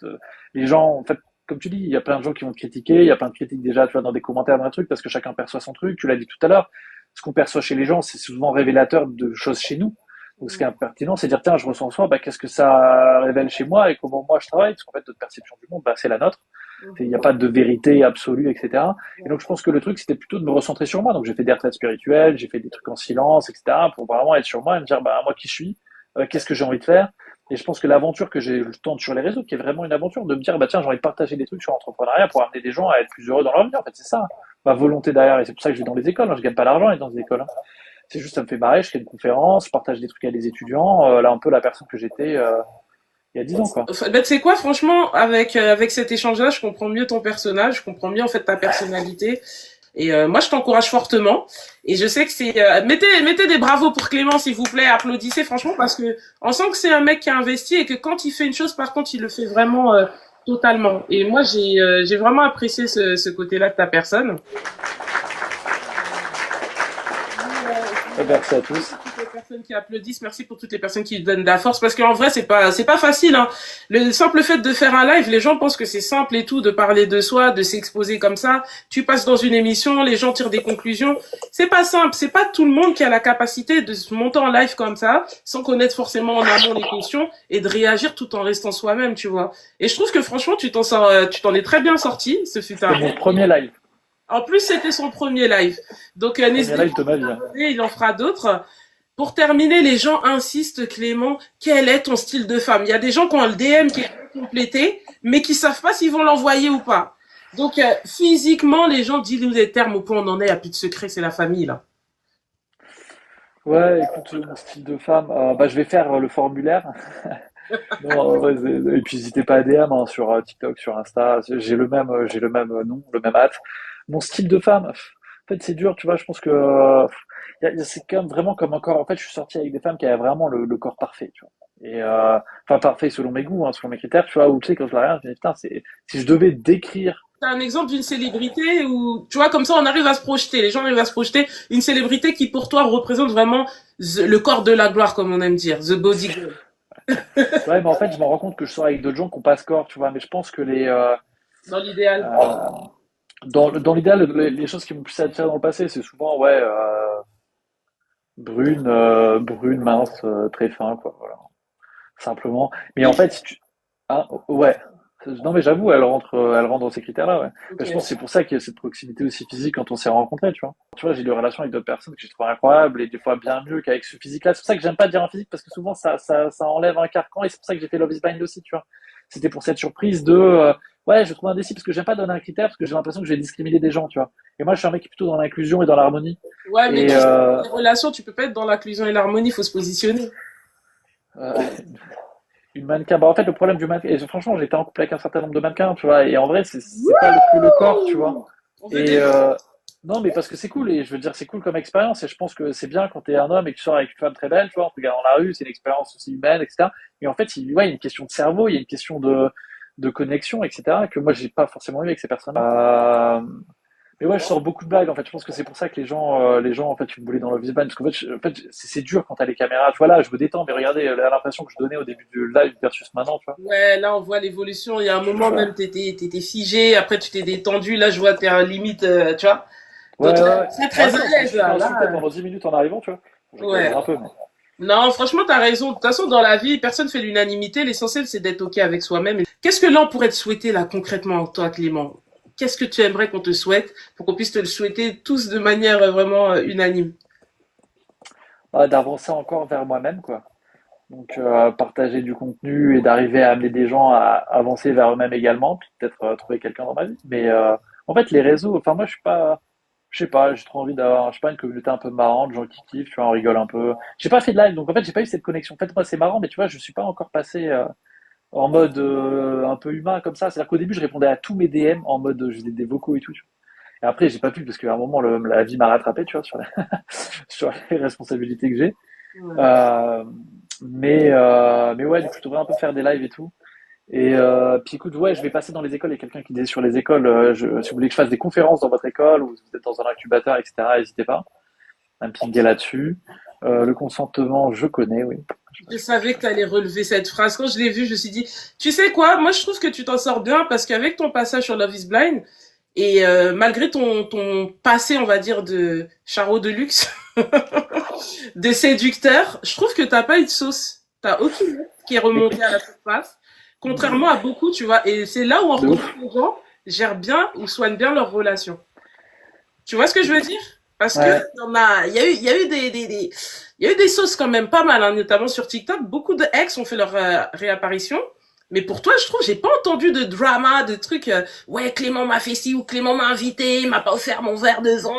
les gens, en fait, comme tu dis, il y a plein de gens qui vont te critiquer, il y a plein de critiques déjà, tu vois, dans des commentaires, dans un truc, parce que chacun perçoit son truc, tu l'as dit tout à l'heure. Ce qu'on perçoit chez les gens, c'est souvent révélateur de choses chez nous. Donc, ce qui est pertinent, c'est de dire, tiens, je ressens ça, bah, qu'est-ce que ça révèle chez moi et comment moi je travaille, parce qu'en fait, notre perception du monde, bah, c'est la nôtre. Il n'y a pas de vérité absolue, etc. Et donc, je pense que le truc, c'était plutôt de me recentrer sur moi. Donc, j'ai fait des retraites spirituelles, j'ai fait des trucs en silence, etc. pour vraiment être sur moi et me dire, bah, moi qui je suis, qu'est-ce que j'ai envie de faire. Et je pense que l'aventure que j'ai le temps sur les réseaux, qui est vraiment une aventure, de me dire, bah, tiens, j'ai envie de partager des trucs sur l'entrepreneuriat pour amener des gens à être plus heureux dans leur vie. En fait, c'est ça, ma volonté derrière. Et c'est pour ça que je vais dans les écoles. Hein. Je gagne pas l'argent et dans les écoles. Hein. C'est juste, ça me fait marrer. Je fais une conférence, je partage des trucs à des étudiants. Là, un peu la personne que j'étais il y a 10 ans, quoi. Enfin, ben, tu sais quoi, franchement, avec cet échange-là, je comprends mieux ton personnage, je comprends mieux en fait ta personnalité. Et moi, je t'encourage fortement. Et je sais que c'est mettez des bravos pour Clément, s'il vous plaît, applaudissez franchement parce que on sent que c'est un mec qui a investi et que quand il fait une chose, par contre, il le fait vraiment totalement. Et moi, j'ai vraiment apprécié ce côté-là de ta personne. Merci à tous. Toutes les personnes qui applaudissent, merci pour toutes les personnes qui donnent de la force parce qu'en vrai c'est pas facile hein. Le simple fait de faire un live, les gens pensent que c'est simple et tout de parler de soi, de s'exposer comme ça. Tu passes dans une émission, les gens tirent des conclusions. C'est pas simple, c'est pas tout le monde qui a la capacité de se monter en live comme ça sans connaître forcément en amont les questions et de réagir tout en restant soi-même, tu vois. Et je trouve que franchement tu t'en es très bien sorti. Ce fut C'était un mon premier live. en plus, c'était son premier live. Donc, Premier n'hésitez live pas de à ma vous vie. Hein. abonner, il en fera d'autres. Pour terminer, les gens insistent, Clément, quel est ton style de femme? Il y a des gens qui ont le DM qui est complété, mais qui savent pas s'ils vont l'envoyer ou pas. Donc, physiquement, les gens disent des termes au point on en est, il n'y a plus de secret, c'est la famille, là. Ouais, écoute, mon style de femme, bah, je vais faire le formulaire. Non, en vrai, et puis n'hésitez pas à DM hein, sur TikTok, sur Insta. J'ai le même nom, le même hâte. Mon style de femme, en fait, c'est dur, tu vois. Je pense que c'est quand même vraiment comme un corps. En fait, je suis sorti avec des femmes qui avaient vraiment le corps parfait, tu vois. Et enfin parfait selon mes goûts, hein, selon mes critères, tu vois. Ou tu sais quand je la regarde, je me dis putain, c'est si je devais décrire. T'as un exemple d'une célébrité où, tu vois, comme ça, on arrive à se projeter. Les gens arrivent à se projeter. Une célébrité qui, pour toi, représente vraiment le corps de la gloire, comme on aime dire. The body girl. Ouais, mais en fait, je me rends compte que je sors avec d'autres gens qui ont pas ce corps, tu vois. Mais je pense que Dans l'idéal. euh, dans l'idéal, les choses qui m'ont plus attiré dans le passé, c'est souvent ouais. Brune, mince, très fin, quoi, voilà, simplement. Mais en fait, si tu... Ah, ouais. Non, mais j'avoue, elle rentre dans ces critères-là, ouais. Ok. Mais je pense que c'est pour ça qu'il y a cette proximité aussi physique quand on s'est rencontrés, tu vois. Tu vois, j'ai eu des relations avec d'autres personnes que j'ai trouvé incroyables et des fois bien mieux qu'avec ce physique-là. C'est pour ça que j'aime pas dire un physique parce que souvent ça enlève un carcan et c'est pour ça que j'ai fait Love is Blind aussi, tu vois. C'était pour cette surprise de, ouais, je trouve indécis parce que j'aime pas donner un critère parce que j'ai l'impression que je vais discriminer des gens, tu vois. Et moi, je suis un mec qui est plutôt dans l'inclusion et dans l'harmonie. Ouais, mais Et, tu sais, dans les relations, tu peux pas être dans l'inclusion et l'harmonie, il faut se positionner. euh, une mannequin. Bah, en fait, le problème du mannequin, et franchement, j'étais en couple avec un certain nombre de mannequins, tu vois, et en vrai, c'est pas que le corps, tu vois. On veut Et des... non, mais parce que c'est cool, et je veux dire, c'est cool comme expérience, et je pense que c'est bien quand t'es un homme et que tu sors avec une femme très belle, tu vois, en te regardant dans la rue, c'est une expérience aussi humaine, etc. Et en fait, ouais, il y a une question de cerveau, il y a une question de connexion, etc., que moi, j'ai pas forcément eu avec ces personnes. Mais ouais, je sors beaucoup de blagues en fait. Je pense que c'est pour ça que les gens en fait, ils me voulaient dans le Band parce qu'en fait, en fait c'est dur quand t'as les caméras. Tu vois là, je me détends, mais regardez l'impression que je donnais au début du live versus maintenant, tu vois. Ouais, là, on voit l'évolution. Il y a un moment même, t'étais figé. Après, tu t'es détendu. Là, je vois, t'es un limite, tu vois. Ouais, Donc, ouais, ouais. très, Ah très non, à je me l'aise, suis fait là. insulter Là, pendant 10 minutes en arrivant, tu vois. ouais. J'exagère un peu, mais. Non, franchement, t'as raison. De toute façon, dans la vie, personne fait l'unanimité. L'essentiel, c'est d'être OK avec soi-même. Qu'est-ce que là, on pourrait te souhaiter, là, concrètement, toi, Clément? Qu'est-ce que tu aimerais qu'on te souhaite pour qu'on puisse te le souhaiter tous de manière vraiment unanime? D'avancer encore vers moi-même, quoi. Donc, partager du contenu et d'arriver à amener des gens à avancer vers eux-mêmes également, puis peut-être trouver quelqu'un dans ma vie. Mais en fait, les réseaux, enfin, moi, je sais pas, j'ai trop envie d'avoir, je sais pas, une communauté un peu marrante, gens qui kiffent, tu vois, on rigole un peu. J'ai pas fait de live, donc en fait, j'ai pas eu cette connexion. En fait, moi, c'est marrant, mais tu vois, je suis pas encore passé en mode un peu humain comme ça. C'est-à-dire qu'au début, je répondais à tous mes DM en mode, je faisais des vocaux et tout, tu vois. Et après, j'ai pas pu parce qu'à un moment, la vie m'a rattrapé, tu vois, sur les responsabilités que j'ai. Ouais. Euh, mais ouais, du coup, je devrais un peu faire des lives et tout. Et puis écoute, ouais, je vais passer dans les écoles. Il y a quelqu'un qui disait sur les écoles, si vous voulez que je fasse des conférences dans votre école ou si vous êtes dans un incubateur, etc., n'hésitez pas à me pinguer là-dessus. Le consentement, je connais, oui. Je savais que tu allais relever cette phrase. Quand je l'ai vue, je me suis dit, tu sais quoi, moi je trouve que tu t'en sors bien parce qu'avec ton passage sur Love is Blind et malgré ton passé, on va dire, de charo de luxe, de séducteur, je trouve que t'as pas eu de sauce. T'as aucune lettre qui est remontée à la surface. Contrairement à beaucoup, tu vois. Et c'est là où on De reconnaît ouf. que les gens gèrent bien ou soignent bien leurs relations. Tu vois ce que je veux dire? Parce que Ouais. il y a eu il y a eu des sauces quand même pas mal, hein, notamment sur TikTok. Beaucoup de ex ont fait leur réapparition. Mais pour toi, je trouve, j'ai pas entendu de drama, de trucs, ouais, Clément m'a fait ci ou Clément m'a invité, il m'a pas offert mon verre de vin.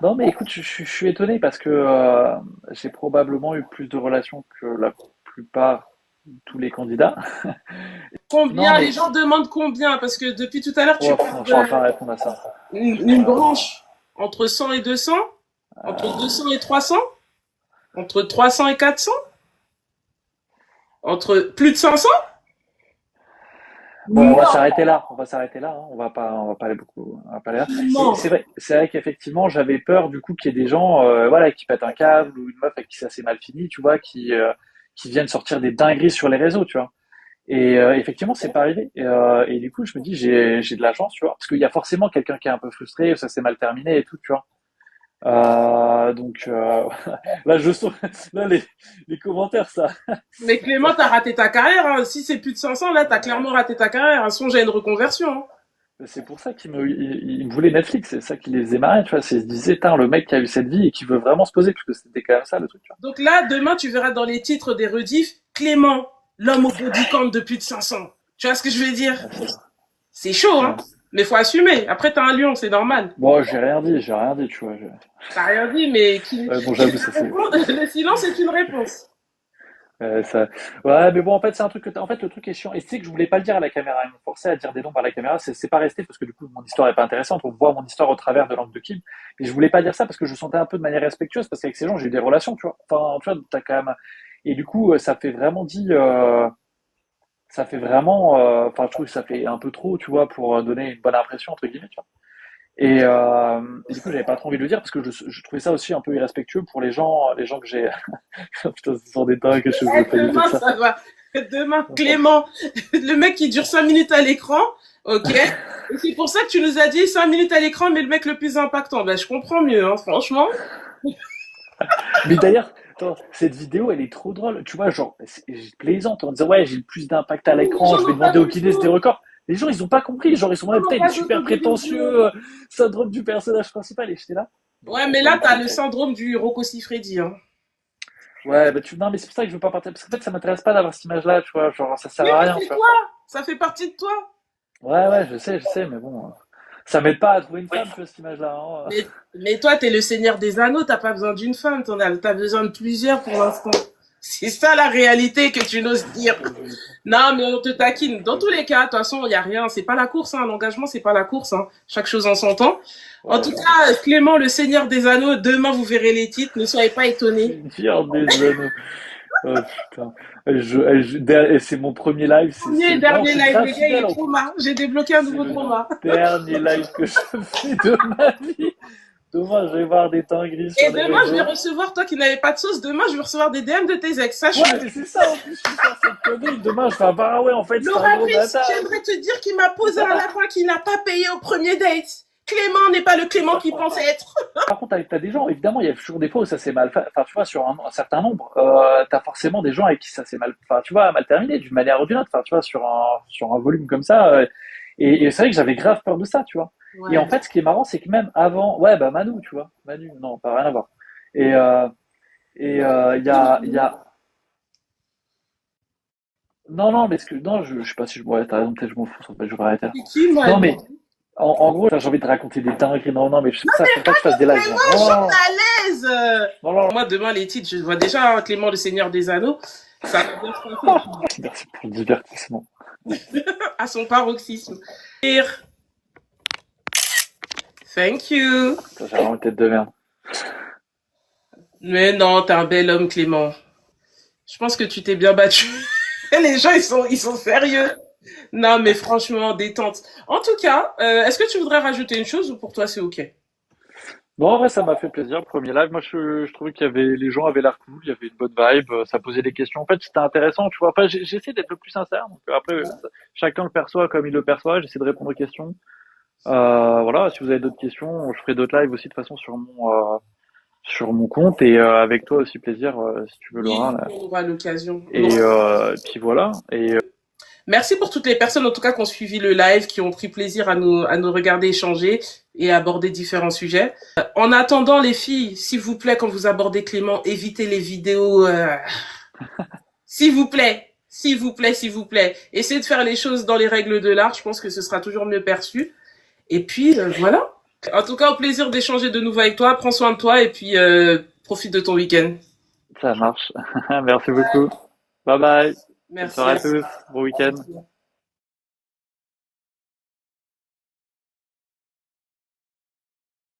Non, mais écoute, je suis étonné parce que j'ai probablement eu plus de relations que la plupart de tous les candidats. Non, Combien? Les mais gens demandent combien? Parce que depuis tout à l'heure, tu oh, parles non, je ne pas répondre à ça. une Euh, branche entre 100 et 200, entre 200 et 300, entre 300 et 400, entre plus de 500? Bon, on va Non, s'arrêter là. On va s'arrêter là. Hein. On va pas aller beaucoup. On va pas aller là. Et non. c'est vrai qu'effectivement, j'avais peur du coup qu'il y ait des gens, voilà, qui pètent un câble ou une meuf avec qui ça s'est mal fini, tu vois, qui viennent sortir des dingueries sur les réseaux, tu vois. Et effectivement, c'est pas arrivé. Et du coup, je me dis, j'ai de la chance, tu vois, parce qu'il y a forcément quelqu'un qui est un peu frustré, ça s'est mal terminé et tout, tu vois. Donc là, je sens là les commentaires, ça. Mais Clément, t'as raté ta carrière, hein. Si c'est plus de 500, là, t'as clairement raté ta carrière, hein. Songe à une reconversion, hein. C'est pour ça il me voulait Netflix, c'est ça qui les faisait marrer, tu vois. C'est, ils se disaient, putain, le mec qui a eu cette vie et qui veut vraiment se poser, parce que c'était quand même ça le truc, tu vois. Donc là, demain, tu verras dans les titres des rediffs, Clément, l'homme au bodycount de plus de 500. Tu vois ce que je veux dire? Ouais, c'est ça. C'est chaud, hein. Ouais. Mais faut assumer. Après, t'as un lion, c'est normal. Bon, j'ai rien dit, tu vois. T'as rien dit, mais Ouais, bon, j'avoue, ça c'est. le silence est une réponse. Ça... Ouais, mais bon, en fait, c'est un truc que en fait, le truc est chiant. Et c'est que je voulais pas le dire à la caméra. Ils m'ont forcé à dire des noms à la caméra. C'est pas resté parce que du coup, mon histoire est pas intéressante. On voit mon histoire au travers de l'angle de Kim. Et je voulais pas dire ça parce que je sentais un peu de manière respectueuse parce qu'avec ces gens, j'ai eu des relations, tu vois. Enfin, tu vois, t'as quand même. Et du coup, ça fait vraiment ça fait vraiment. Enfin, je trouve que ça fait un peu trop, tu vois, pour donner une bonne impression entre guillemets, tu vois. Et du coup, j'avais pas trop envie de le dire parce que je trouvais ça aussi un peu irrespectueux pour les gens que j'ai. Putain, ce sont des dingues que je veux pas dire Demain, ça. ça va. Demain, Clément, le mec qui dure 5 minutes à l'écran, ok. Et c'est pour ça que tu nous as dit 5 minutes à l'écran, mais le mec le plus impactant. Ben, je comprends mieux, hein, franchement. Mais d'ailleurs, attends, cette vidéo, elle est trop drôle. Tu vois, genre, c'est plaisante en disant, ouais, j'ai le plus d'impact à Les l'écran, gens je vais n'ont pas demander au d'autre Guinness des chose. records. Les gens, ils ont pas compris. Genre, ils sont Les là, gens putain, n'ont il est pas d'autre super chose de prétentieux, vidéo. syndrome du personnage principal. Et j'étais là. Ouais, Non, mais pas là, du t'as tout, le tu vois. syndrome du Rocco Siffredi, hein. Ouais, bah non, mais c'est pour ça que je veux pas partir. Parce qu'en fait, ça m'intéresse pas d'avoir cette image-là, tu vois. Genre, ça sert Oui, à mais rien, tu c'est vois. toi. Ça fait partie de toi. Ouais, ouais, je sais, mais bon. Ça m'aide pas à trouver une femme, tu vois, cette image-là, hein. Mais toi, t'es le Seigneur des Anneaux, t'as pas besoin d'une femme, t'as besoin de plusieurs pour l'instant. C'est ça la réalité que tu n'oses dire. Non, mais on te taquine. Dans tous les cas, de toute façon, il n'y a rien. C'est pas la course, hein. L'engagement, c'est pas la course, hein. Chaque chose en son temps. En Ouais, tout j'en doute. cas, Clément, le Seigneur des Anneaux, demain, vous verrez les titres. Ne soyez pas étonnés. Une fière des anneaux. Oh putain. Et c'est mon premier live, Premier et non, dernier c'est live, le gars, il gratuit est en plus. trauma. J'ai débloqué un C'est nouveau le trauma. dernier live que je fais de ma vie. Demain, je vais voir des dingueries Et sur les demain, je vais réseaux. recevoir, toi qui n'avais pas de sauce, demain, je vais recevoir des DM de tes ex. Ouais, Sache-le. mais c'est ça, en plus, je suis faire cette connerie. Demain, je vais avoir, ah ouais, en fait, c'est un gros L'oratrice, bâtard. j'aimerais te dire qu'il m'a posé un lapin qu'il n'a pas payé au premier date. Clément n'est pas le Clément qu'il pensait être. Par contre, t'as des gens, évidemment, il y a toujours des fois où ça s'est mal fait. Enfin, tu vois, sur un certain nombre, t'as forcément des gens avec qui ça s'est mal, enfin, tu vois, mal terminé, d'une manière ou d'une autre. Enfin, tu vois, sur un volume comme ça. Et c'est vrai que j'avais grave peur de ça, tu vois. Et en Ouais. fait, ce qui est marrant, c'est que même avant, ouais, bah Manu, tu vois, Manu, non, pas rien à voir. Et il y a, non, non, mais non, je sais pas si ouais, t'as raison, peut-être je m'en fous, en fait, je vais arrêter. C'est qui, Non, Manu? mais en gros, j'ai envie de raconter des dingueries. Non, non, mais ça, faut pas que je fasse des lives. Non, Clément, non, journalaise. non, non, Moi, demain, les titres, je vois déjà hein, Clément, le Seigneur des Anneaux. Ça va bien se passer. merci pour le divertissement. À son paroxysme. Thank you. J'ai vraiment une tête de merde. Mais non, t'es un bel homme, Clément. Je pense que tu t'es bien battu. Les gens, ils sont sérieux. Non, mais franchement, détente. En tout cas, est-ce que tu voudrais rajouter une chose ou pour toi, c'est OK? Bon, en vrai, ça m'a fait plaisir. Premier live, moi, je trouvais qu'il y avait, les gens avaient l'air cool, il y avait une bonne vibe, ça posait des questions. En fait, c'était intéressant, tu vois. Enfin, j'essaie d'être le plus sincère. Donc, après, chacun le perçoit comme il le perçoit. J'essaie de répondre aux questions. Voilà. Si vous avez d'autres questions, je ferai d'autres lives aussi de toute façon sur mon compte et avec toi aussi plaisir si tu veux Oui, Laura là. on aura l'occasion. Et puis voilà. Merci pour toutes les personnes, en tout cas, qui ont suivi le live, qui ont pris plaisir à nous regarder échanger et à aborder différents sujets. En attendant, les filles, s'il vous plaît, quand vous abordez Clément, évitez les vidéos. S'il vous plaît, s'il vous plaît, s'il vous plaît. Essayez de faire les choses dans les règles de l'art. Je pense que ce sera toujours mieux perçu. Et puis, voilà. En tout cas, au plaisir d'échanger de nouveau avec toi. Prends soin de toi et puis profite de ton week-end. Ça marche. Merci beaucoup. Bye bye. Bonne soirée à Merci. tous. Bon week-end.